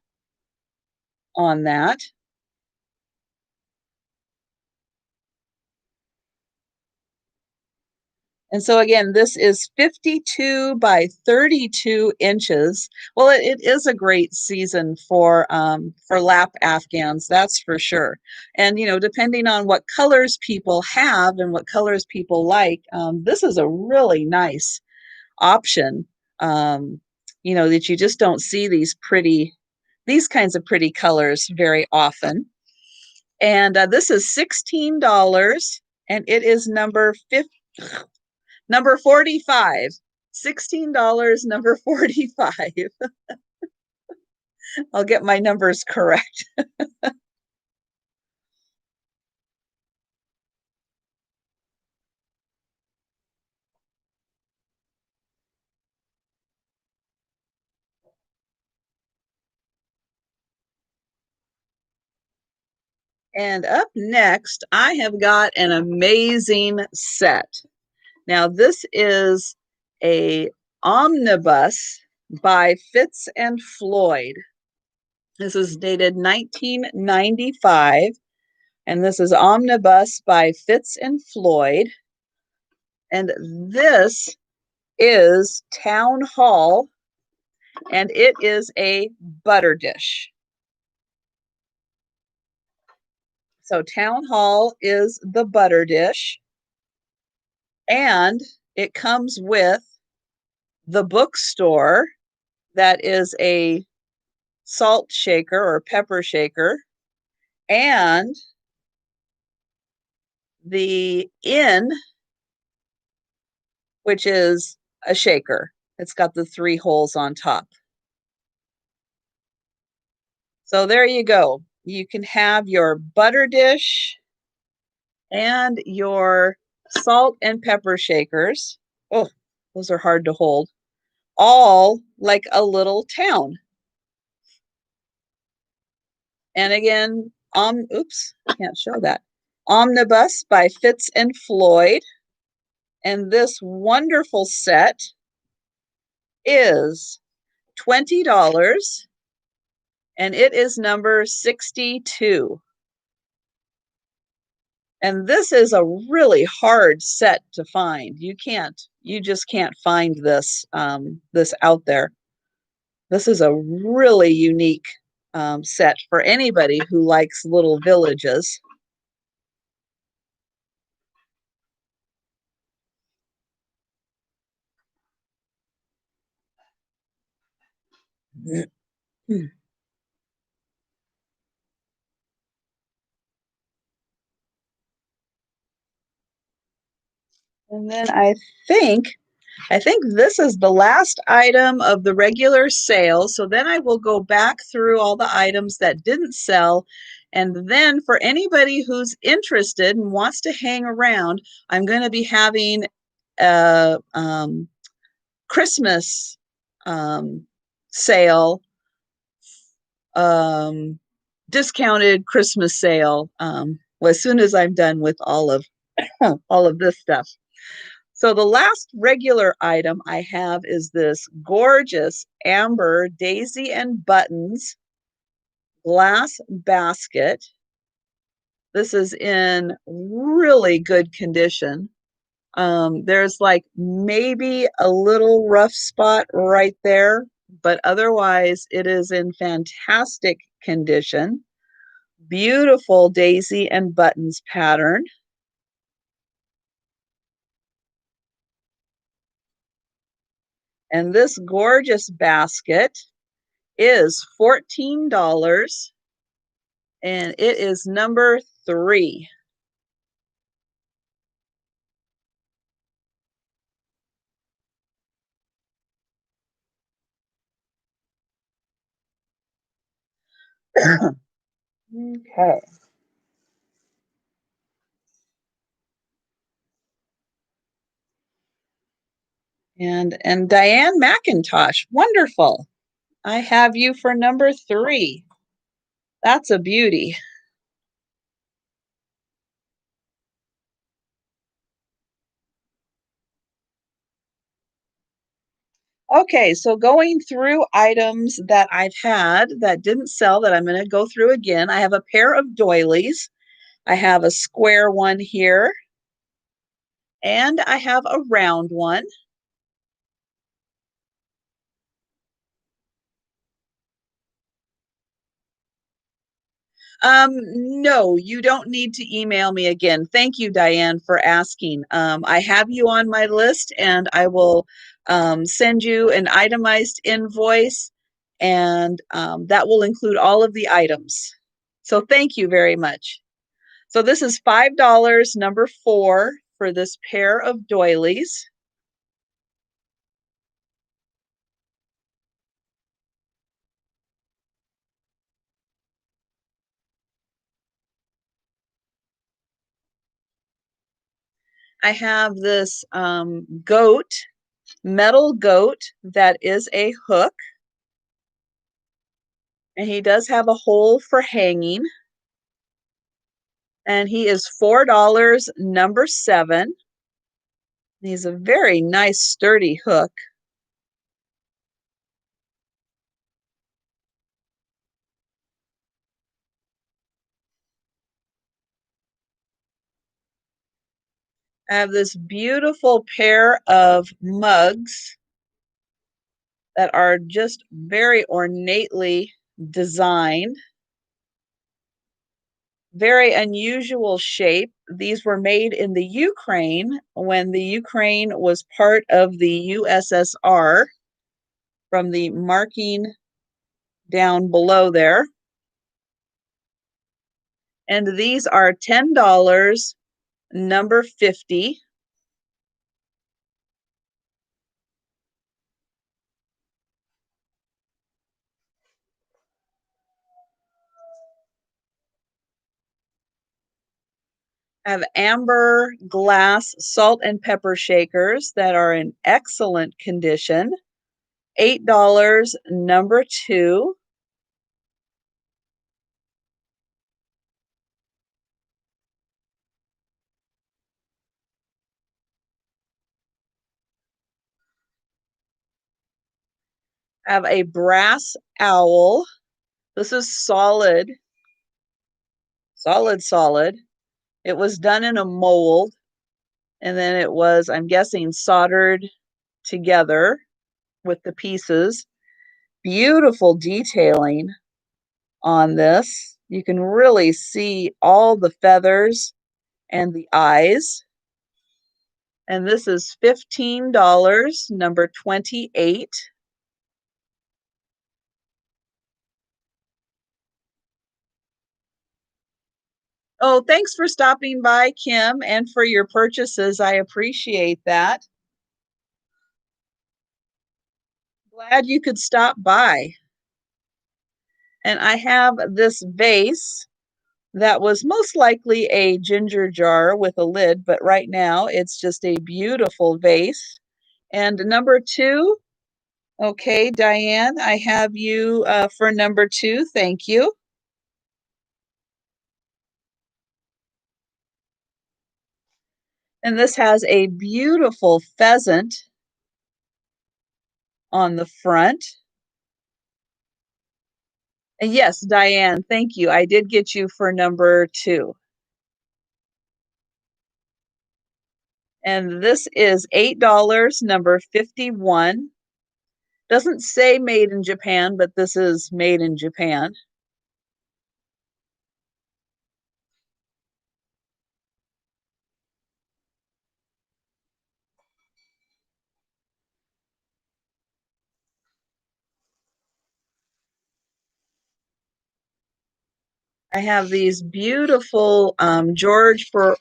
on that. And so again, this is 52 by 32 inches. Well, it is a great season for lap Afghans, that's for sure. And depending on what colors people have and what colors people like, this is a really nice option. That you just don't see these kinds of pretty colors very often. And this is $16, and it is number 45. $16, number 45. I'll get my numbers correct. And up next, I have got an amazing set. Now, this is a omnibus by Fitz and Floyd. This is dated 1995, and this is Omnibus by Fitz and Floyd. And this is Town Hall, and it is a butter dish. So Town Hall is the butter dish, and it comes with the bookstore that is a salt shaker or pepper shaker, and the inn, which is a shaker. It's got the 3 holes on top. So there you go. You can have your butter dish and your salt and pepper shakers. Oh, those are hard to hold. All like a little town. And again, can't show that. Omnibus by Fitz and Floyd. And this wonderful set is $20, and it is number 62. And this is a really hard set to find. You just can't find this out there. This is a really unique set for anybody who likes little villages. And then think I think this is the last item of the regular sale. So then I will go back through all the items that didn't sell. And then for anybody who's interested and wants to hang around, I'm going to be having a Christmas sale, discounted Christmas sale, as soon as I'm done with all of all of this stuff. So the last regular item I have is this gorgeous amber daisy and buttons glass basket. This is in really good condition. There's like maybe a little rough spot right there, but otherwise it is in fantastic condition. Beautiful daisy and buttons pattern. And this gorgeous basket is $14, and it is number 3. Okay. And Diane McIntosh, wonderful. I have you for number 3. That's a beauty. Okay, so going through items that I've had that didn't sell that I'm going to go through again. I have a pair of doilies. I have a square one here, and I have a round one. No, you don't need to email me again. Thank you, Diane, for asking. I have you on my list, and I will send you an itemized invoice, and that will include all of the items. So thank you very much. So this is $5, number 4, for this pair of doilies. I have this metal goat that is a hook, and he does have a hole for hanging. And he is $4, number 7. He's a very nice, sturdy hook. I have this beautiful pair of mugs that are just very ornately designed. Very unusual shape. These were made in the Ukraine when the Ukraine was part of the USSR, from the marking down below there. And these are $10, number 50. I have amber glass salt and pepper shakers that are in excellent condition. $8, number 2. I have a brass owl. This is solid, solid, solid. It was done in a mold, and then it was, I'm guessing, soldered together with the pieces. Beautiful detailing on this. You can really see all the feathers and the eyes. And this is $15, number 28. Oh, thanks for stopping by, Kim, and for your purchases. I appreciate that. Glad you could stop by. And I have this vase that was most likely a ginger jar with a lid, but right now it's just a beautiful vase. And number 2, okay, Diane, I have you for number 2. Thank you. And this has a beautiful pheasant on the front. And yes, Diane, thank you. I did get you for number 2. And this is $8, number 51. Doesn't say made in Japan, but this is made in Japan. I have these beautiful George Briard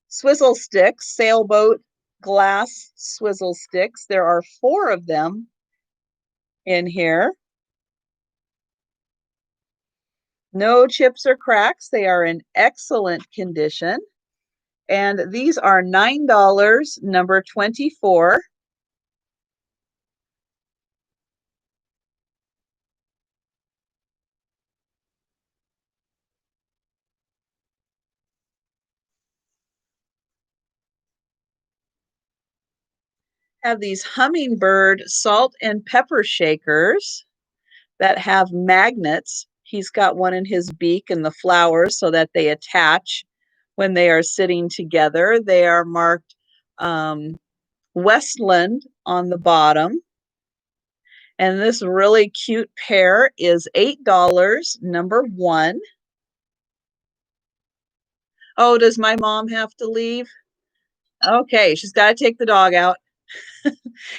swizzle sticks, sailboat glass swizzle sticks. There are 4 of them. in here. No chips or cracks. They are in excellent condition. And these are $9, number 24. Have these hummingbird salt and pepper shakers that have magnets. He's got one in his beak and the flowers so that they attach when they are sitting together. They are marked Westland on the bottom. And this really cute pair is $8, number 1. Oh, does my mom have to leave? Okay, she's got to take the dog out.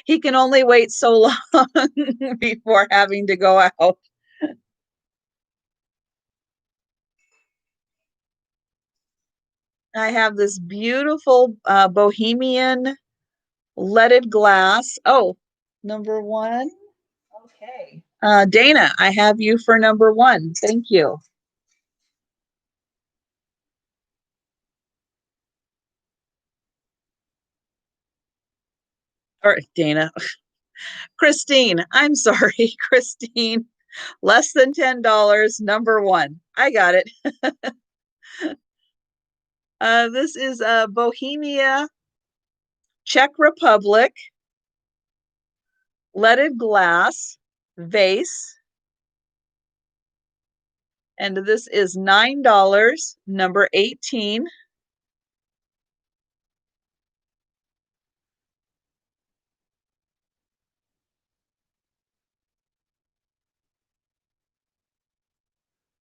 He can only wait so long before having to go out. I have this beautiful bohemian leaded glass. Oh, number 1. Okay. Dana, I have you for number 1. Thank you. Or Dana. Christine, I'm sorry, Christine. Less than $10, number 1. I got it. This is Bohemia, Czech Republic, leaded glass vase. And this is $9, number 18.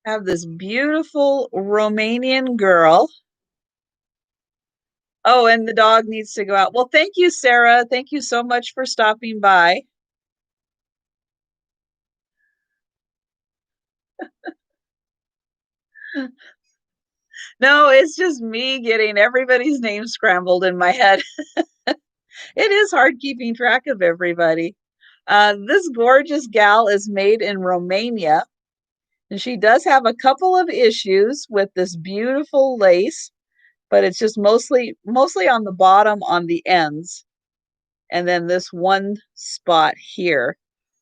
Have this beautiful Romanian girl. Oh, and the dog needs to go out. Well, thank you, Sarah. Thank you so much for stopping by. No, it's just me getting everybody's name scrambled in my head. It is hard keeping track of everybody. This gorgeous gal is made in Romania, and she does have a couple of issues with this beautiful lace, but it's just mostly on the bottom on the ends, and then this one spot here.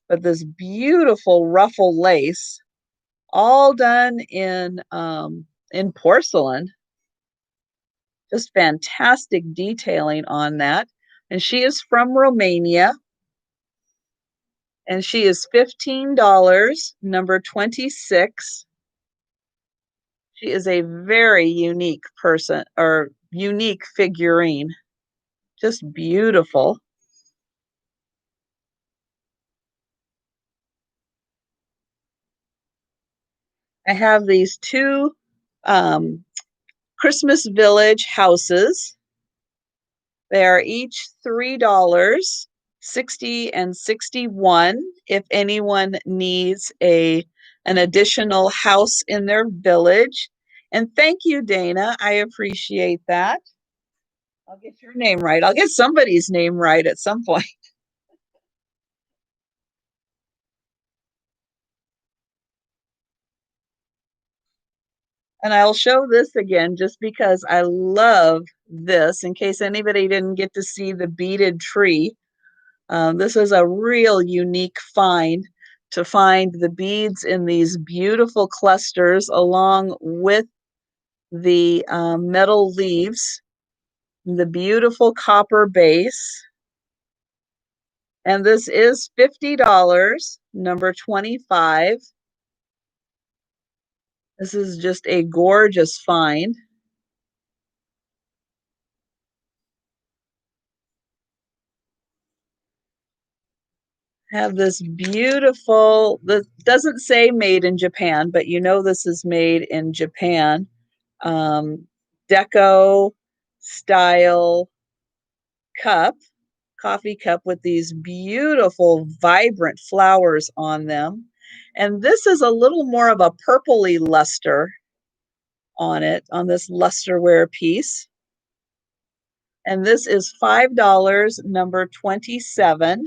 But this beautiful ruffle lace, all done in porcelain. Just fantastic detailing on that. And she is from Romania. And she is $15, number 26. She is a very unique person or unique figurine. Just beautiful. I have these two Christmas Village houses. They are each $3, 60 and 61 if anyone needs an additional house in their village. And thank you, Dana. I appreciate that. I'll get your name right. I'll get somebody's name right at some point. And I'll show this again just because I love this in case anybody didn't get to see the beaded tree. This is a real unique find to find the beads in these beautiful clusters along with the metal leaves, the beautiful copper base. And this is $50, number 25. This is just a gorgeous find. Have this beautiful, this doesn't say made in Japan, but you know this is made in Japan. Deco style cup, coffee cup with these beautiful, vibrant flowers on them. And this is a little more of a purpley luster on it, on this lusterware piece. And this is $5, number 27.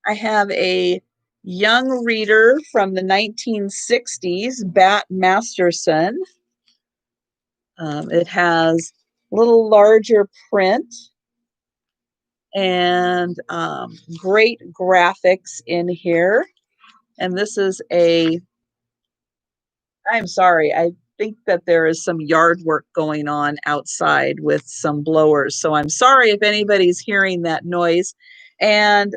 I have a young reader from the 1960s, Bat Masterson. It has a little larger print and great graphics in here. And this is I'm sorry, I think that there is some yard work going on outside with some blowers. So I'm sorry if anybody's hearing that noise. And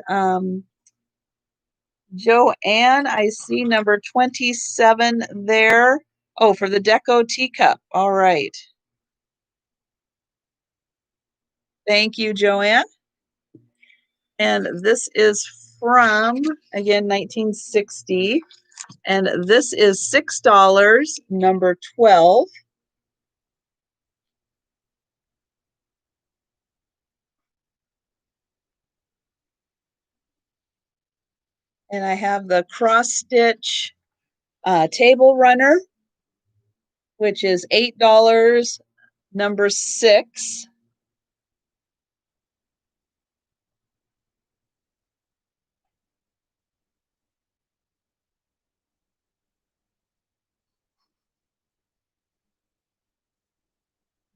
Joanne, I see number 27 there. Oh, for the Deco teacup. All right. Thank you, Joanne. And this is from, again, 1960. And this is $6, number 12. And I have the cross stitch table runner, which is $8, number 6.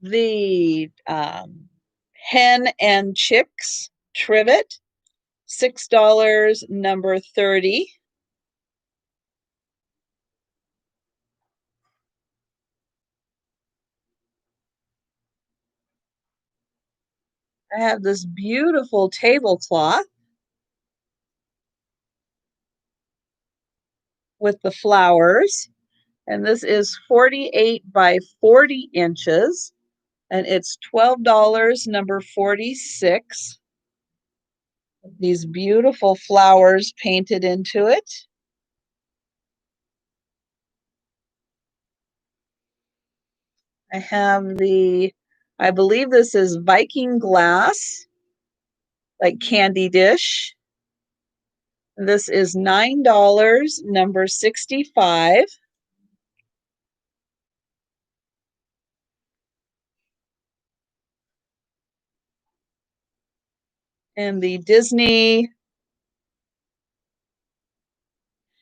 The hen and chicks trivet, $6, number 30. I have this beautiful tablecloth with the flowers, and this is 48 by 40 inches, and it's $12, number 46. These beautiful flowers painted into it. I have I believe this is Viking glass, like candy dish. This is $9, number 65. And the Disney,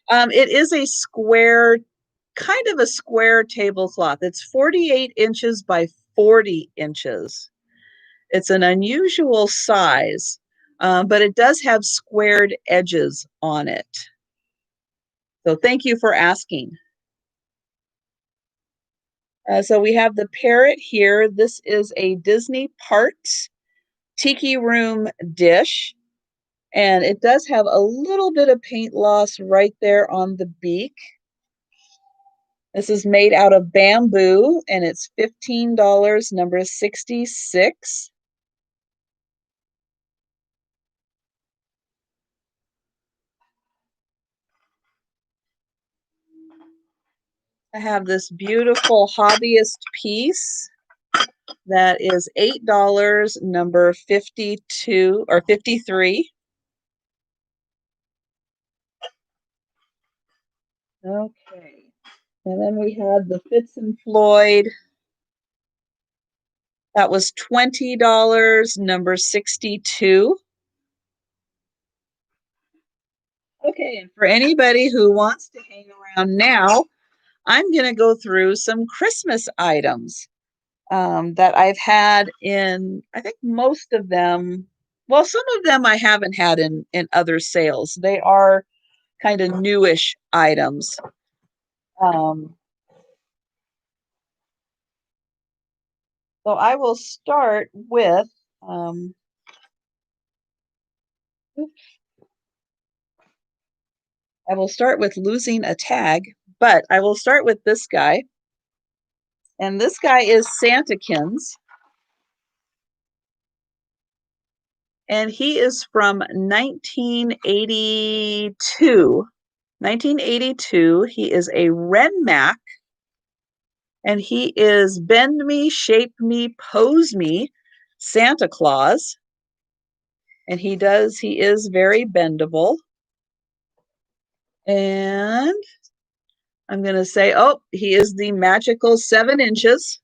it is a square, kind of a square tablecloth. It's 48 inches by 40 inches. It's an unusual size, but it does have squared edges on it. So thank you for asking. So we have the parrot here. This is a Disney Parks Tiki Room dish. And it does have a little bit of paint loss right there on the beak. This is made out of bamboo, and it's $15, number 66. I have this beautiful hobbyist piece that is $8, number 52 or 53. Okay. And then we had the Fitz and Floyd. That was $20, number 62. Okay, and for anybody who wants to hang around now, I'm going to go through some Christmas items that I've had in, I think most of them, well, some of them I haven't had in other sales. They are kind of newish items. Um, so I will start with, losing a tag, but I will start with this guy. And this guy is Santakins. And he is from 1982. 1982. He is a Renmac, and he is Bend Me, Shape Me, Pose Me Santa Claus. And he is very bendable. And I'm going to say, oh, he is the magical 7 inches.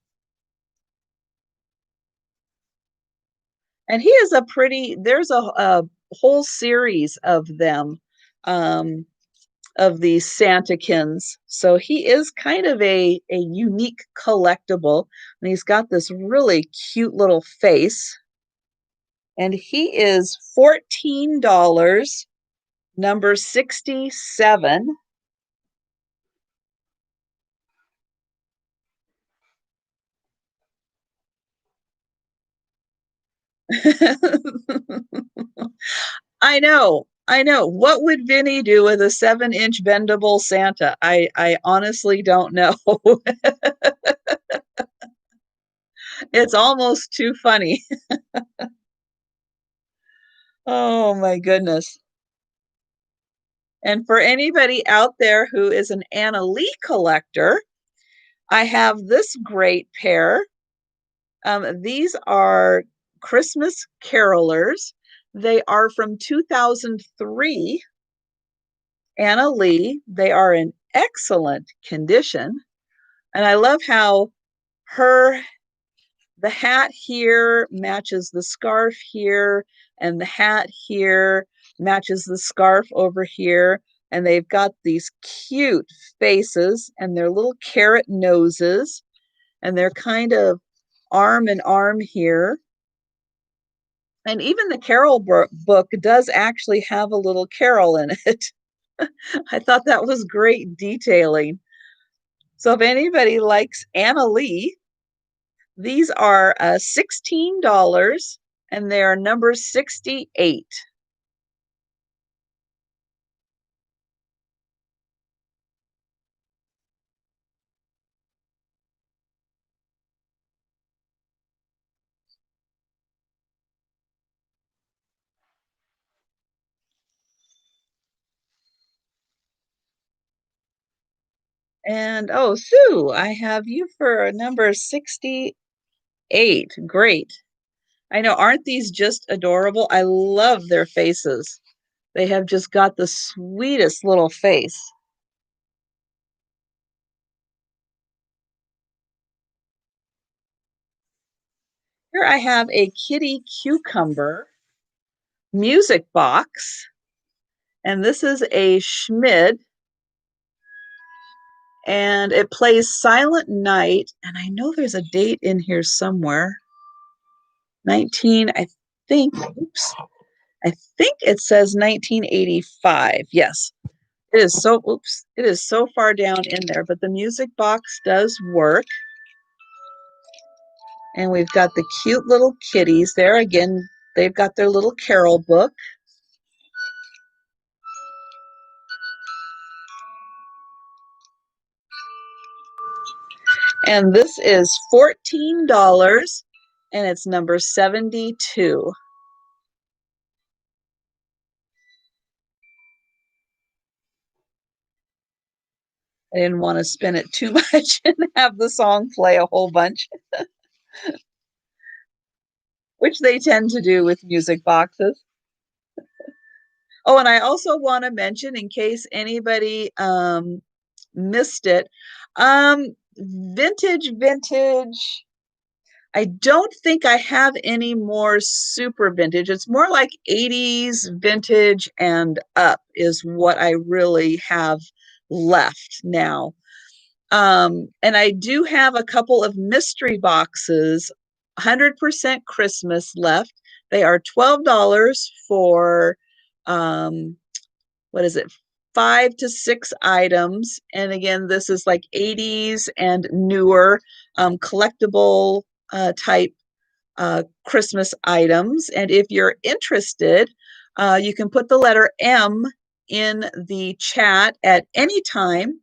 And he is there's a whole series of them, of these Santakins. So he is kind of a unique collectible, and he's got this really cute little face. And he is $14, number 67. I know. I know. What would Vinny do with a 7-inch bendable Santa? I honestly don't know. It's almost too funny. Oh my goodness. And for anybody out there who is an Anna Lee collector, I have this great pair. These are Christmas carolers. They are from 2003. Anna Lee. They are in excellent condition. And I love how her the hat here matches the scarf here, and the hat here matches the scarf over here. And they've got these cute faces and their little carrot noses, and they're kind of arm in arm here. And even the carol book does actually have a little carol in it. I thought that was great detailing. So if anybody likes Anna Lee, these are $16, and they are number 68. And oh, Sue, I have you for number 68. Great. I know, aren't these just adorable? I love their faces. They have just got the sweetest little face. Here I have a kitty cucumber music box, and this is a Schmid, and it plays Silent Night, and I know there's a date in here somewhere. 19, I think, oops, I think it says 1985. Yes, it is so, oops, it is so far down in there, but the music box does work. And we've got the cute little kitties there. Again, they've got their little carol book. And this is $14, and it's number 72. I didn't want to spin it too much and have the song play a whole bunch, which they tend to do with music boxes. Oh, and I also want to mention, in case anybody missed it, vintage. I don't think I have any more super vintage. It's more like 80s vintage and up is what I really have left now. And I do have a couple of mystery boxes, 100% Christmas left. They are $12 for, what is it, 5 to 6 items. And again, this is like 80s and newer collectible type Christmas items. And if you're interested, you can put the letter M in the chat at any time,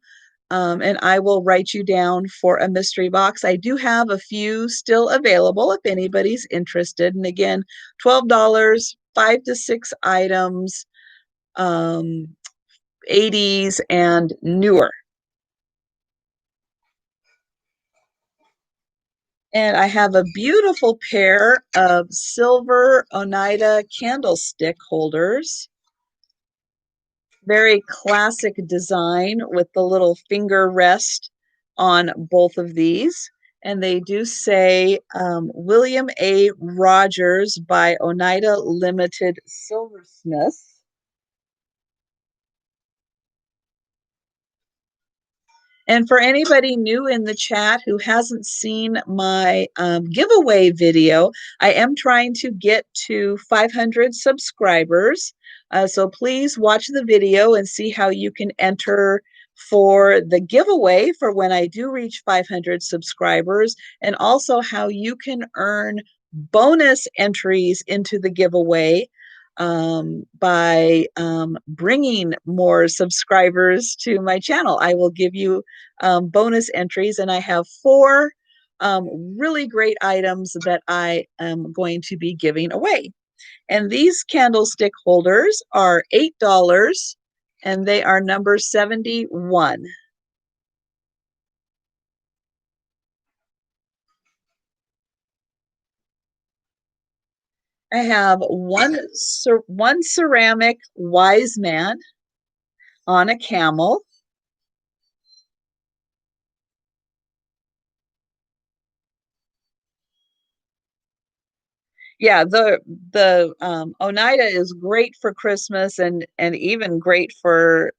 and I will write you down for a mystery box. I do have a few still available if anybody's interested. And again, $12, 5 to 6 items, 80s and newer. And I have a beautiful pair of silver Oneida candlestick holders. Very classic design with the little finger rest on both of these. And they do say William A. Rogers by Oneida Limited Silversmith. And for anybody new in the chat who hasn't seen my giveaway video, I am trying to get to 500 subscribers. So please watch the video and see how you can enter for the giveaway for when I do reach 500 subscribers, and also how you can earn bonus entries into the giveaway by bringing more subscribers to my channel. I will give you bonus entries, and I have 4 really great items that I am going to be giving away. And these candlestick holders are $8, and they are number 71. I have one ceramic wise man on a camel. Yeah, the Oneida is great for Christmas, and even great for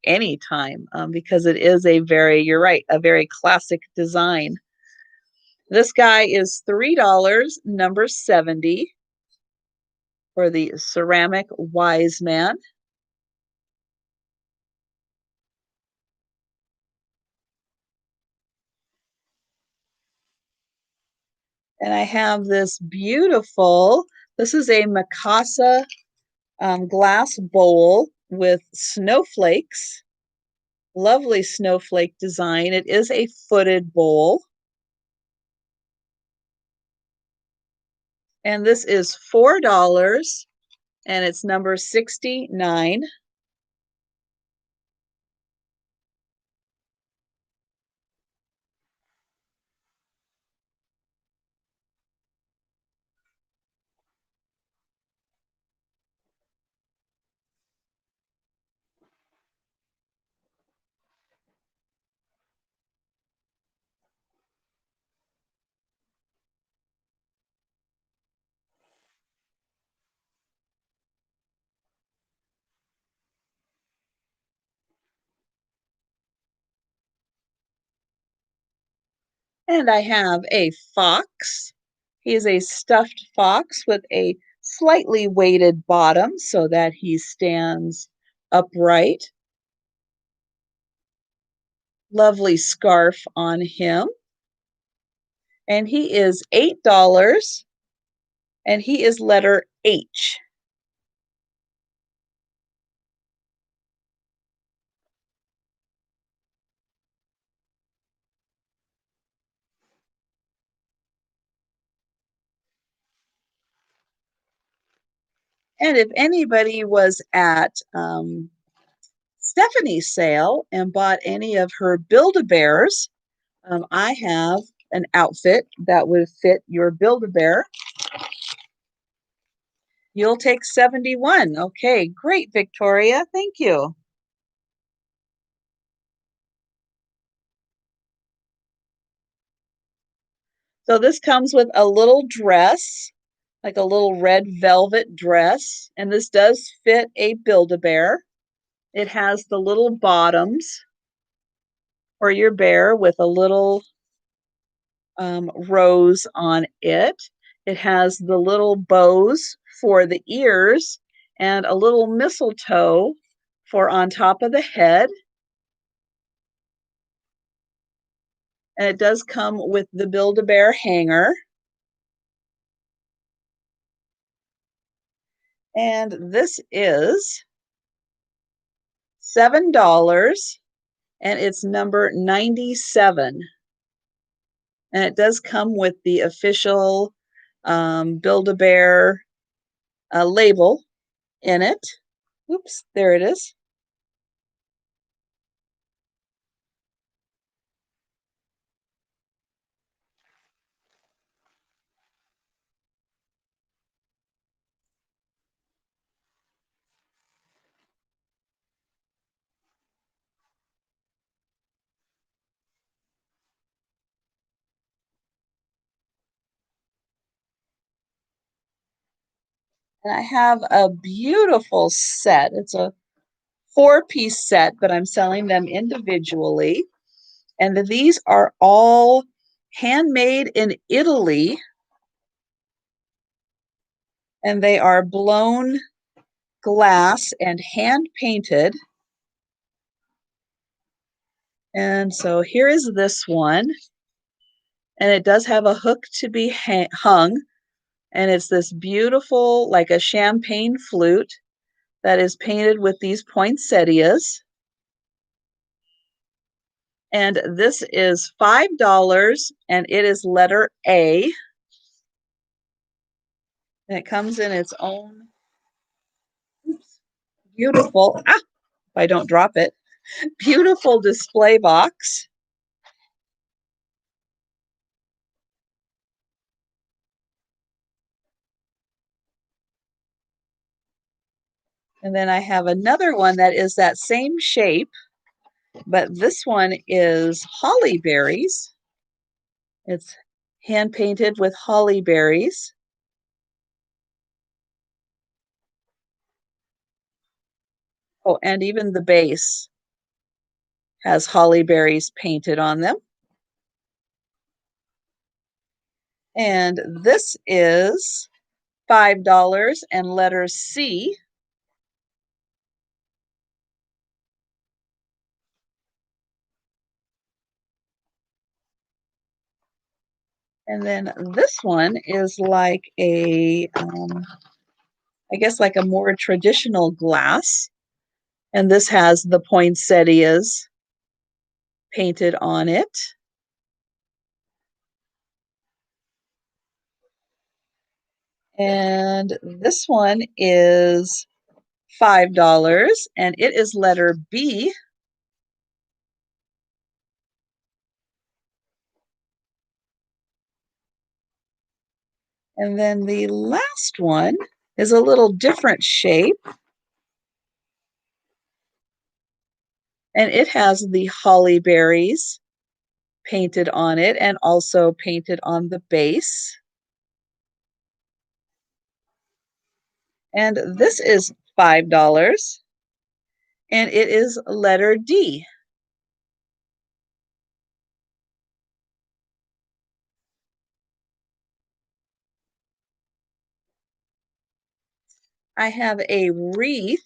any time, because it is a very, you're right, a very classic design. This guy is $3, number 70, for the ceramic wise man. And I have this beautiful, this is a Mikasa glass bowl with snowflakes. Lovely snowflake design. It is a footed bowl. And this is $4, and it's number 69. And I have a fox. He is a stuffed fox with a slightly weighted bottom so that he stands upright. Lovely scarf on him. And he is $8, and he is letter H. And if anybody was at Stephanie's sale and bought any of her Build-A-Bears, I have an outfit that would fit your Build-A-Bear. You'll take 71. Okay, great, Victoria. Thank you. So this comes with a little dress, like a little red velvet dress, and this does fit a Build-A-Bear. It has the little bottoms for your bear with a little rose on it. It has the little bows for the ears and a little mistletoe for on top of the head. And it does come with the Build-A-Bear hanger. And this is $7, and it's number 97. And it does come with the official Build-A-Bear label in it. Oops, there it is. And I have a beautiful set. It's a 4-piece set, but I'm selling them individually. And these are all handmade in Italy, and they are blown glass and hand painted. And so here is this one, and it does have a hook to be hung, and it's this beautiful, like a champagne flute that is painted with these poinsettias. And this is $5, and it is letter A. And it comes in its own beautiful, if I don't drop it, beautiful display box. And then I have another one that is that same shape, but this one is holly berries. It's hand painted with holly berries. Oh, and even the base has holly berries painted on them. And this is $5 and letter C. And then this one is like a, I guess like a more traditional glass. And this has the poinsettias painted on it. And this one is $5 and it is letter B. And then the last one is a little different shape, and it has the holly berries painted on it and also painted on the base. And this is $5, and it is letter D. I have a wreath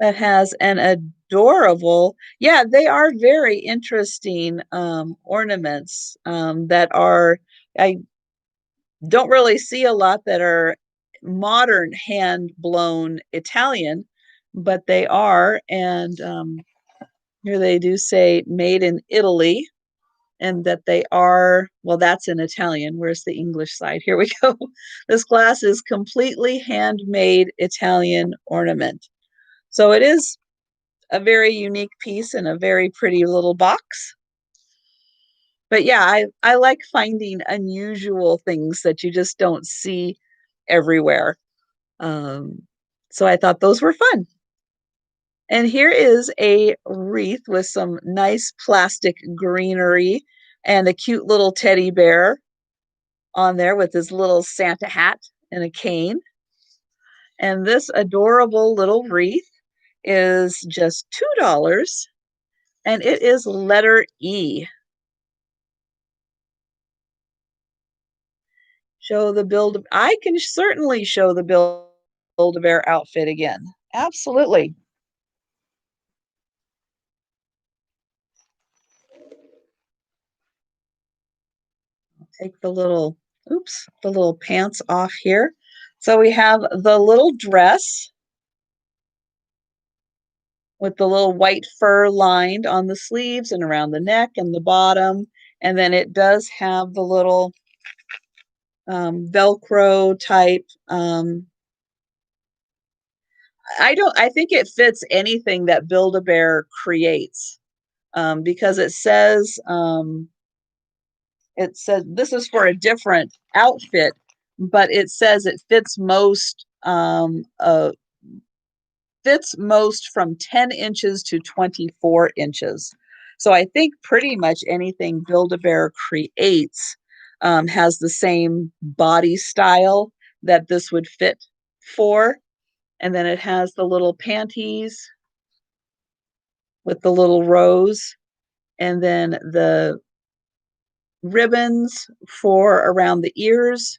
that has an adorable, yeah, they are very interesting ornaments that are, I don't really see a lot that are modern hand blown Italian, but they are. And here they do say made in Italy, and that they are, well, that's in Italian. Where's the English side? Here we go. This glass is completely handmade Italian ornament. So it is a very unique piece and a very pretty little box. But yeah, I like finding unusual things that you just don't see everywhere. Um, so I thought those were fun. And here is a wreath with some nice plastic greenery and a cute little teddy bear on there with his little Santa hat and a cane. And this adorable little wreath is just $2, and it is letter E. Show the build. I can certainly show the Build-A-Bear outfit again. Absolutely. Take the little, oops, the little pants off here. So we have the little dress with the little white fur lined on the sleeves and around the neck and the bottom. And then it does have the little Velcro type. I think it fits anything that Build-A-Bear creates, because it says this is for a different outfit, but it says it fits most from 10 inches to 24 inches. So I think pretty much anything Build-A-Bear creates has the same body style that this would fit for. And then it has the little panties with the little rose, and then the ribbons for around the ears,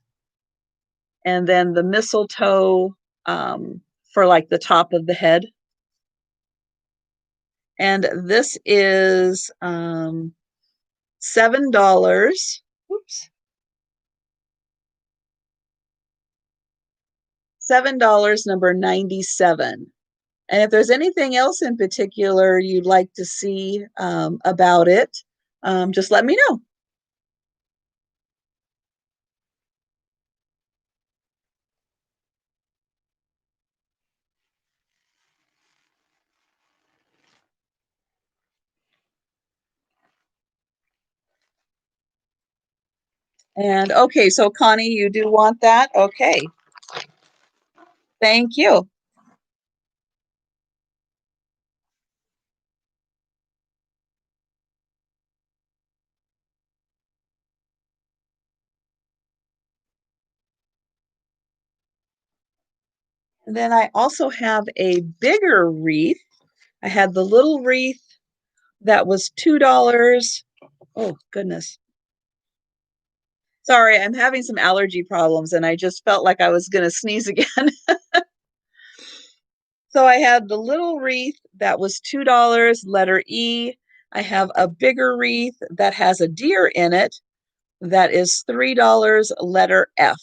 and then the mistletoe for like the top of the head. And this is $7. Oops. $7, number 97. And if there's anything else in particular you'd like to see about it, just let me know. And okay, so Connie, you do want that? Okay, thank you. And then I also have a bigger wreath. I had the little wreath that was $2. Oh, goodness. Sorry, I'm having some allergy problems and I just felt like I was going to sneeze again. So I had the little wreath that was $2, letter E. I have a bigger wreath that has a deer in it that is $3, letter F.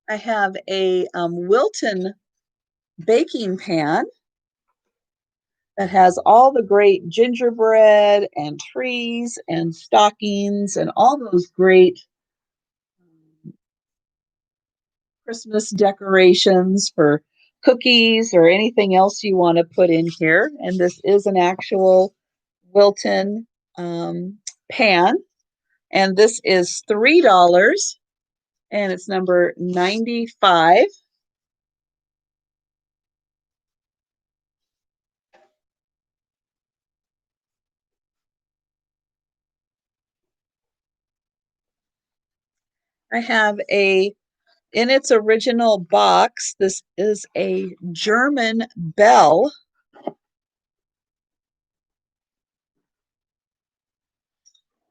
I have a Wilton baking pan that has all the great gingerbread and trees and stockings and all those great Christmas decorations for cookies or anything else you want to put in here. And this is an actual Wilton pan. And this is $3 and it's number 95. I have in its original box, this is a German bell.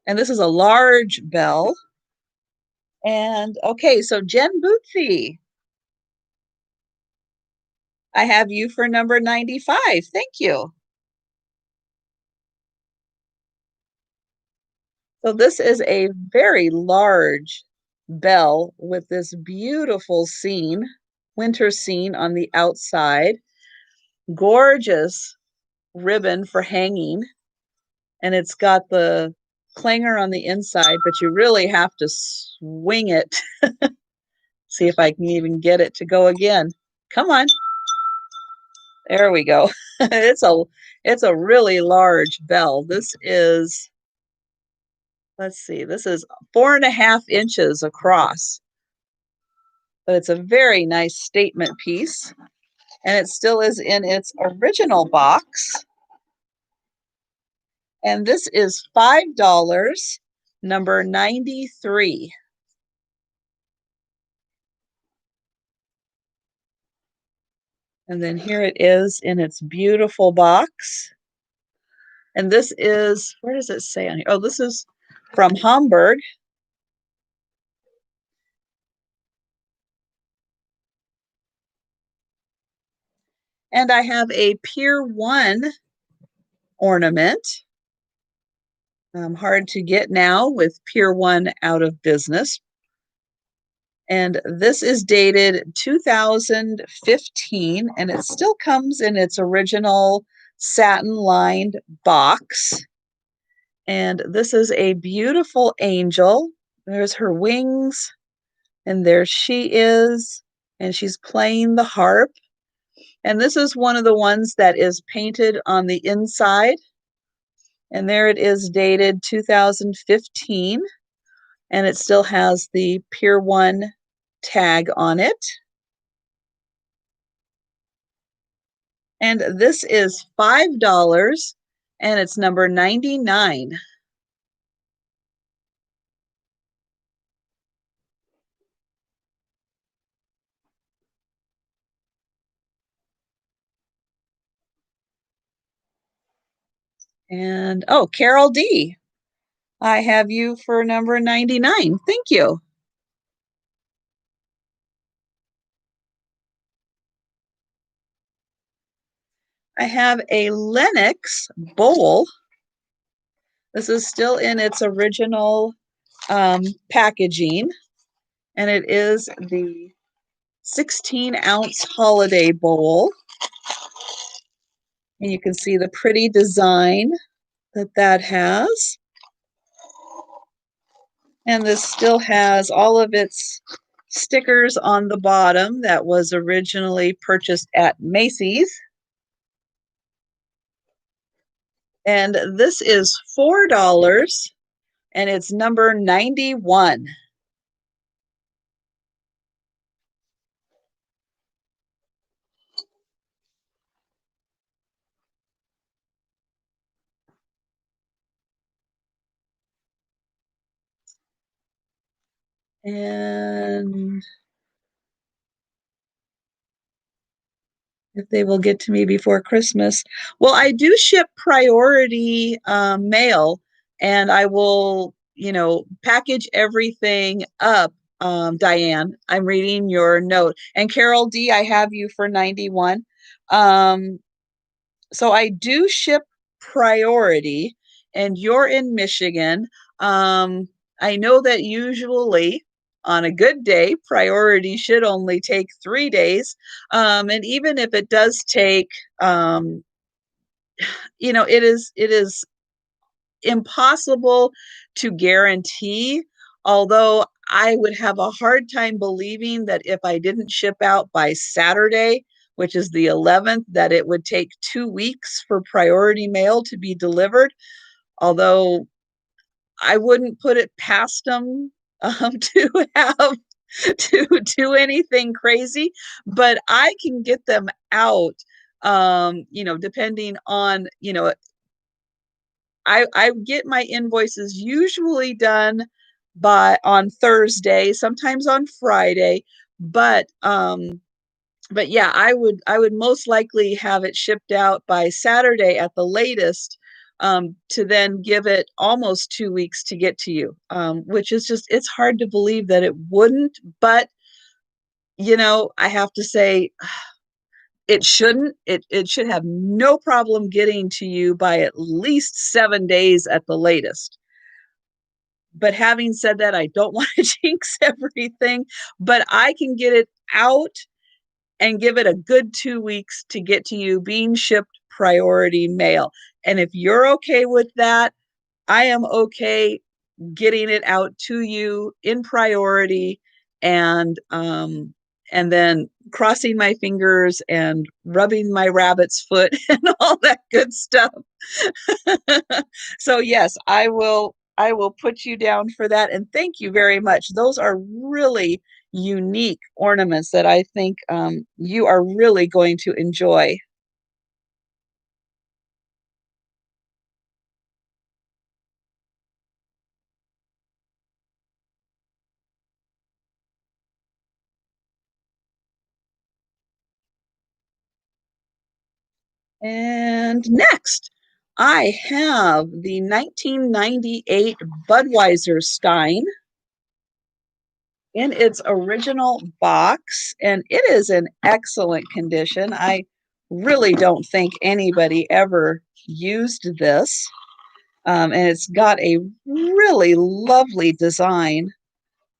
And this is a large bell. And okay, so Jen Bootsy, I have you for number 95. Thank you. So this is a very large bell with this beautiful scene, winter scene on the outside, gorgeous ribbon for hanging, and it's got the clanger on the inside, but you really have to swing it. See if I can even get it to go again. Come on. There we go. It's a really large bell. This is, let's see, this is 4.5 inches across. But it's a very nice statement piece. And it still is in its original box. And this is $5, number 93. And then here it is in its beautiful box. And this is, where does it say on here? Oh, this is from Hamburg. And I have a Pier 1 ornament. Hard to get now with Pier 1 out of business. And this is dated 2015, and it still comes in its original satin-lined box. And this is a beautiful angel. There's her wings, and there she is, and she's playing the harp. And this is one of the ones that is painted on the inside. And there it is, dated 2015, and it still has the Pier 1 tag on it. And this is $5 and it's number 99. And oh, Carol D, I have you for number 99. Thank you. I have a Lennox bowl. This is still in its original packaging, and it is the 16-ounce holiday bowl. And you can see the pretty design that has. And this still has all of its stickers on the bottom that was originally purchased at Macy's. And this is $4 and it's number 91. And if they will get to me before Christmas. Well, I do ship priority mail, and I will, package everything up. Diane, I'm reading your note. And Carol D, I have you for 91. So I do ship priority, and you're in Michigan. I know that usually on a good day, priority should only take 3 days. And even if it does take, it is impossible to guarantee, although I would have a hard time believing that if I didn't ship out by Saturday, which is the 11th, that it would take 2 weeks for priority mail to be delivered. Although I wouldn't put it past them to have to do anything crazy, but I can get them out, depending on, I get my invoices usually done on Thursday, sometimes on Friday, but yeah, I would most likely have it shipped out by Saturday at the latest, to then give it almost 2 weeks to get to you, which is just, it's hard to believe that it wouldn't, but I have to say it shouldn't. It should have no problem getting to you by at least 7 days at the latest. But having said that, I don't want to jinx everything, but I can get it out and give it a good 2 weeks to get to you being shipped priority mail. And if you're okay with that, I am okay getting it out to you in priority, and then crossing my fingers and rubbing my rabbit's foot and all that good stuff. So yes, I will put you down for that, and thank you very much. Those are really unique ornaments that I think you are really going to enjoy. And next, I have the 1998 Budweiser Stein in its original box, and it is in excellent condition. I really don't think anybody ever used this. And it's got a really lovely design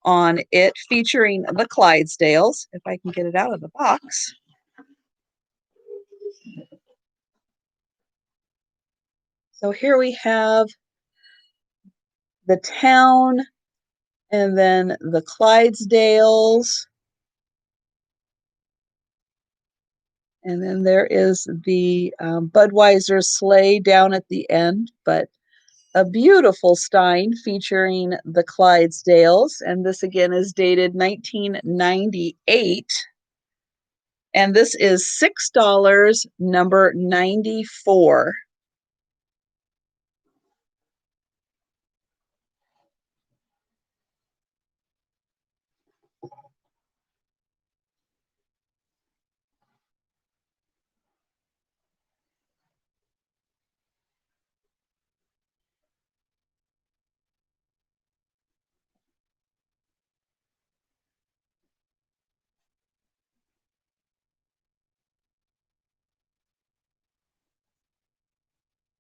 on it featuring the Clydesdales, if I can get it out of the box. So here we have the town and then the Clydesdales. And then there is the Budweiser sleigh down at the end, but a beautiful Stein featuring the Clydesdales. And this again is dated 1998. And this is $6, number 94.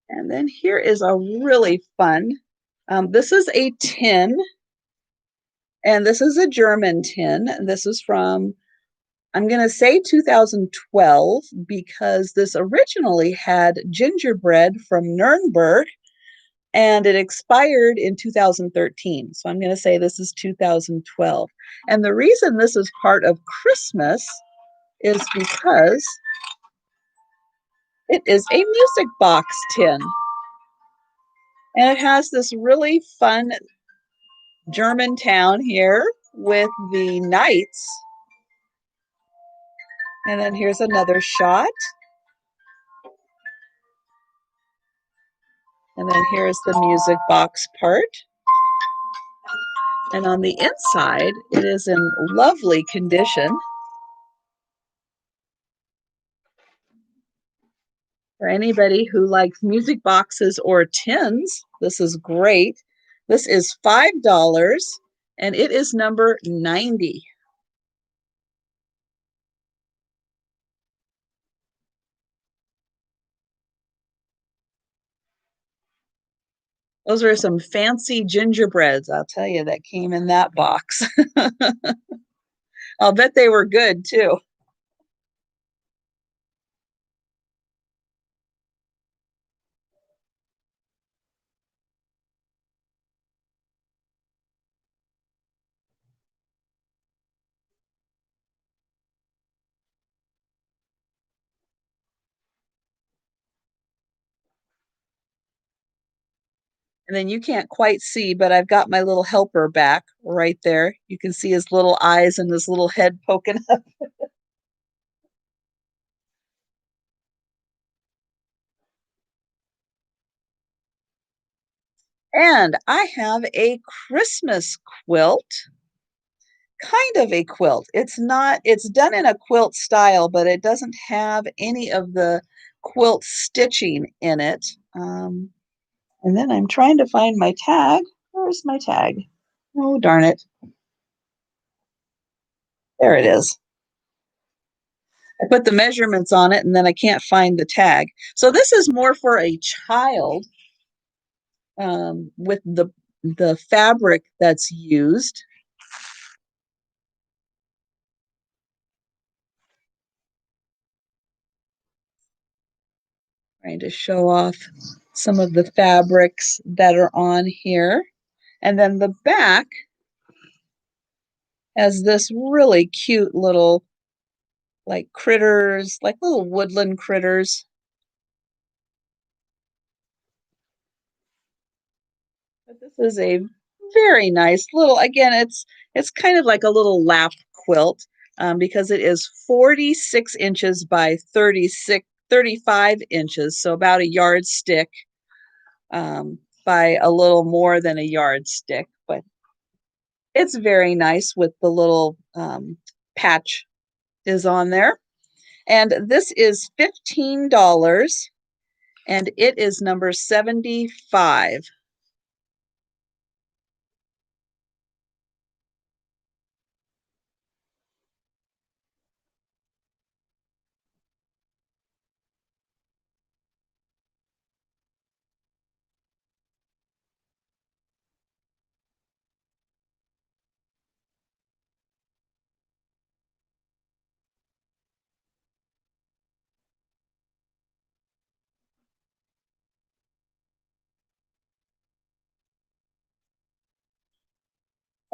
And then here is a really fun, this is a tin, and this is a German tin. This is from, I'm going to say 2012, because this originally had gingerbread from Nuremberg and it expired in 2013. So I'm going to say this is 2012. And the reason this is part of Christmas is because it is a music box tin. And it has this really fun German town here with the knights. And then here's another shot. And then here's the music box part. And on the inside, it is in lovely condition. For anybody who likes music boxes or tins, this is great. This is $5 and it is number 90. Those are some fancy gingerbreads, I'll tell you, that came in that box. I'll bet they were good too. And then you can't quite see, but I've got my little helper back right there. You can see his little eyes and his little head poking up. And I have a Christmas quilt, kind of a quilt. It's not, it's done in a quilt style, but it doesn't have any of the quilt stitching in it. And then I'm trying to find my tag. Where's my tag? Oh, darn it. There it is. I put the measurements on it and then I can't find the tag. So this is more for a child, with the fabric that's used. Trying to show off some of the fabrics that are on here. And then the back has this really cute little, like, critters, like little woodland critters. But this is a very nice little, again, it's kind of like a little lap quilt, because it is 46 inches by 35 inches, so about a yardstick, by a little more than a yardstick. But it's very nice with the little, patch is on there. And this is $15 and it is number 75.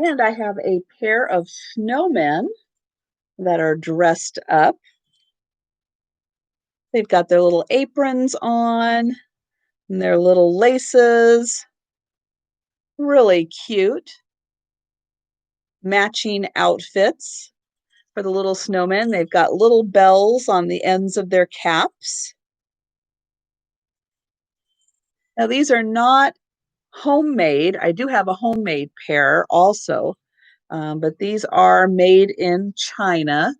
And I have a pair of snowmen that are dressed up. They've got their little aprons on and their little laces. Really cute matching outfits. for the little snowmen. They've got little bells on the ends of their caps. Now, these are not homemade. I do have a homemade pair also, but these are made in China,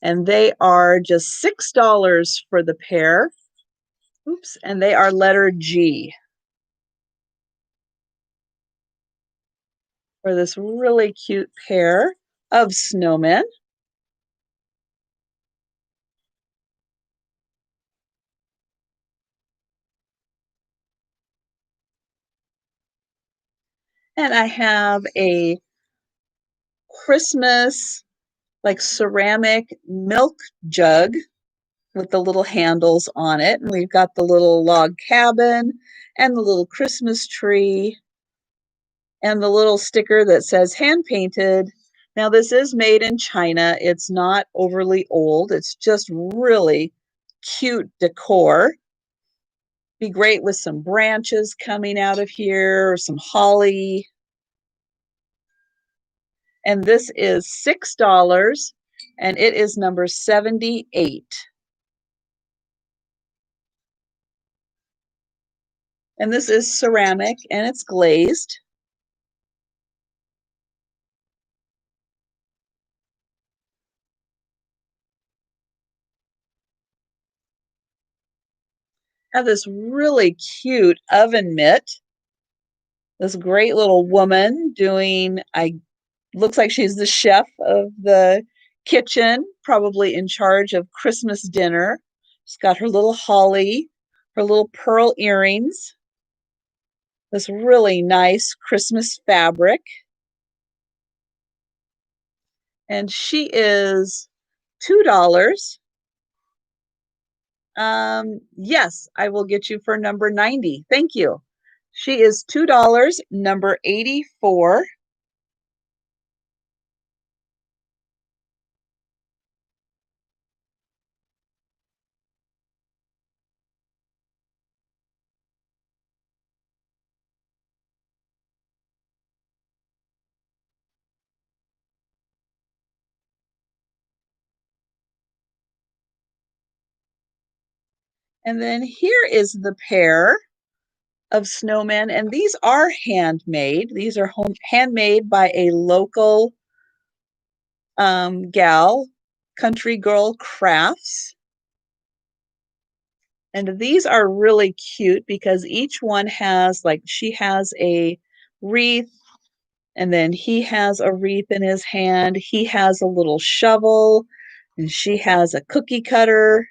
and they are just $6 for the pair. Oops, and they are letter G for this really cute pair of snowmen. And I have a Christmas like ceramic milk jug with the little handles on it. And we've got the little log cabin and the little Christmas tree and the little sticker that says hand painted. Now, this is made in China. It's not overly old. It's just really cute decor. Be great with some branches coming out of here or some holly. And this is $6 and it is number 78. And this is ceramic and it's glazed. I have this really cute oven mitt. This great little woman doing, looks like she's the chef of the kitchen, probably in charge of Christmas dinner. She's got her little holly, her little pearl earrings, this really nice Christmas fabric. And she is $2. Yes, I will get you for number 90. Thank you. She is $2, number 84. And then here is the pair of snowmen, and these are handmade. These are handmade by a local gal, Country Girl Crafts. And these are really cute because each one has, like, she has a wreath, and then he has a wreath in his hand. He has a little shovel, and she has a cookie cutter.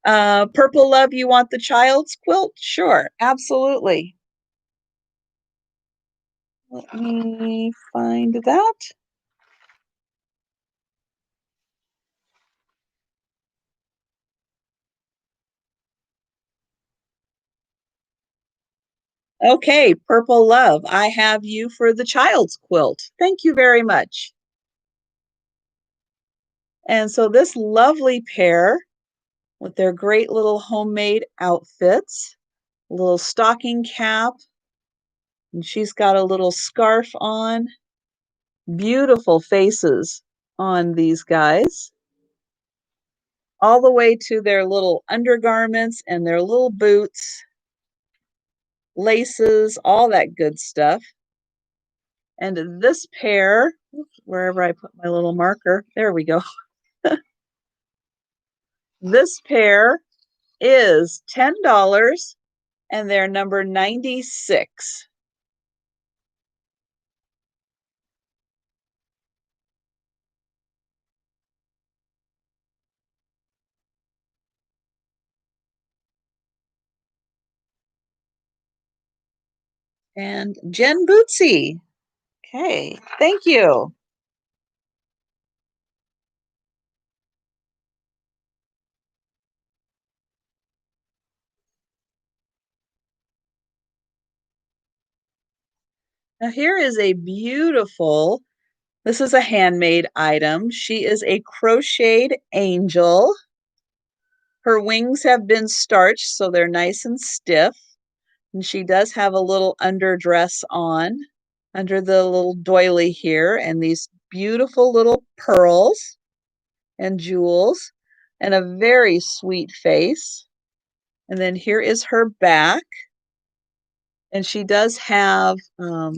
Purple Love, you want the child's quilt? Sure, absolutely. Let me find that. Okay, Purple Love, I have you for the child's quilt. Thank you very much. And so this lovely pair with their great little homemade outfits, a little stocking cap, and she's got a little scarf on. Beautiful faces on these guys, all the way to their little undergarments and their little boots, laces, all that good stuff. And this pair, wherever I put my little marker, there we go. This pair is $10 and they're number 96. And Jen Bootsy. Okay, thank you. Now here is a beautiful, this is a handmade item. She is a crocheted angel. Her wings have been starched, so they're nice and stiff. And she does have a little underdress on. under the little doily here, and these beautiful little pearls and jewels, and a very sweet face. And then here is her back. And she does have a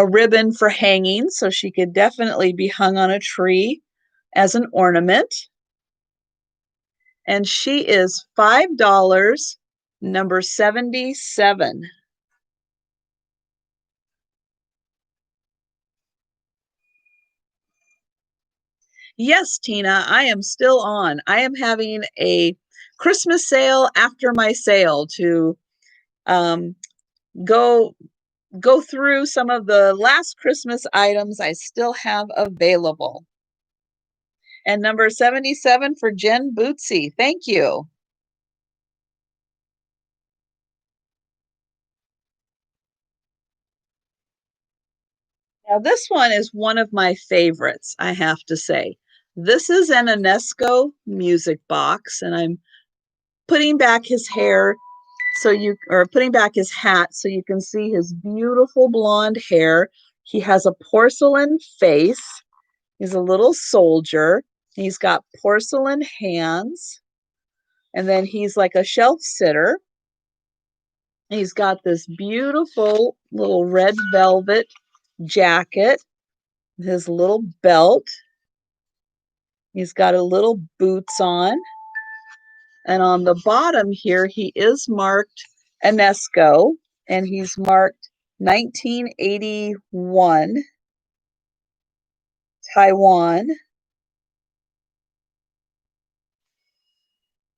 ribbon for hanging, so she could definitely be hung on a tree as an ornament. And she is $5, number 77. Yes, Tina, I am still on. I am having a Christmas sale after my sale to um, go through some of the last Christmas items I still have available. And number 77 for Jen Bootsy. Thank you. Now, this one is one of my favorites, I have to say. This is an UNESCO music box, and I'm putting back his hair or putting back his hat so you can see his beautiful blonde hair. He has a porcelain face. He's a little soldier. He's got porcelain hands, and then he's like a shelf sitter. He's got this beautiful little red velvet jacket, his little belt. He's got a little boots on. And on the bottom here, he is marked UNESCO, and he's marked 1981, Taiwan.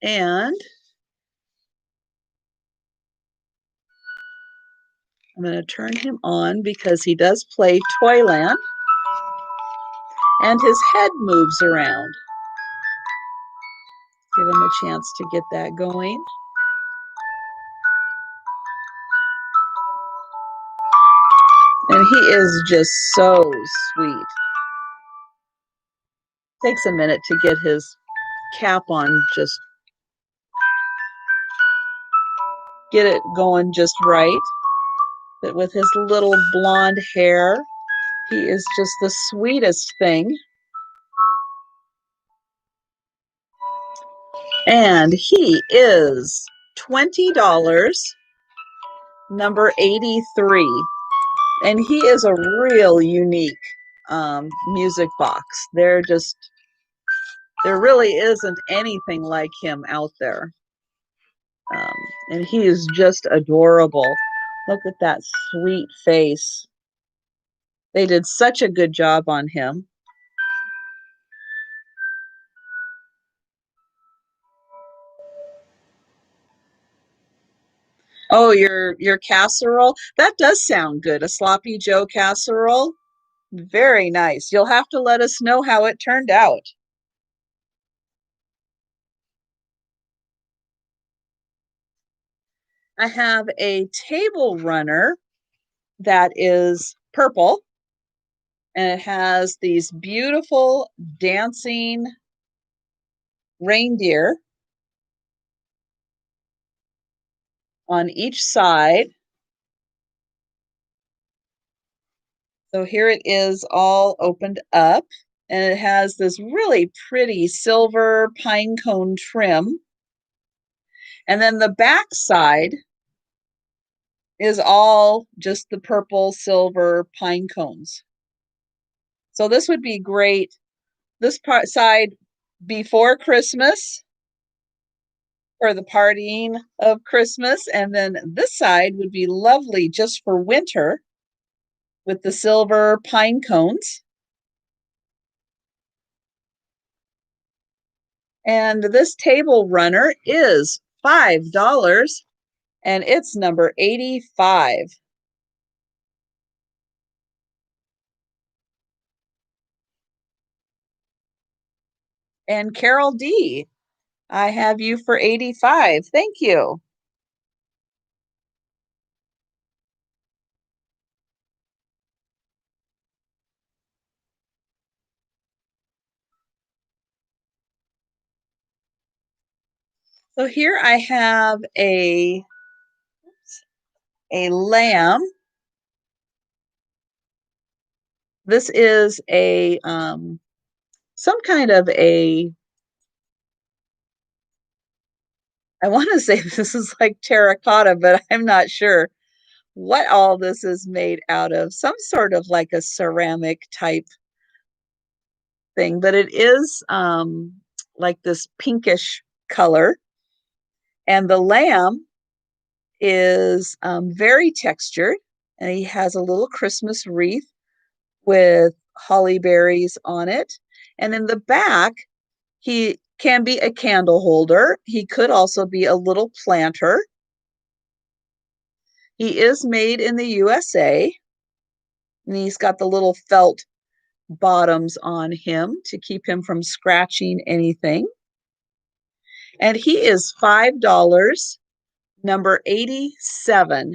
And I'm going to turn him on because he does play Toyland, and his head moves around. Give him a chance to get that going. And he is just so sweet. Takes a minute to get his cap on, just get it going just right. But with his little blonde hair, he is just the sweetest thing. And he is $20, number 83. And he is a real unique music box. There really isn't anything like him out there. And he is just adorable. Look at that sweet face. They did such a good job on him. Oh, your casserole? That does sound good. A sloppy Joe casserole. Very nice. You'll have to let us know how it turned out. I have a table runner that is purple, and it has these beautiful dancing reindeer on each side. So here it is all opened up, and it has this really pretty silver pine cone trim. And then the back side is all just the purple silver pine cones. So this would be great. This side before Christmas, for the partying of Christmas, and then this side would be lovely just for winter with the silver pine cones. And this table runner is $5, and it's number 85. And Carol D, I have you for 85. Thank you. So here I have a lamb This is a some kind of a, I want to say this is like terracotta, but I'm not sure what all this is made out of. Some sort of like a ceramic type thing, but it is like this pinkish color. And the lamb is very textured, and he has a little Christmas wreath with holly berries on it. And in the back, he can be a candle holder. He could also be a little planter. He is made in the USA, and he's got the little felt bottoms on him to keep him from scratching anything. And he is $5, number 87.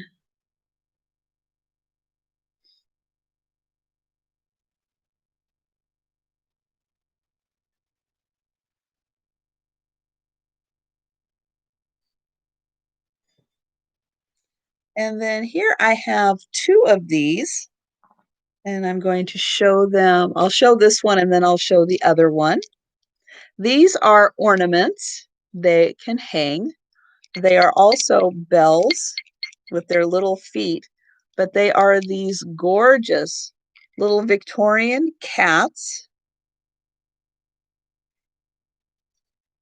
And then here I have two of these, and I'm going to show them. I'll show this one and then I'll show the other one. These are ornaments. They can hang. They are also bells with their little feet, but they are these gorgeous little Victorian cats.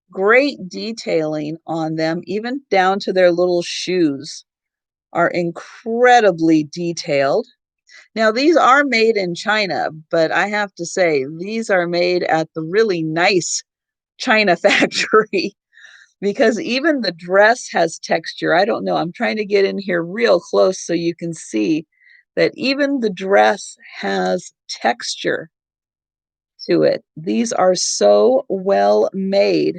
Great detailing on them, even down to their little shoes are incredibly detailed. Now, these are made in China, but I have to say, these are made at the really nice China factory because even the dress has texture. I don't know. I'm trying to get in here real close so you can see that even the dress has texture to it. These are so well made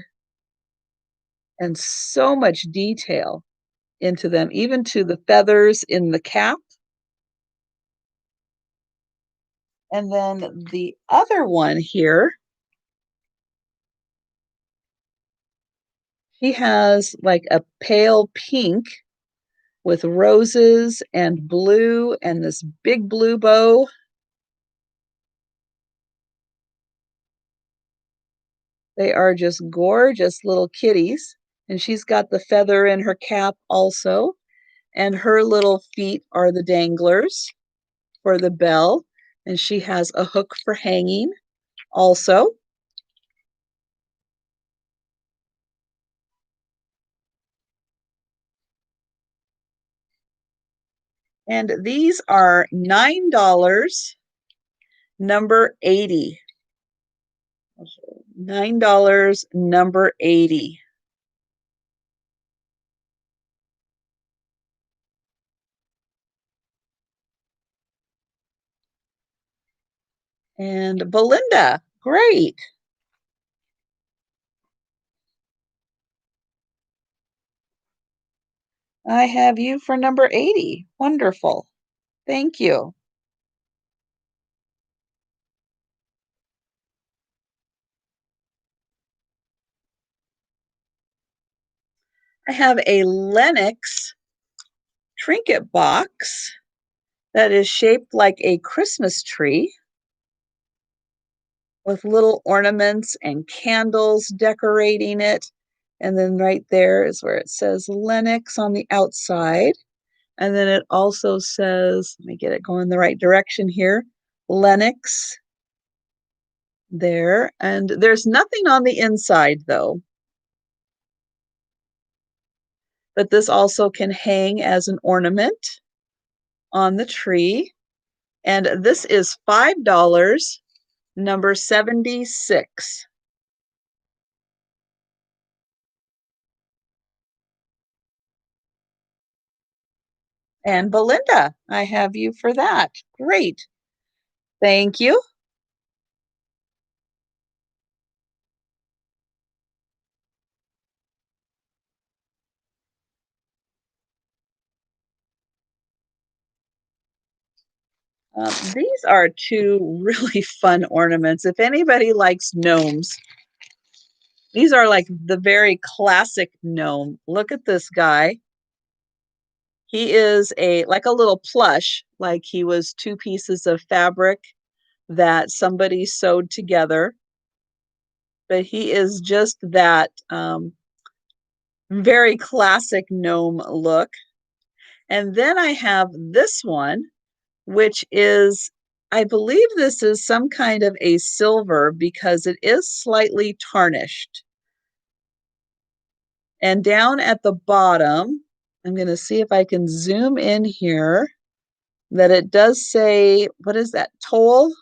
and so much detail into them, even to the feathers in the cap. And then the other one here, he has like a pale pink with roses and blue and this big blue bow. They are just gorgeous little kitties. And she's got the feather in her cap also. And her little feet are the danglers for the bell. And she has a hook for hanging also. And these are $9, number 80. $9, number 80. And Belinda, great. I have you for number 80. Wonderful. Thank you. I have a Lenox trinket box that is shaped like a Christmas tree with little ornaments and candles decorating it. And then right there is where it says Lenox on the outside. And then it also says, let me get it going the right direction here, Lenox there. And there's nothing on the inside though. But this also can hang as an ornament on the tree. And this is $5, number 76. And Belinda, I have you for that. Great. Thank you. These are two really fun ornaments. If anybody likes gnomes, these are like the very classic gnome. Look at this guy. He is a like a little plush, like he was two pieces of fabric that somebody sewed together. But he is just that very classic gnome look. And then I have this one, which is, I believe this is some kind of a silver because it is slightly tarnished. And down at the bottom, I'm going to see if I can zoom in here, that it does say, what is that, toll?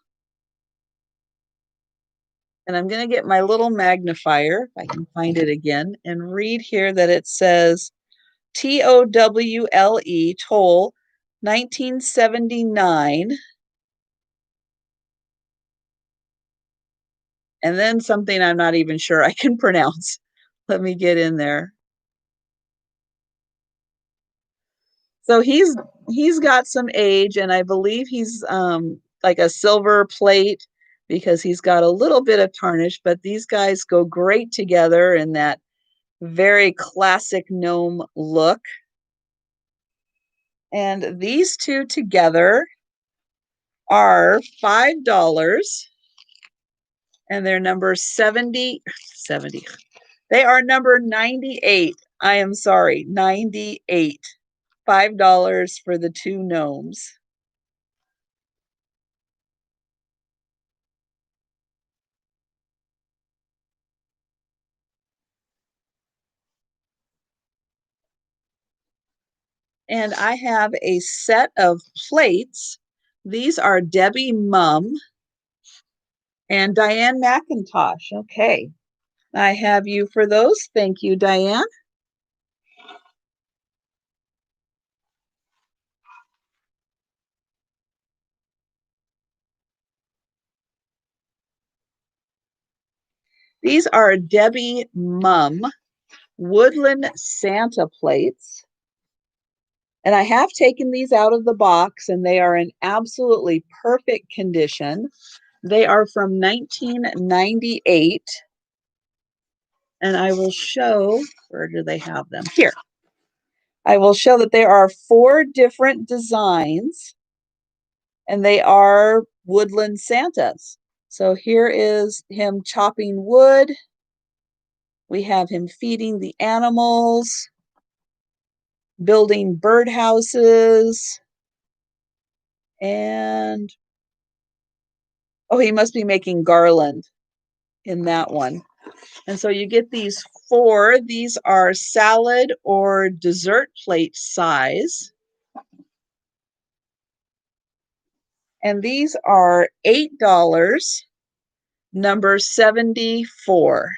And I'm going to get my little magnifier, if I can find it again, and read here that it says TOWLE, toll, 1979. And then something I'm not even sure I can pronounce. Let me get in there. So he's got some age, and I believe he's like a silver plate because he's got a little bit of tarnish, but these guys go great together in that very classic gnome look. And these two together are $5, and they're number 70. They are number 98. I am sorry, 98. $5 for the two gnomes. And I have a set of plates. These are Debbie Mum and Diane McIntosh. Okay, I have you for those. Thank you, Diane. These are Debbie Mum Woodland Santa plates. And I have taken these out of the box, and they are in absolutely perfect condition. They are from 1998. And I will show, where do they have them? Here. I will show that there are 4 different designs, and they are woodland Santas. So here is him chopping wood. We have him feeding the animals, building birdhouses, and oh, he must be making garland in that one. And so you get these 4. These are salad or dessert plate size. And these are $8, number 74.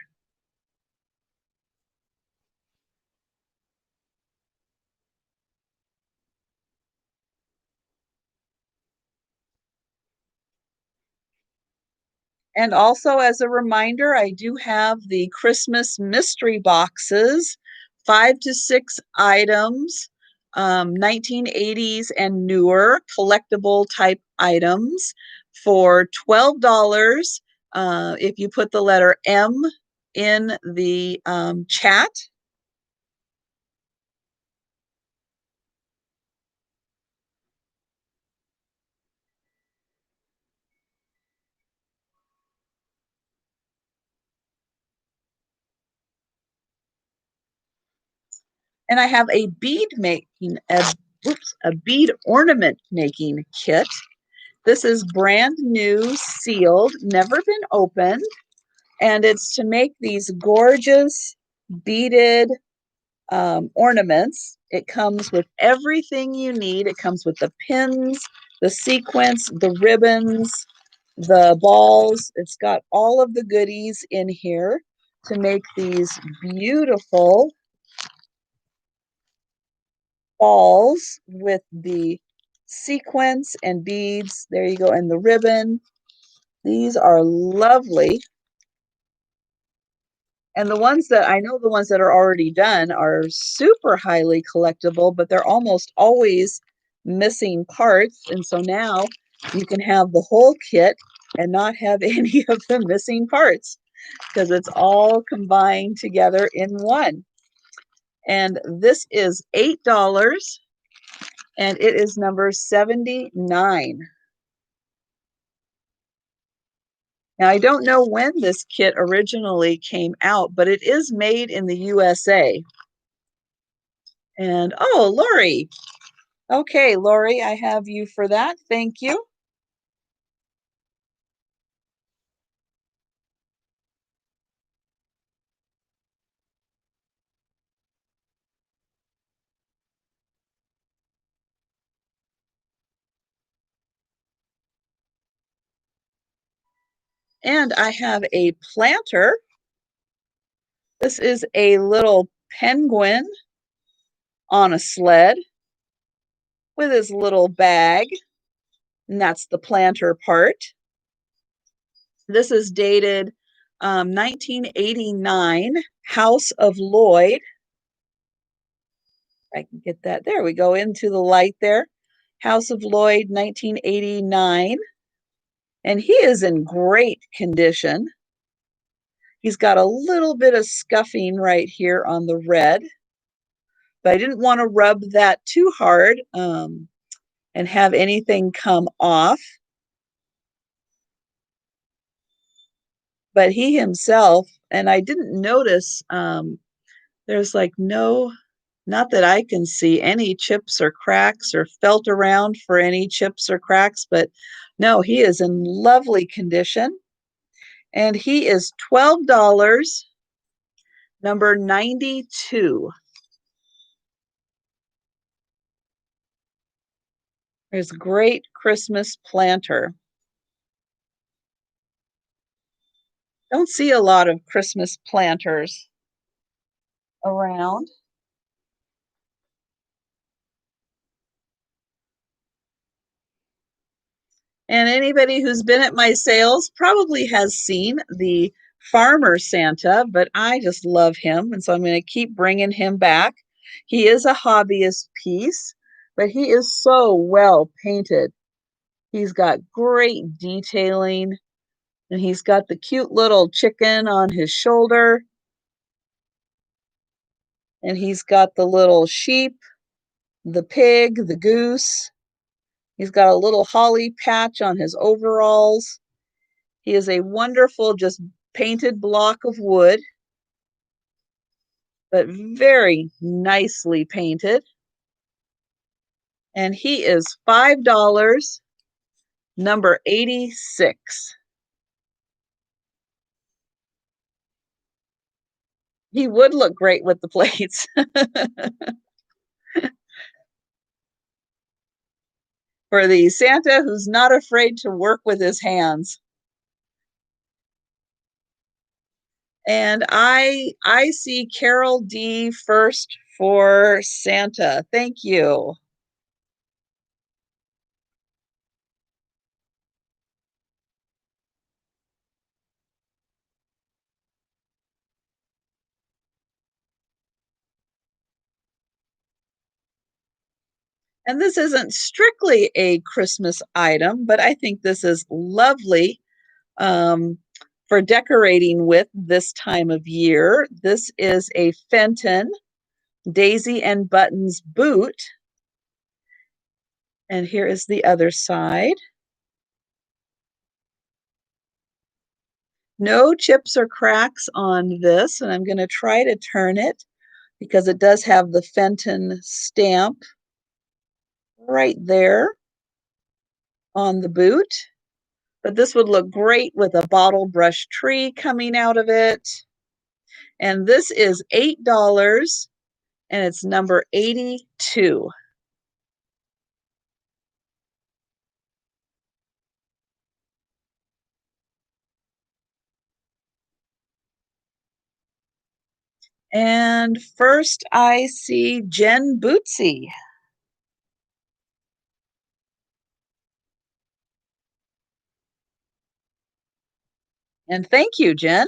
And also, as a reminder, I do have the Christmas mystery boxes, 5 to 6 items, 1980s and newer collectible type items for $12. If you put the letter M in the chat. And I have a bead making, a bead ornament making kit. This is brand new, sealed, never been opened. And it's to make these gorgeous beaded ornaments. It comes with everything you need. It comes with the pins, the sequins, the ribbons, the balls. It's got all of the goodies in here to make these beautiful balls with the sequins and beads. There you go, and the ribbon. These are lovely. And the ones that I know, the ones that are already done are super highly collectible, but they're almost always missing parts. And so now you can have the whole kit and not have any of the missing parts because it's all combined together in one. And this is $8, and it is number 79. Now, I don't know when this kit originally came out, but it is made in the USA. And oh, Lori. Okay, Lori, I have you for that. Thank you. And I have a planter. This is a little penguin on a sled with his little bag, and that's the planter part. This is dated 1989, House of Lloyd. I can get that. There we go, into the light there. House of Lloyd, 1989. And he is in great condition. He's got a little bit of scuffing right here on the red, but I didn't want to rub that too hard and have anything come off. But he himself, and I didn't notice, there's like not that I can see any chips or cracks or felt around for any chips or cracks, but no, he is in lovely condition. And he is $12, number 92. There's great Christmas planter. Don't see a lot of Christmas planters around. And anybody who's been at my sales probably has seen the Farmer Santa, but I just love him. And so I'm going to keep bringing him back. He is a hobbyist piece, but he is so well painted. He's got great detailing, and he's got the cute little chicken on his shoulder. And he's got the little sheep, the pig, the goose. He's got a little holly patch on his overalls. He is a wonderful, just painted block of wood, but very nicely painted. And he is $5, number 86. He would look great with the plates. For the Santa who's not afraid to work with his hands. And I see Carol D first for Santa. Thank you. And this isn't strictly a Christmas item, but I think this is lovely for decorating with this time of year. This is a Fenton Daisy and Buttons boot. And here is the other side. No chips or cracks on this, and I'm going to try to turn it because it does have the Fenton stamp right there on the boot. But this would look great with a bottle brush tree coming out of it. And this is $8, and it's number 82. And first I see Jen Bootsy. And thank you, Jen.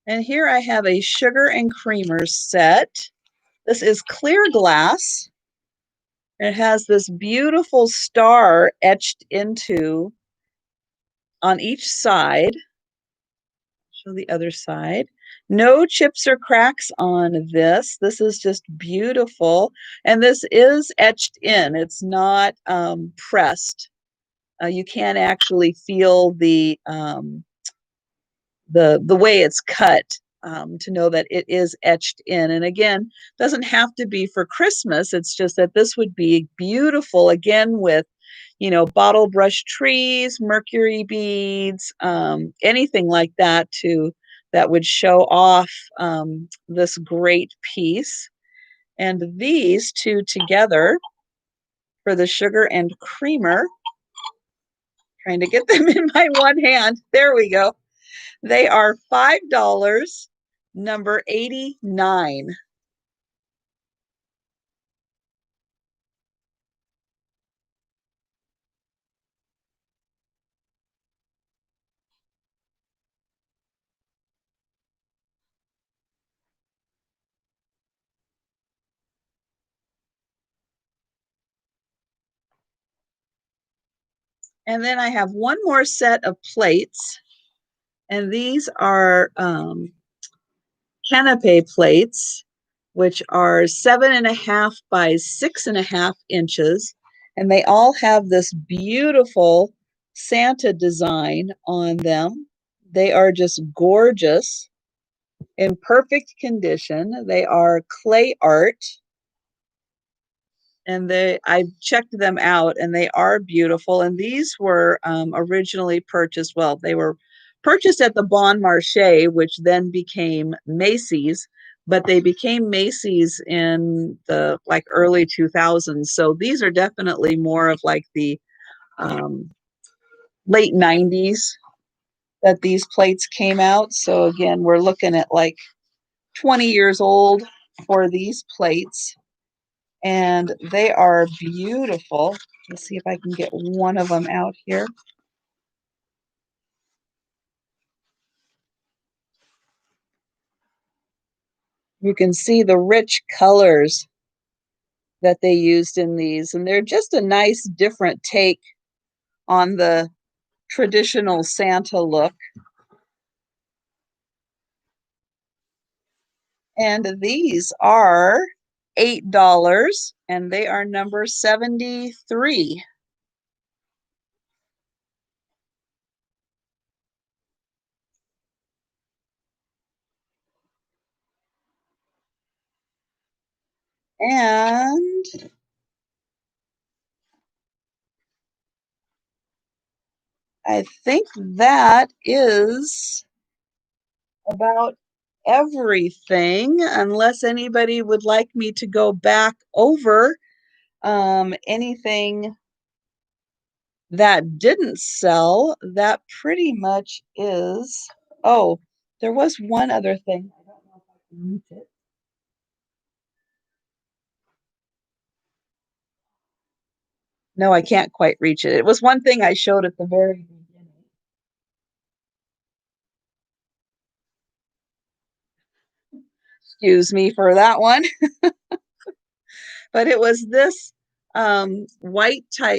And here I have a sugar and creamer set. This is clear glass. It has this beautiful star etched into on each side. Show the other side. No chips or cracks on this. This is just beautiful. And this is etched in. It's not pressed. You can actually feel the way it's cut to know that it is etched in. And again, doesn't have to be for Christmas. It's just that this would be beautiful again with, you know, bottle brush trees, mercury beads, anything like that that would show off this great piece. And these two together for the sugar and creamer, trying to get them in my one hand. There we go. They are $5, number 89. And then I have one more set of plates, and these are canopy plates, which are 7.5 by 6.5 inches. And they all have this beautiful Santa design on them. They are just gorgeous, in perfect condition. They are clay art, and I checked them out, and they are beautiful. And these were originally purchased, well, they were purchased at the Bon Marché, which then became Macy's, but they became Macy's in the like early 2000s. So these are definitely more of like the um, late 90s that these plates came out. So again, we're looking at like 20 years old for these plates, and they are beautiful. Let's see if I can get one of them out here. You can see the rich colors that they used in these, and they're just a nice different take on the traditional Santa look. And these are $8, and they are number 73. And I think that is about everything, unless anybody would like me to go back over anything that didn't sell. That pretty much is. Oh, there was one other thing. I don't know if I can reach it. No, I can't quite reach it. It was one thing I showed at the very beginning. Excuse me for that one. But it was this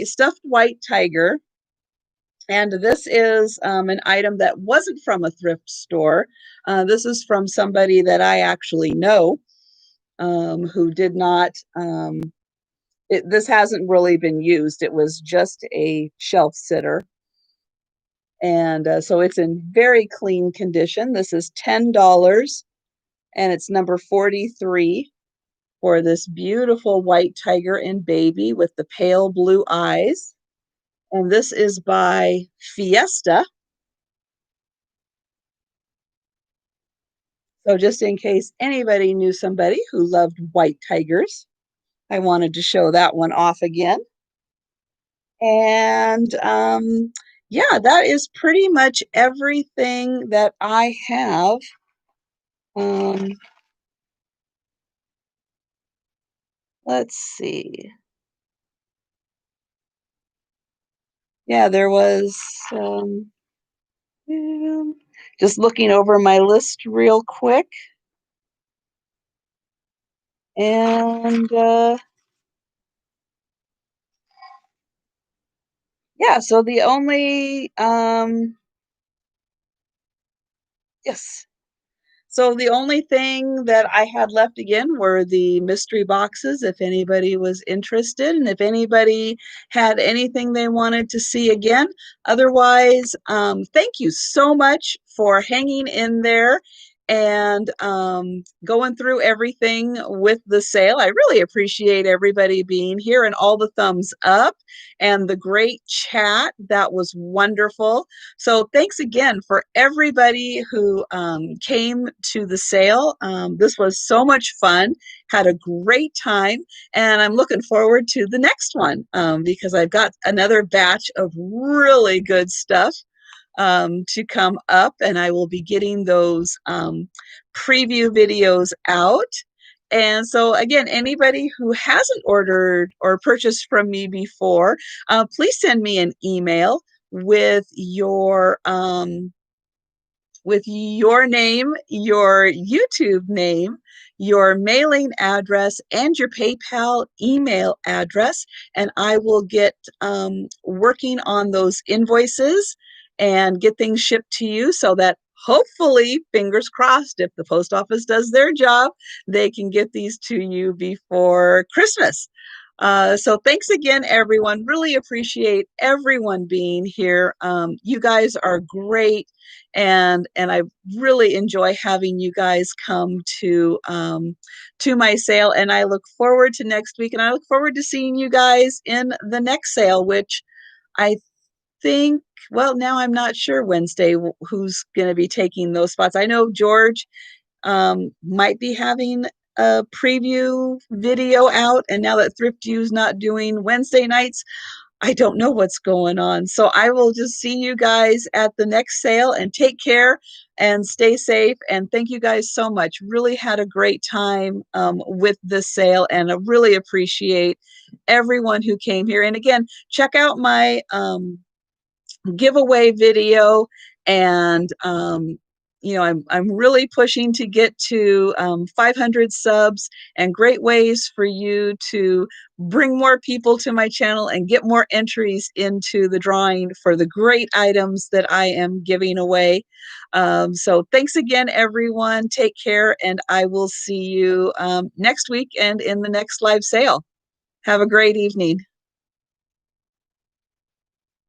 stuffed white tiger. And this is an item that wasn't from a thrift store. This is from somebody that I actually know, who did not, this hasn't really been used. It was just a shelf sitter. And so it's in very clean condition. This is $10, and it's number 43 for this beautiful white tiger and baby with the pale blue eyes. And this is by Fiesta. So just in case anybody knew somebody who loved white tigers, I wanted to show that one off again. And yeah, that is pretty much everything that I have. Um, let's see. Yeah, there was just looking over my list real quick. And yeah, so the only yes. So the only thing that I had left again were the mystery boxes, if anybody was interested, and if anybody had anything they wanted to see again. Otherwise, thank you so much for hanging in there and going through everything with the sale. I really appreciate everybody being here and all the thumbs up and the great chat. That was wonderful. So thanks again for everybody who came to the sale. This was so much fun, had a great time, and I'm looking forward to the next one because I've got another batch of really good stuff to come up, and I will be getting those preview videos out. And so again, anybody who hasn't ordered or purchased from me before, please send me an email with your name, your YouTube name, your mailing address, and your PayPal email address, and I will get working on those invoices and get things shipped to you so that hopefully, fingers crossed, if the post office does their job, they can get these to you before Christmas. So thanks again, everyone. Really appreciate everyone being here. You guys are great, and I really enjoy having you guys come to my sale. And I look forward to next week, and I look forward to seeing you guys in the next sale, which I think. Well, now I'm not sure Wednesday who's going to be taking those spots. I know George might be having a preview video out, and now that Thrift View's not doing Wednesday nights, I don't know what's going on. So I will just see you guys at the next sale, and take care and stay safe. And thank you guys so much. Really had a great time with this sale, and I really appreciate everyone who came here. And again, check out my giveaway video, and I'm really pushing to get to 500 subs, and great ways for you to bring more people to my channel and get more entries into the drawing for the great items that I am giving away. So thanks again, everyone. Take care, and I will see you next week and in the next live sale. Have a great evening.